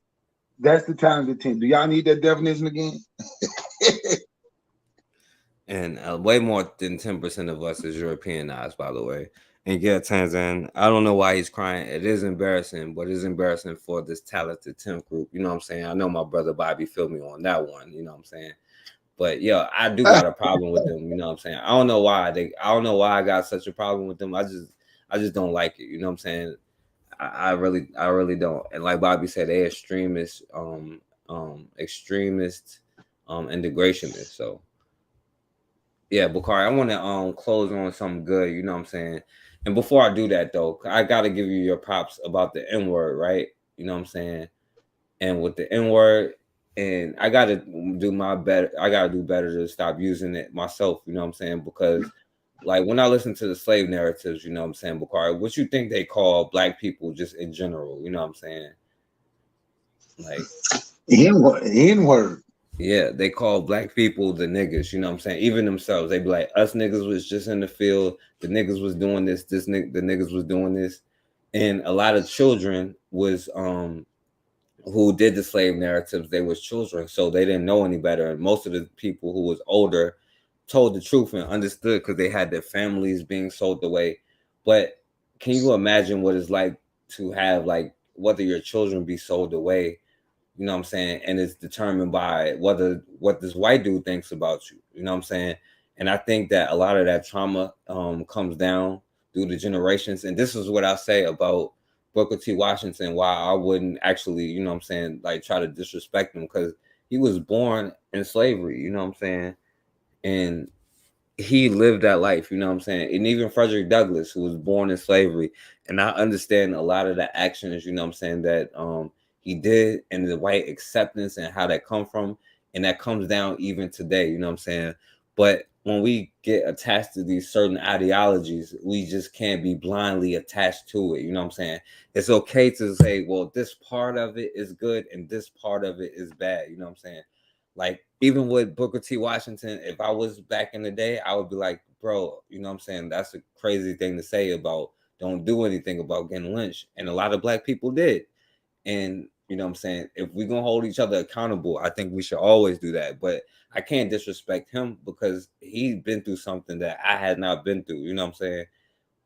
Speaker 23: That's the talented tent. Do y'all need that definition again?
Speaker 8: And way more than 10% of us is Europeanized, by the way. And yeah, Tanzan, I don't know why he's crying. It is embarrassing, but it's embarrassing for this talented Tim group. You know what I'm saying? I know my brother Bobby filled me on that one. You know what I'm saying? But yeah, I do got a problem with them. You know what I'm saying? I don't know why I got such a problem with them. I just don't like it. You know what I'm saying? I really don't. And like Bobby said, they extremist, integrationists. So yeah, Bakari, I want to close on something good. You know what I'm saying? And before I do that though, I gotta give you your props about the N-word, right? You know what I'm saying? And with the N-word, and I gotta do better to stop using it myself, you know what I'm saying? Because like when I listen to the slave narratives, you know what I'm saying, Bakari, what you think they call black people just in general, you know what I'm saying? Like
Speaker 23: N-word.
Speaker 8: Yeah, they call black people the niggas, you know what I'm saying? Even themselves, they be like, us niggas was just in the field, the niggas was doing this, the niggas was doing this. And a lot of children was who did the slave narratives, they was children, so they didn't know any better. And most of the people who was older told the truth and understood because they had their families being sold away. But can you imagine what it's like to have like whether your children be sold away, you know what I'm saying? And it's determined by what this white dude thinks about you, you know what I'm saying? And I think that a lot of that trauma comes down through the generations. And this is what I say about Booker T. Washington, why I wouldn't actually, you know what I'm saying, like try to disrespect him, because he was born in slavery, you know what I'm saying? And he lived that life, you know what I'm saying? And even Frederick Douglass, who was born in slavery, and I understand a lot of the actions, you know what I'm saying, that he did, and the white acceptance and how that come from, and that comes down even today, you know what I'm saying? But when we get attached to these certain ideologies, we just can't be blindly attached to it, you know what I'm saying? It's okay to say, well, this part of it is good and this part of it is bad, you know what I'm saying? Like, even with Booker T. Washington, if I was back in the day, I would be like, bro, you know what I'm saying? That's a crazy thing to say about don't do anything about getting lynched. And a lot of black people did. And, you know what I'm saying? If we're going to hold each other accountable, I think we should always do that. But I can't disrespect him because he's been through something that I had not been through, you know what I'm saying?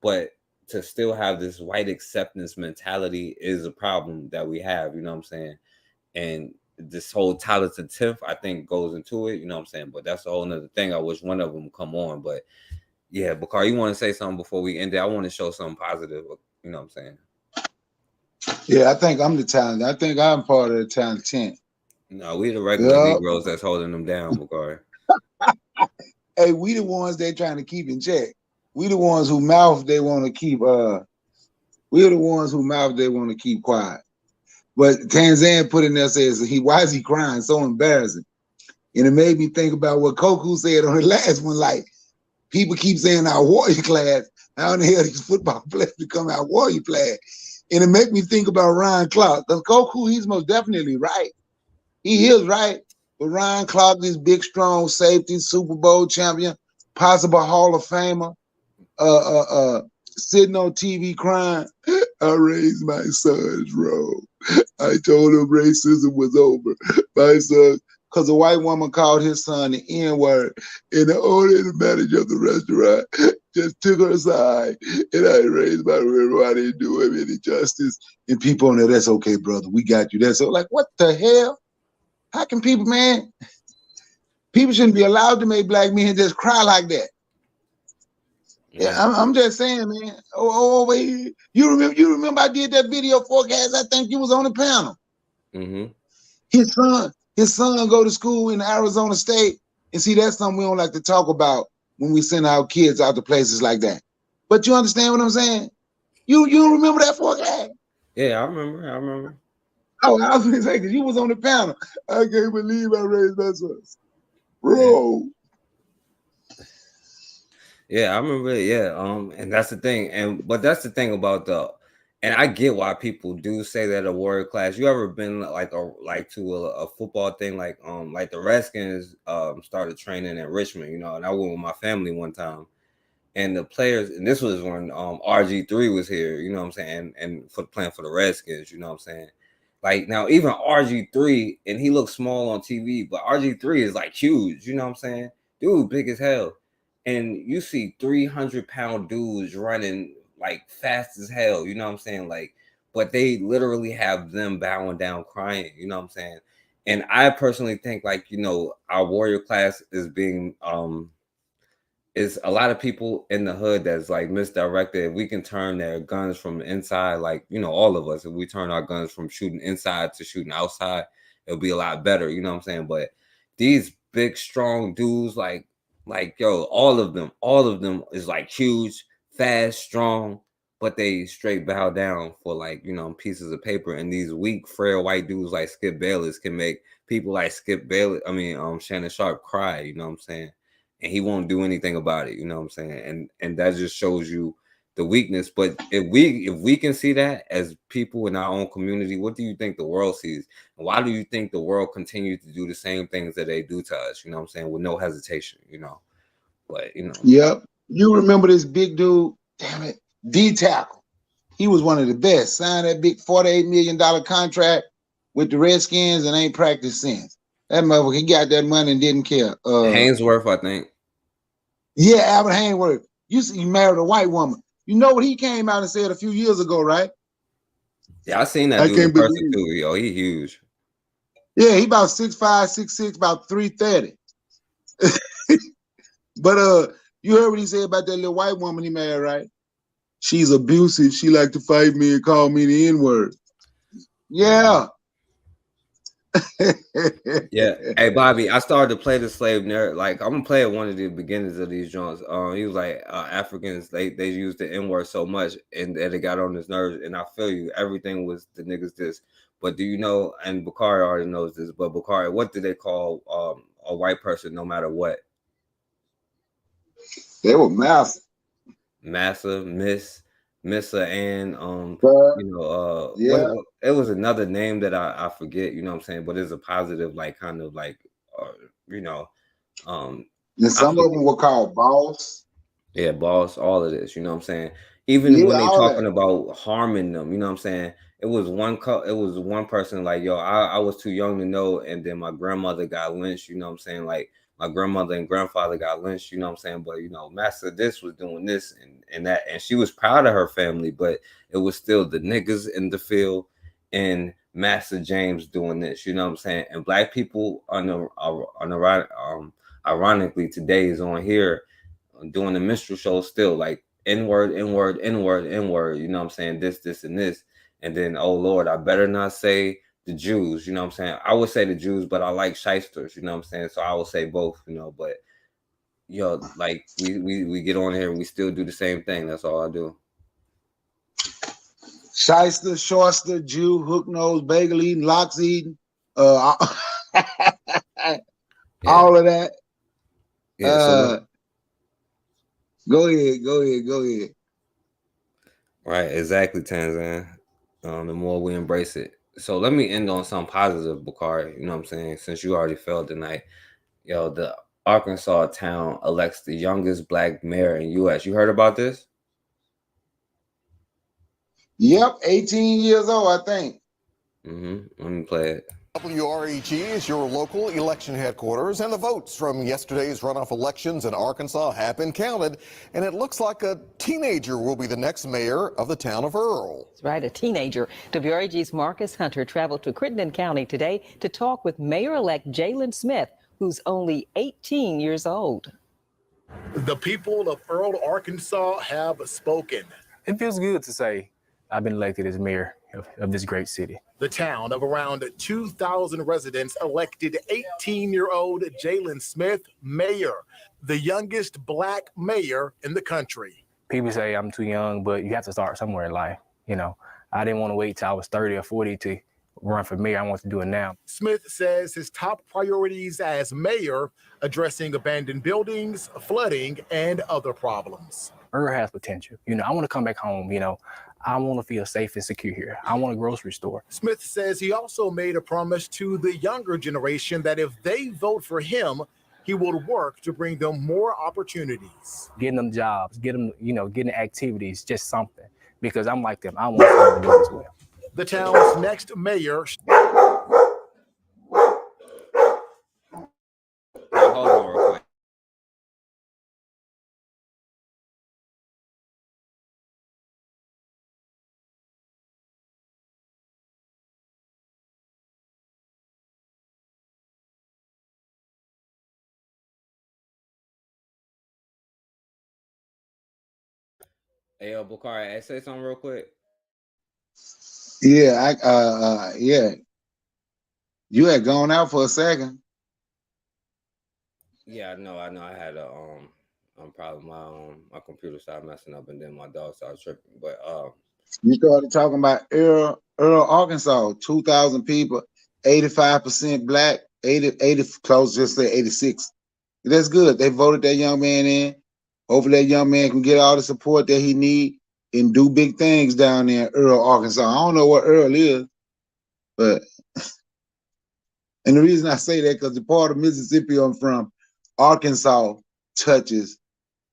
Speaker 8: But to still have this white acceptance mentality is a problem that we have, you know what I'm saying? And this whole talented tenth, I think, goes into it, you know what I'm saying? But that's a whole nother thing. I wish one of them come on. But yeah, Bakar, you want to say something before we end it? I want to show something positive, you know what I'm saying?
Speaker 23: Yeah, I think I'm the talent. I think I'm part of the talent tent.
Speaker 8: No, we the regular Negroes that's holding them down, Bakar.
Speaker 23: Hey, we the ones they trying to keep in check. We the ones who mouth they want to keep we're the ones who mouth they want to keep quiet. But Tanzan put in there, says why is he crying? So embarrassing. And it made me think about what Koku said on the last one, like people keep saying our warrior class. How in the hell these football players become our warrior class? And it made me think about Ryan Clark. Because Koku, he's most definitely right. He is right. But Ryan Clark, this big, strong safety, Super Bowl champion, possible Hall of Famer, sitting on TV crying, I raised my sons wrong. I told him racism was over. My son, because a white woman called his son the N-word, and the owner and the manager of the restaurant just took her aside, and I raised my river. Why didn't do him any justice? And people on there, that's okay, brother. We got you. That's so like, what the hell? How can people, man? People shouldn't be allowed to make black men just cry like that. Yeah, I'm just saying, man. Wait. You remember I did that video forecast? I think you was on the panel.
Speaker 8: Mm-hmm.
Speaker 23: His son go to school in Arizona State, and see, that's something we don't like to talk about when we send our kids out to places like that. But you understand what I'm saying? You remember that forecast?
Speaker 8: Yeah, I remember.
Speaker 23: Oh, I was gonna say, because you was on the panel. I can't believe I raised my son. Bro.
Speaker 8: Yeah, I remember it. Yeah, and that's the thing, but that's the thing about and I get why people do say that a warrior class. You ever been to a football thing like the Redskins started training in Richmond, and I went with my family one time, and the players, and this was when RG3 was here, you know what I'm saying, and playing for the Redskins, you know what I'm saying. Like now, even RG3, and he looks small on TV, but RG3 is like huge, you know what I'm saying? Dude, big as hell. And you see 300-pound dudes running like fast as hell, you know what I'm saying? Like, but they literally have them bowing down crying, you know what I'm saying? And I personally think like, our warrior class is being is a lot of people in the hood that's like misdirected. If we can turn their guns from inside, like, all of us, if we turn our guns from shooting inside to shooting outside, it'll be a lot better, you know what I'm saying? But these big, strong dudes, like yo, all of them is like huge, fast, strong, but they straight bow down for like, pieces of paper. And these weak, frail white dudes like Skip Bayless can make people like Shannon Sharp cry, you know what I'm saying? And he won't do anything about it, you know what I'm saying? And that just shows you the weakness. But if we can see that as people in our own community, what do you think the world sees? And why do you think the world continues to do the same things that they do to us, you know what I'm saying, with no hesitation, But
Speaker 23: Yep. You remember this big dude, damn it, D-Tackle. He was one of the best. Signed that big $48 million contract with the Redskins and ain't practiced since. That motherfucker, he got that money and didn't care.
Speaker 8: Hainsworth, I think.
Speaker 23: Yeah, Albert Hainsworth. He married a white woman. You know what he came out and said a few years ago, right?
Speaker 8: Yeah, I seen that dude in person too. Yo, he huge.
Speaker 23: Yeah, he about 6'5", 6'6", about 330. But you heard what he said about that little white woman he married, right? She's abusive. She like to fight me and call me the N-word. Yeah.
Speaker 8: Yeah. Hey, Bobby, I started to play the slave narrative. Like, I'm gonna play at one of the beginnings of these joints. He was like, Africans, they used the N-word so much and that it got on his nerves. And I feel you, everything was the niggas this. But do you know, and Bakari already knows this, but Bakari, what do they call a white person no matter what?
Speaker 23: They were massive.
Speaker 8: Massa, Missa, and
Speaker 23: yeah.
Speaker 8: It was another name that I forget, you know what I'm saying, but it's a positive, like kind of like
Speaker 23: and some of them were called boss.
Speaker 8: Yeah, boss, all of this, you know what I'm saying? Even when they talking about harming them, you know what I'm saying? It was one person like, yo, I was too young to know, and then my grandmother got lynched, you know what I'm saying? Like my grandmother and grandfather got lynched, you know what I'm saying? But Master this was doing this and that, and she was proud of her family, but it was still the niggas in the field and Master James doing this, you know what I'm saying? And black people ironically today is on here doing the minstrel show still, like N-word, N-word, N-word, N-word, you know what I'm saying? This and this. And then, oh Lord, I better not say the Jews, you know what I'm saying? I would say the Jews, but I like shysters, you know what I'm saying? So I will say both, but like we get on here and we still do the same thing. That's all I do.
Speaker 23: Shyster, Shorster, Jew, hook nose, bagel eating, locks eating, all of that.
Speaker 8: Yeah,
Speaker 23: Go ahead.
Speaker 8: Right, exactly, Tanzan. The more we embrace it. So let me end on something positive, Bakari. You know what I'm saying? Since you already failed tonight, the Arkansas town elects the youngest black mayor in U.S. You heard about this?
Speaker 23: Yep, 18 years old, I think.
Speaker 8: Let me play it.
Speaker 3: WREG is your local election headquarters, and the votes from yesterday's runoff elections in Arkansas have been counted, and it looks like a teenager will be the next mayor of the town of Earl.
Speaker 4: That's right, a teenager. WREG's Marcus Hunter traveled to Crittenden County today to talk with Mayor-elect Jalen Smith, who's only 18 years old.
Speaker 7: The people of Earl, Arkansas have spoken.
Speaker 24: It feels good to say I've been elected as mayor of this great city.
Speaker 7: The town of around 2,000 residents elected 18-year-old Jalen Smith mayor, the youngest black mayor in the country.
Speaker 24: People say I'm too young, but you have to start somewhere in life. You know, I didn't want to wait till I was 30 or 40 to run for mayor. I want to do it now.
Speaker 7: Smith says his top priorities as mayor, addressing abandoned buildings, flooding, and other problems.
Speaker 24: Earl has potential. You know, I want to come back home, you know. I want to feel safe and secure here. I want a grocery store.
Speaker 7: Smith says he also made a promise to the younger generation that if they vote for him, he will work to bring them more opportunities.
Speaker 24: Getting them jobs, getting activities, just something. Because I'm like them. I want something to do as well.
Speaker 7: The town's next mayor.
Speaker 8: Hold on real quick. Hey, Bakari, say something real quick.
Speaker 23: Yeah, yeah. You had gone out for a second.
Speaker 8: Yeah, I know. I had a probably my computer started messing up, and then my dog started tripping. But
Speaker 23: you started talking about Earl, Arkansas, 2,000 people, 85% black, 80 close, just say 86. That's good. They voted that young man in. Hopefully that young man can get all the support that he need and do big things down there in Earl, Arkansas. I don't know what Earl is, but and the reason I say that because the part of Mississippi I'm from, Arkansas touches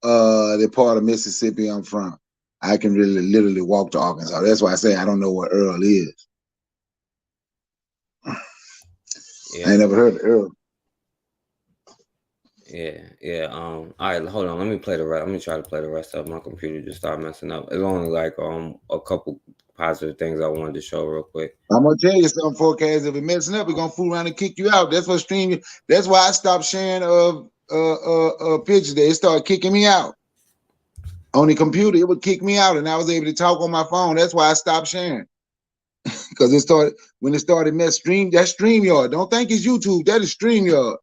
Speaker 23: the part of Mississippi I'm from. I can really literally walk to Arkansas. That's why I say I don't know what Earl is.
Speaker 8: yeah.
Speaker 23: I ain't never heard of Earl.
Speaker 8: Yeah. All right, hold on. Let me play the rest. Let me try to play the rest of my computer. Just start messing up. It's only like a couple positive things I wanted to show real quick.
Speaker 23: I'm gonna tell you something, forecast. If it messing up, we're gonna fool around and kick you out. That's what stream. That's why I stopped sharing pictures. It started kicking me out on the computer. It would kick me out, and I was able to talk on my phone. That's why I stopped sharing because it started when it started stream. That's StreamYard. Don't think it's YouTube. That is StreamYard.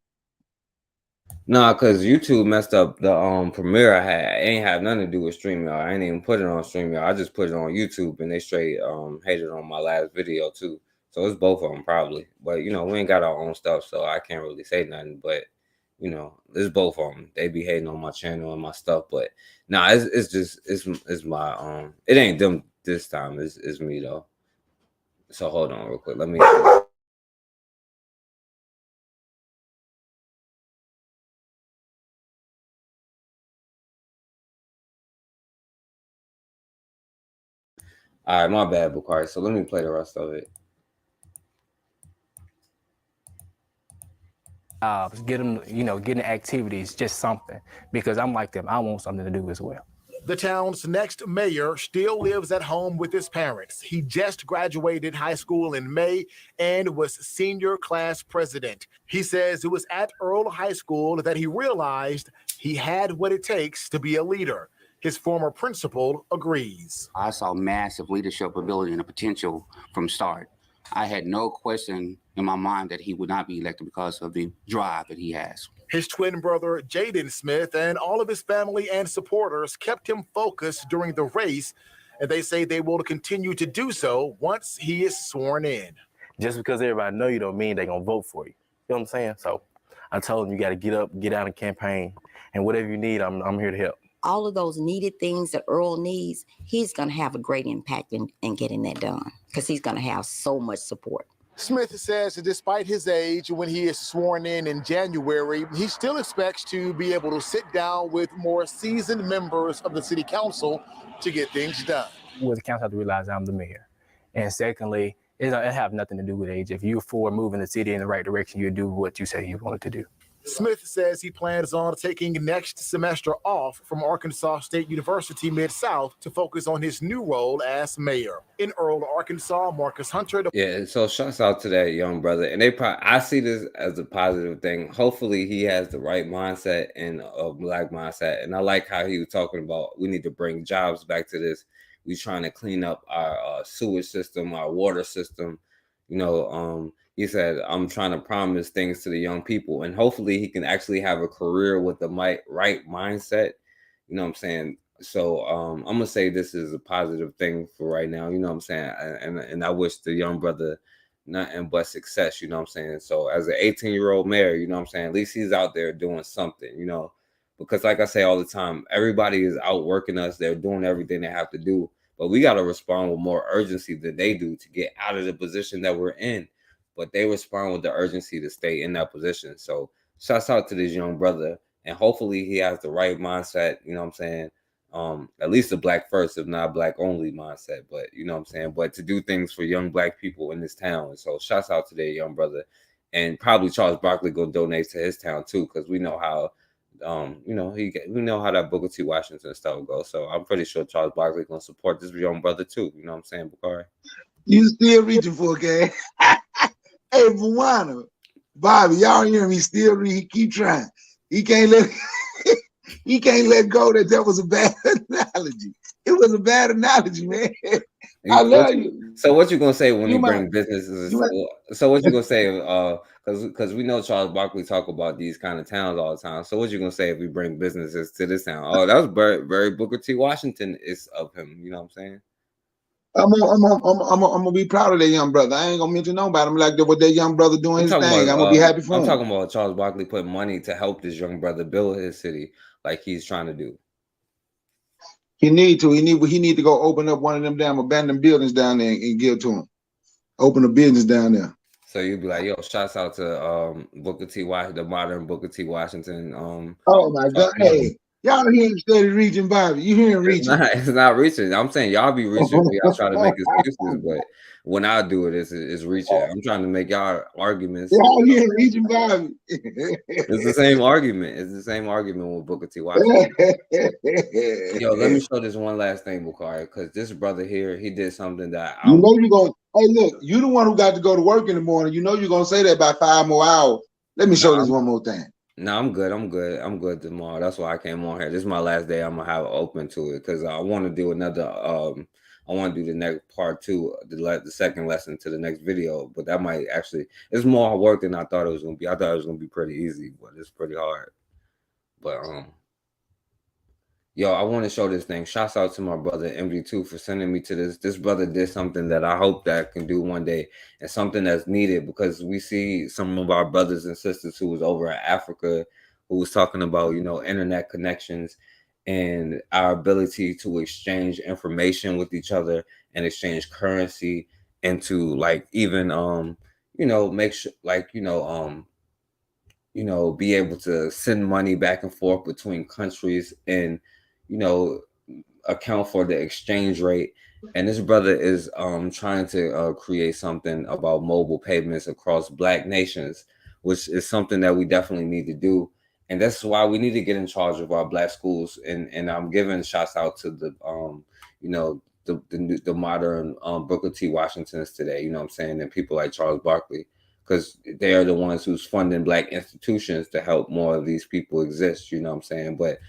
Speaker 8: No, because YouTube messed up the premiere I had. It ain't have nothing to do with StreamYard. I ain't even put it on StreamYard. I just put it on YouTube, and they straight hated on my last video too. So it's both of them probably. But you know, we ain't got our own stuff, so I can't really say nothing. But you know, it's both of them. They be hating on my channel and my stuff. But nah, it's my it ain't them this time. It's me though. So hold on real quick. Let me. All right, my bad, Bakari. So let me play the rest of it.
Speaker 24: Get them, getting activities, just something. Because I'm like them. I want something to do as well.
Speaker 7: The town's next mayor still lives at home with his parents. He just graduated high school in May and was senior class president. He says it was at Earl High School that he realized he had what it takes to be a leader. His former principal agrees.
Speaker 25: I saw massive leadership ability and a potential from start. I had no question in my mind that he would not be elected because of the drive that he has.
Speaker 7: His twin brother, Jaden Smith, and all of his family and supporters kept him focused during the race, and they say they will continue to do so once he is sworn in.
Speaker 24: Just because everybody know you don't mean they're going to vote for you. You know what I'm saying? So I told him you got to get up, get out and campaign, and whatever you need, I'm here to help.
Speaker 26: All of those needed things that Earl needs, he's going to have a great impact in getting that done because he's going to have so much support.
Speaker 7: Smith says that despite his age, when he is sworn in January, he still expects to be able to sit down with more seasoned members of the city council to get things done.
Speaker 24: Well, the council have to realize I'm the mayor. And secondly, It have nothing to do with age. If you're for moving the city in the right direction, you do what you say you wanted to do.
Speaker 7: Smith says he plans on taking next semester off from Arkansas State University Mid-South to focus on his new role as mayor. In Earl, Arkansas, Marcus Hunter.
Speaker 8: Yeah, so shouts out to that young brother. And I see this as a positive thing. Hopefully he has the right mindset and a Black mindset. And I like how he was talking about we need to bring jobs back to this. We're trying to clean up our sewage system, our water system. He said, I'm trying to promise things to the young people. And hopefully he can actually have a career with the right mindset. You know what I'm saying? So I'm gonna say this is a positive thing for right now. You know what I'm saying? And I wish the young brother nothing but success. You know what I'm saying? So as an 18-year-old mayor, you know what I'm saying? At least he's out there doing something. Because like I say all the time, everybody is outworking us. They're doing everything they have to do, but we got to respond with more urgency than they do to get out of the position that we're in. But they respond with the urgency to stay in that position. So shouts out to this young brother, and hopefully he has the right mindset. You know what I'm saying? At least a Black first, if not Black only mindset. But you know what I'm saying? But to do things for young Black people in this town. And so shouts out to that young brother, and probably Charles Barkley go donate to his town too, because we know how. We know how that Booker T. Washington stuff goes. So I'm pretty sure Charles Barkley gonna support this young brother too. You know what I'm saying, Bakari?
Speaker 23: You still reaching for it, okay? Hey, Buwana, Bobby, y'all hear me? Still read. Keep trying. He can't let go that was a bad analogy. It was a bad analogy, man. I love you.
Speaker 8: So what you gonna say when you bring businesses? So what you gonna say? Because we know Charles Barkley talk about these kind of towns all the time. So what you gonna say if we bring businesses to this town? Oh, that was very Booker T. Washington is of him. You know what I'm saying?
Speaker 23: I'm gonna be proud of that young brother. I ain't gonna mention nobody. I'm like what that young brother doing his thing. I'm gonna be happy for him.
Speaker 8: I'm talking about Charles Barkley putting money to help this young brother build his city like he's trying to do.
Speaker 23: He need to go open up one of them damn abandoned buildings down there and give to him. Open a business down there.
Speaker 8: So you'd be like, yo, shouts out to Booker T. Washington, the modern Booker T. Washington.
Speaker 23: Oh my God. Hey, y'all hear him steady reaching, Bobby. You hear him reaching.
Speaker 8: It's not reaching. I'm saying y'all be reaching. Y'all try to make excuses, but when I do it, it's reaching. I'm trying to make y'all arguments.
Speaker 23: Y'all hear him reaching, Bobby.
Speaker 8: It's the same argument. It's the same argument with Booker T. Washington. Yo, let me show this one last thing, Bakari, because this brother here, he did something that
Speaker 23: you know you're gonna. Hey, look, you the one who got to go to work in the morning. You know you're gonna say that about 5 more hours. Let me show this one more thing.
Speaker 8: No, I'm good tomorrow. That's why I came on here. This is my last day. I'm gonna have it open to it because I want to do another. I want to do the next part 2, the second lesson to the next video. But that might actually, it's more work than I thought it was gonna be. I thought it was gonna be pretty easy, but it's pretty hard. But yo, I want to show this thing. Shouts out to my brother MD2 for sending me to this. This brother did something that I hope that I can do one day, and something that's needed because we see some of our brothers and sisters who was over in Africa who was talking about, internet connections and our ability to exchange information with each other and exchange currency and to even make sure be able to send money back and forth between countries and account for the exchange rate. And this brother is trying to create something about mobile payments across Black nations, which is something that we definitely need to do. And that's why we need to get in charge of our Black schools. And I'm giving shouts out to the the modern Booker T. Washingtons today, you know what I'm saying, and people like Charles Barkley, because they are the ones who's funding Black institutions to help more of these people exist, you know what I'm saying. But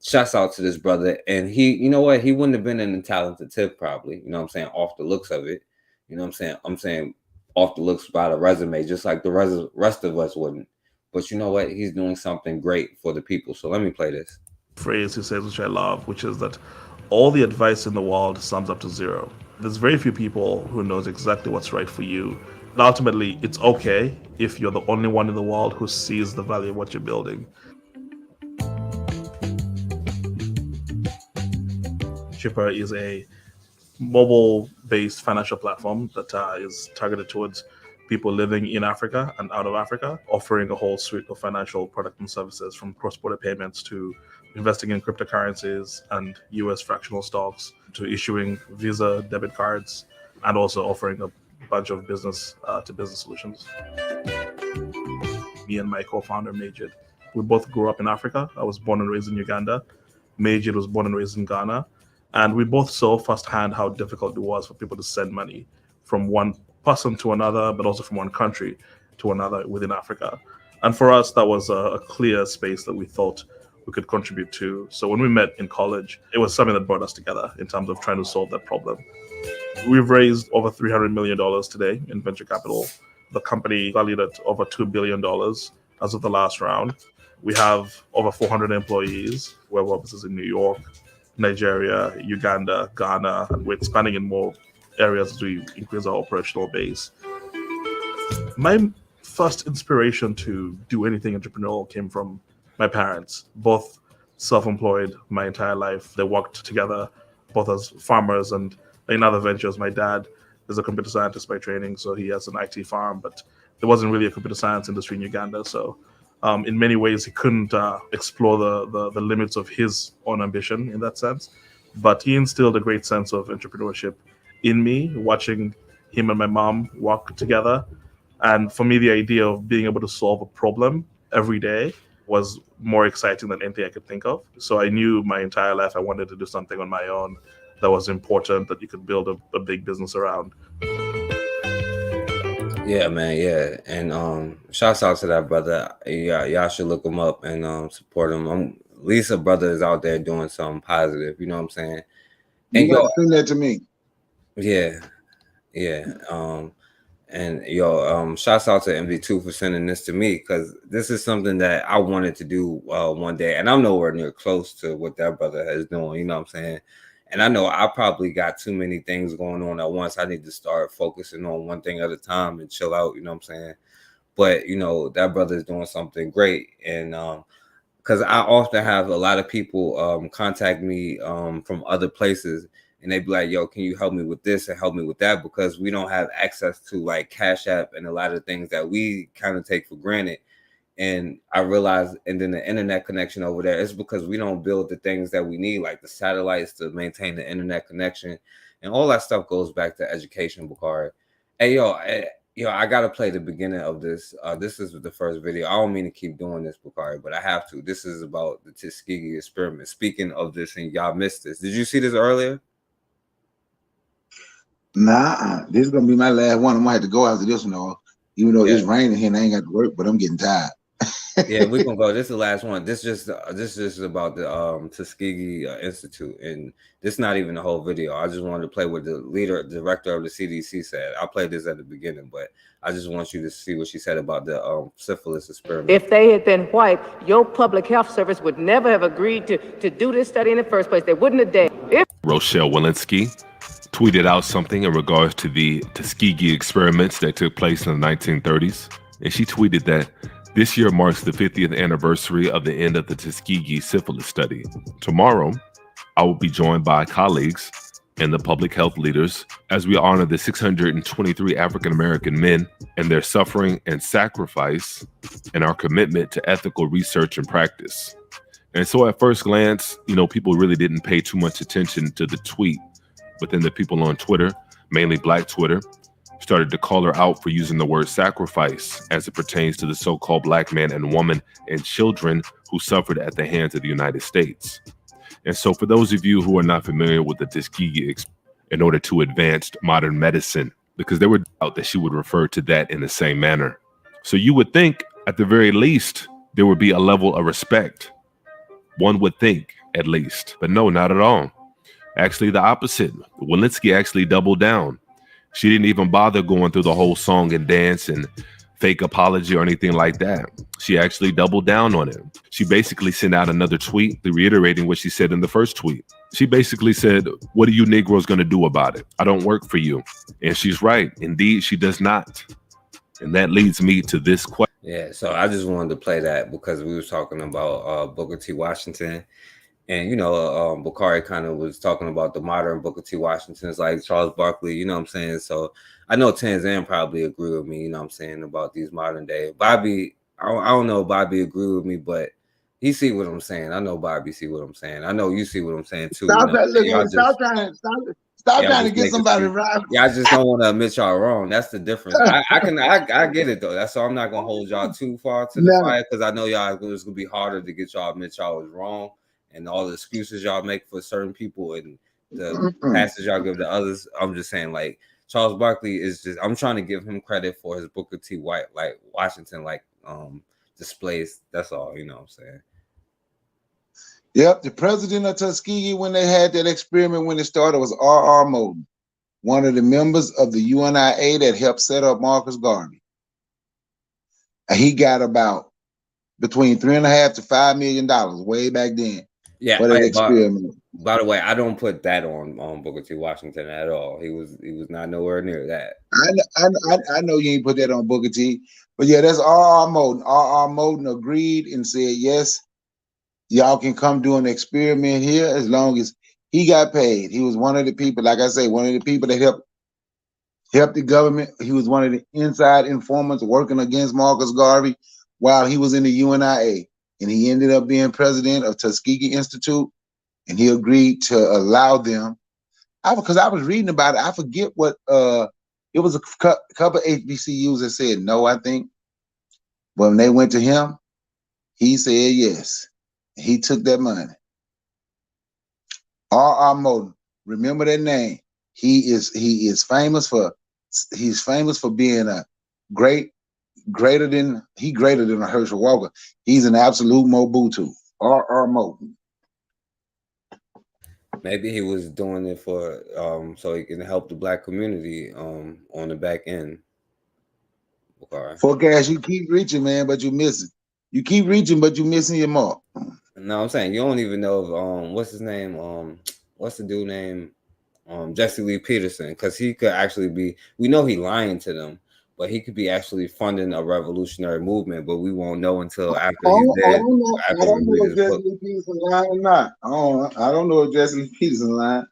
Speaker 8: shouts out to this brother. And he, you know what, he wouldn't have been in the talented tip probably, you know what I'm saying, off the looks of it. You know what I'm saying off the looks by the resume, just like the rest of us wouldn't. But you know what, he's doing something great for the people. So let me play this.
Speaker 9: Phrase he says, which I love, which is that all the advice in the world sums up to zero. There's very few people who knows exactly what's right for you. And ultimately, it's okay if you're the only one in the world who sees the value of what you're building. Chipper is a mobile-based financial platform that is targeted towards people living in Africa and out of Africa, offering a whole suite of financial products and services from cross-border payments to investing in cryptocurrencies and US fractional stocks to issuing Visa debit cards, and also offering a bunch of business to business solutions. Me and my co-founder Majid, we both grew up in Africa. I was born and raised in Uganda. Majid was born and raised in Ghana. And we both saw firsthand how difficult it was for people to send money from one person to another, but also from one country to another within Africa. And for us, that was a clear space that we thought we could contribute to. So when we met in college, it was something that brought us together in terms of trying to solve that problem. We've raised over $300 million today in venture capital. The company valued at over $2 billion as of the last round. We have over 400 employees. We have offices in New York, Nigeria, Uganda, Ghana, and we're expanding in more areas as we increase our operational base. My first inspiration to do anything entrepreneurial came from my parents, both self-employed my entire life. They worked together, both as farmers and in other ventures. My dad is a computer scientist by training, so he has an IT farm, but there wasn't really a computer science industry in Uganda. So in many ways, he couldn't explore the limits of his own ambition in that sense. But he instilled a great sense of entrepreneurship in me, watching him and my mom work together. And for me, the idea of being able to solve a problem every day was more exciting than anything I could think of. So I knew my entire life I wanted to do something on my own that was important, that you could build a big business around.
Speaker 8: Yeah, man, yeah. And shouts out to that brother. Yeah, y'all should look him up and support him. At least a brother is out there doing something positive, you know what I'm saying? And
Speaker 23: you got to send that to me.
Speaker 8: Yeah. And shouts out to MD2 for sending this to me, because this is something that I wanted to do one day, and I'm nowhere near close to what that brother is doing, you know what I'm saying? And I know I probably got too many things going on at once. I need to start focusing on one thing at a time and chill out, you know what I'm saying? But, that brother is doing something great. And because I often have a lot of people contact me from other places, and they be like, yo, can you help me with this and help me with that? Because we don't have access to like Cash App and a lot of things that we kind of take for granted. And I realized, and then the internet connection over there, it's because we don't build the things that we need, like the satellites to maintain the internet connection. And all that stuff goes back to education, Bakari. Hey, I got to play the beginning of this. This is the first video. I don't mean to keep doing this, Bakari, but I have to. This is about the Tuskegee experiment. Speaking of this, and y'all missed this. Did you see this earlier?
Speaker 23: Nah, this is gonna be my last one. I'm gonna have to go after this one, even though it's raining here and I ain't got to work, but I'm getting tired.
Speaker 8: Yeah, we're gonna go. This is the last one. This is about the Tuskegee Institute, and this is not even the whole video. I just wanted to play what the director of the CDC said. I played this at the beginning, but I just want you to see what she said about the syphilis experiment.
Speaker 10: If they had been white, your public health service would never have agreed to do this study in the first place. They wouldn't have dared.
Speaker 11: Rochelle Walensky tweeted out something in regards to the Tuskegee experiments that took place in the 1930s, and she tweeted that this year marks the 50th anniversary of the end of the Tuskegee syphilis study. Tomorrow, I will be joined by colleagues and the public health leaders as we honor the 623 African-American men and their suffering and sacrifice and our commitment to ethical research and practice. And so at first glance, people really didn't pay too much attention to the tweet, but then the people on Twitter, mainly Black Twitter, started to call her out for using the word sacrifice as it pertains to the so-called Black man and woman and children who suffered at the hands of the United States. And so for those of you who are not familiar with the Tuskegee in order to advance modern medicine, because there were doubt that she would refer to that in the same manner. So you would think, at the very least, there would be a level of respect. One would think, at least. But no, not at all. Actually, the opposite. Walensky actually doubled down. She didn't even bother going through the whole song and dance and fake apology or anything like that. She actually doubled down on it. She basically sent out another tweet reiterating what she said in the first tweet. She basically said, what are you Negroes going to do about it? I don't work for you. And she's right. Indeed, she does not. And that leads me to this question.
Speaker 8: Yeah, so I just wanted to play that because we were talking about Booker T. Washington. And, Bakari kind of was talking about the modern Booker T. Washingtons like Charles Barkley, you know what I'm saying? So I know Tanzan probably agree with me, you know what I'm saying, about these modern day. Bobby, I don't know if Bobby agree with me, but he see what I'm saying. I know Bobby see what I'm saying. I know you see what I'm saying too.
Speaker 23: Stop Stop
Speaker 8: Yeah, I'm
Speaker 23: trying to
Speaker 8: just
Speaker 23: get
Speaker 8: making
Speaker 23: somebody
Speaker 8: sense.
Speaker 23: right.
Speaker 8: Yeah, I just don't want to admit y'all wrong. That's the difference. I get it though. That's why I'm not gonna hold y'all too far to the
Speaker 23: No.
Speaker 8: fire because I know y'all it's gonna be harder to get y'all admit y'all was wrong and all the excuses y'all make for certain people and the passes y'all give to others. I'm just saying, like Charles Barkley is just. I'm trying to give him credit for his Booker T. Washington displays. That's all. You know what I'm saying.
Speaker 23: Yep, the president of Tuskegee when they had that experiment when it started was R.R. Moulton, one of the members of the UNIA that helped set up Marcus Garvey. And he got about between $3.5 to $5 million way back then for that experiment.
Speaker 8: By the way, I don't put that on Booker T. Washington at all. He was not nowhere near that.
Speaker 23: I know you ain't put that on Booker T, but yeah, that's R.R. Moulton. R.R. Moulton agreed and said yes. Y'all can come do an experiment here as long as he got paid. He was one of the people, like I say, one of the people that helped the government. He was one of the inside informants working against Marcus Garvey while he was in the UNIA. And he ended up being president of Tuskegee Institute. And he agreed to allow them. Because I was reading about it. I forget what, it was a couple of HBCUs that said no, I think. But when they went to him, he said yes. He took that money. R.R. Moulton, remember that name. He's famous for being a greater than a Herschel Walker. He's an absolute Mobutu. R.R. Moulton.
Speaker 8: Maybe he was doing it for so he can help the black community on the back end. Okay.
Speaker 23: Forecast, you keep reaching, man, but you missing. You keep reaching, but you missing your mark.
Speaker 8: No, I'm saying you don't even know if what's his name? What's the dude name? Jesse Lee Peterson, because he could actually be. We know he lying to them, but he could be actually funding a revolutionary movement. But we won't know until after he's dead.
Speaker 23: I don't know if Jesse Lee Peterson lying or not. I don't know if Jesse Lee Peterson lying.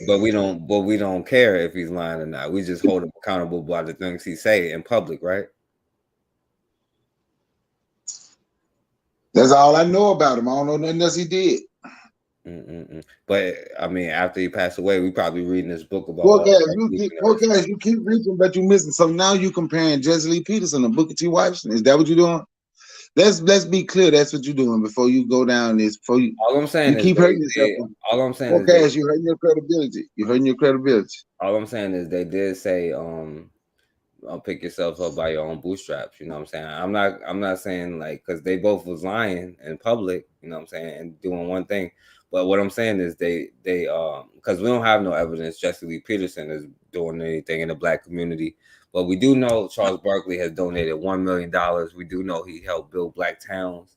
Speaker 8: But we don't care if he's lying or not. We just hold him accountable by the things he say in public, right?
Speaker 23: That's all I know about him. I don't know nothing else he did.
Speaker 8: But I mean, after he passed away, we probably reading this book about.
Speaker 23: You keep reaching, but you missing. So now you comparing Jesse Lee Peterson to Booker T. Washington. Is that what you're doing? Let's be clear. That's what you're doing before you go down this. Before you,
Speaker 8: all I'm saying is
Speaker 23: keep hurting yourself.
Speaker 8: All I'm saying
Speaker 23: is you're hurting your credibility. You're hurting your credibility.
Speaker 8: All I'm saying is they did say pick yourself up by your own bootstraps. You know what I'm saying? I'm not saying like because they both was lying in public. You know what I'm saying, and doing one thing. But what I'm saying is they because we don't have no evidence Jesse Lee Peterson is doing anything in the black community. But we do know Charles Barkley has donated $1 million. We do know he helped build black towns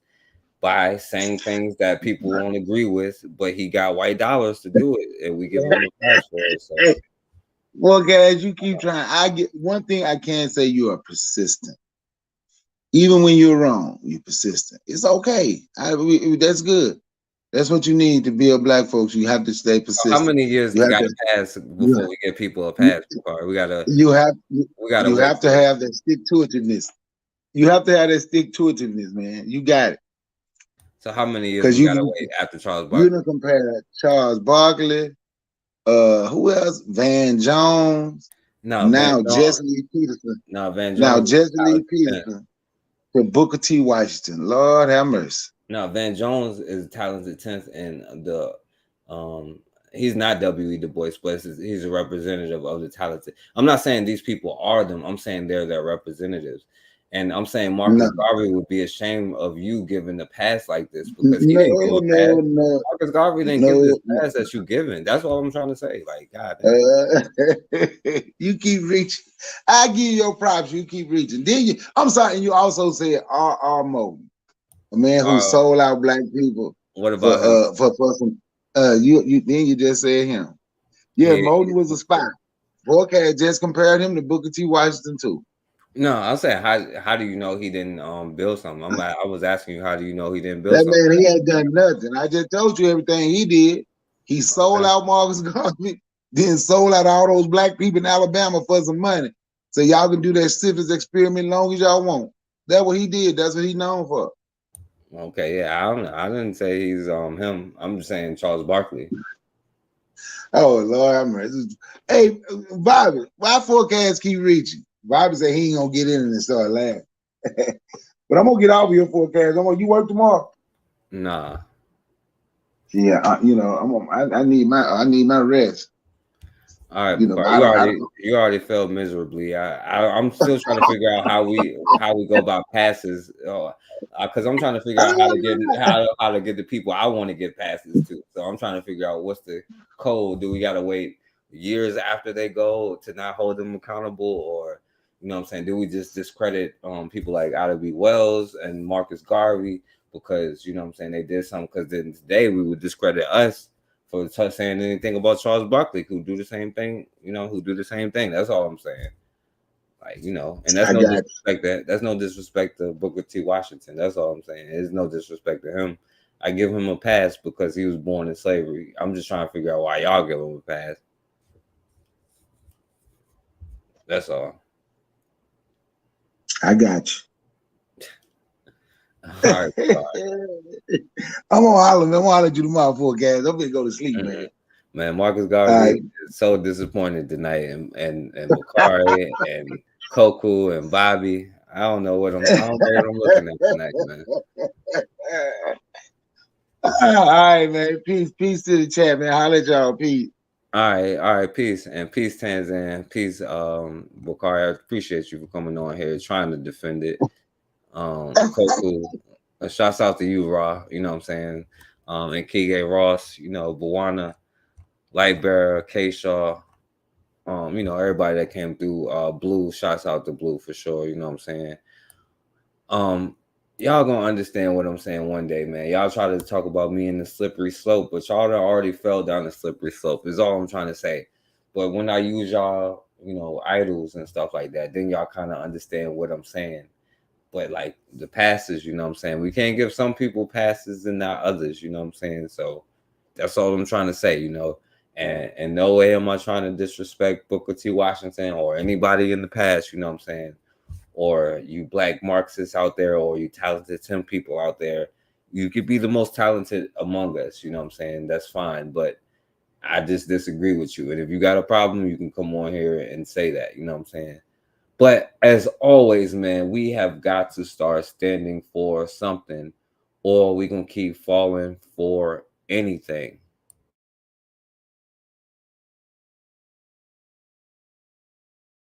Speaker 8: by saying things that people won't agree with, but he got white dollars to do it, and we give him a pass for it. So.
Speaker 23: Well, guys, you keep trying. I get one thing I can say: you are persistent. Even when you're wrong, you're persistent. It's okay. That's good. That's what you need to build black folks. You have to stay persistent.
Speaker 8: How many years we got to pass before we get people a pass? We gotta.
Speaker 23: You have to
Speaker 8: wait.
Speaker 23: have that stick to itiveness. You have to have that stick to itiveness, man. You got it.
Speaker 8: So how many years we gotta wait after Charles Barkley?
Speaker 23: You don't compare Charles Barkley. Who else? Van Jones. Now Jesse Lee Peterson.
Speaker 8: No, Van Jones.
Speaker 23: Now Jesse Lee Peterson to Booker T. Washington. Lord have mercy.
Speaker 8: No, Van Jones is talented 10th, and the he's not W.E. Du Bois, but he's a representative of the talented. I'm not saying these people are them. I'm saying they're their representatives. And I'm saying Marcus Garvey would be ashamed of you giving a pass like this because he didn't give a pass. Marcus Garvey didn't give this pass that you given. That's what I'm trying to say. Like, God damn.
Speaker 23: You keep reaching. I give you your props. You keep reaching. Then I'm sorry, and you also said R.R. Moulton, a man who sold out black people.
Speaker 8: What about him?
Speaker 23: For some? You just said him. Yeah, Moulton was a spy. Forecast just compared him to Booker T. Washington too.
Speaker 8: No, I'm saying how do you know he didn't build something? I was asking you how do you know he didn't build
Speaker 23: that
Speaker 8: something?
Speaker 23: Man, he ain't done nothing. I just told you everything he did. He sold out Marcus Garvey, then sold out all those black people in Alabama for some money. So y'all can do that civics experiment long as y'all want. That's what he did. That's what he's known for.
Speaker 8: Okay, yeah, I don't know. I didn't say he's him. I'm just saying Charles Barkley.
Speaker 23: Oh Lord, I'm ready. Hey, Bobby, why forecast keep reaching? Bobby said he ain't gonna get in and start laughing. But I'm gonna get off of your forecast. You work tomorrow?
Speaker 8: Nah.
Speaker 23: Yeah, I need my rest.
Speaker 8: All right,
Speaker 23: You know,
Speaker 8: Bakar,
Speaker 23: I don't.
Speaker 8: you already failed miserably. I'm still trying to figure out how we go about passes, because I'm trying to figure out how to get the people I want to get passes to. So I'm trying to figure out what's the code. Do we got to wait years after they go to not hold them accountable, or you know what I'm saying? Do we just discredit people like Ida B. Wells and Marcus Garvey because you know what I'm saying they did something? Because then today we would discredit us for saying anything about Charles Barkley, who do the same thing, That's all I'm saying. Like, and that's no disrespect. That's no disrespect to Booker T. Washington. That's all I'm saying. There's no disrespect to him. I give him a pass because he was born in slavery. I'm just trying to figure out why y'all give him a pass. That's all.
Speaker 23: I got you.
Speaker 8: All right.
Speaker 23: I'm gonna holler, man. I'm gonna holler at you tomorrow forecast. I'm gonna go to sleep, man.
Speaker 8: Man, Marcus Garvey is so disappointed tonight, and Bakari and Koku and Bobby. I don't know what I'm looking at tonight, man.
Speaker 23: All right, man. Peace to the chat, man. Holler at y'all. Peace.
Speaker 8: All right, peace Tanzan, peace, Bakari. I appreciate you for coming on here, trying to defend it. Koku, shouts out to you, Raw. You know what I'm saying, and Kige Ross. Bawana, Lightbearer, K Shaw. Everybody that came through. Blue, shouts out to Blue for sure. You know what I'm saying. Y'all gonna understand what I'm saying one day, man. Y'all try to talk about me in the slippery slope, but y'all already fell down the slippery slope, is all I'm trying to say. But when I use y'all, idols and stuff like that, then y'all kind of understand what I'm saying. But like the passes, you know what I'm saying? We can't give some people passes and not others, you know what I'm saying? So that's all I'm trying to say, And no way am I trying to disrespect Booker T. Washington or anybody in the past, you know what I'm saying? Or you black Marxists out there, or you talented 10 people out there. You could be the most talented among us, you know what I'm saying? That's fine, but I just disagree with you. And if you got a problem, you can come on here and say that, you know what I'm saying? But as always, man, we have got to start standing for something, or we gonna keep falling for anything.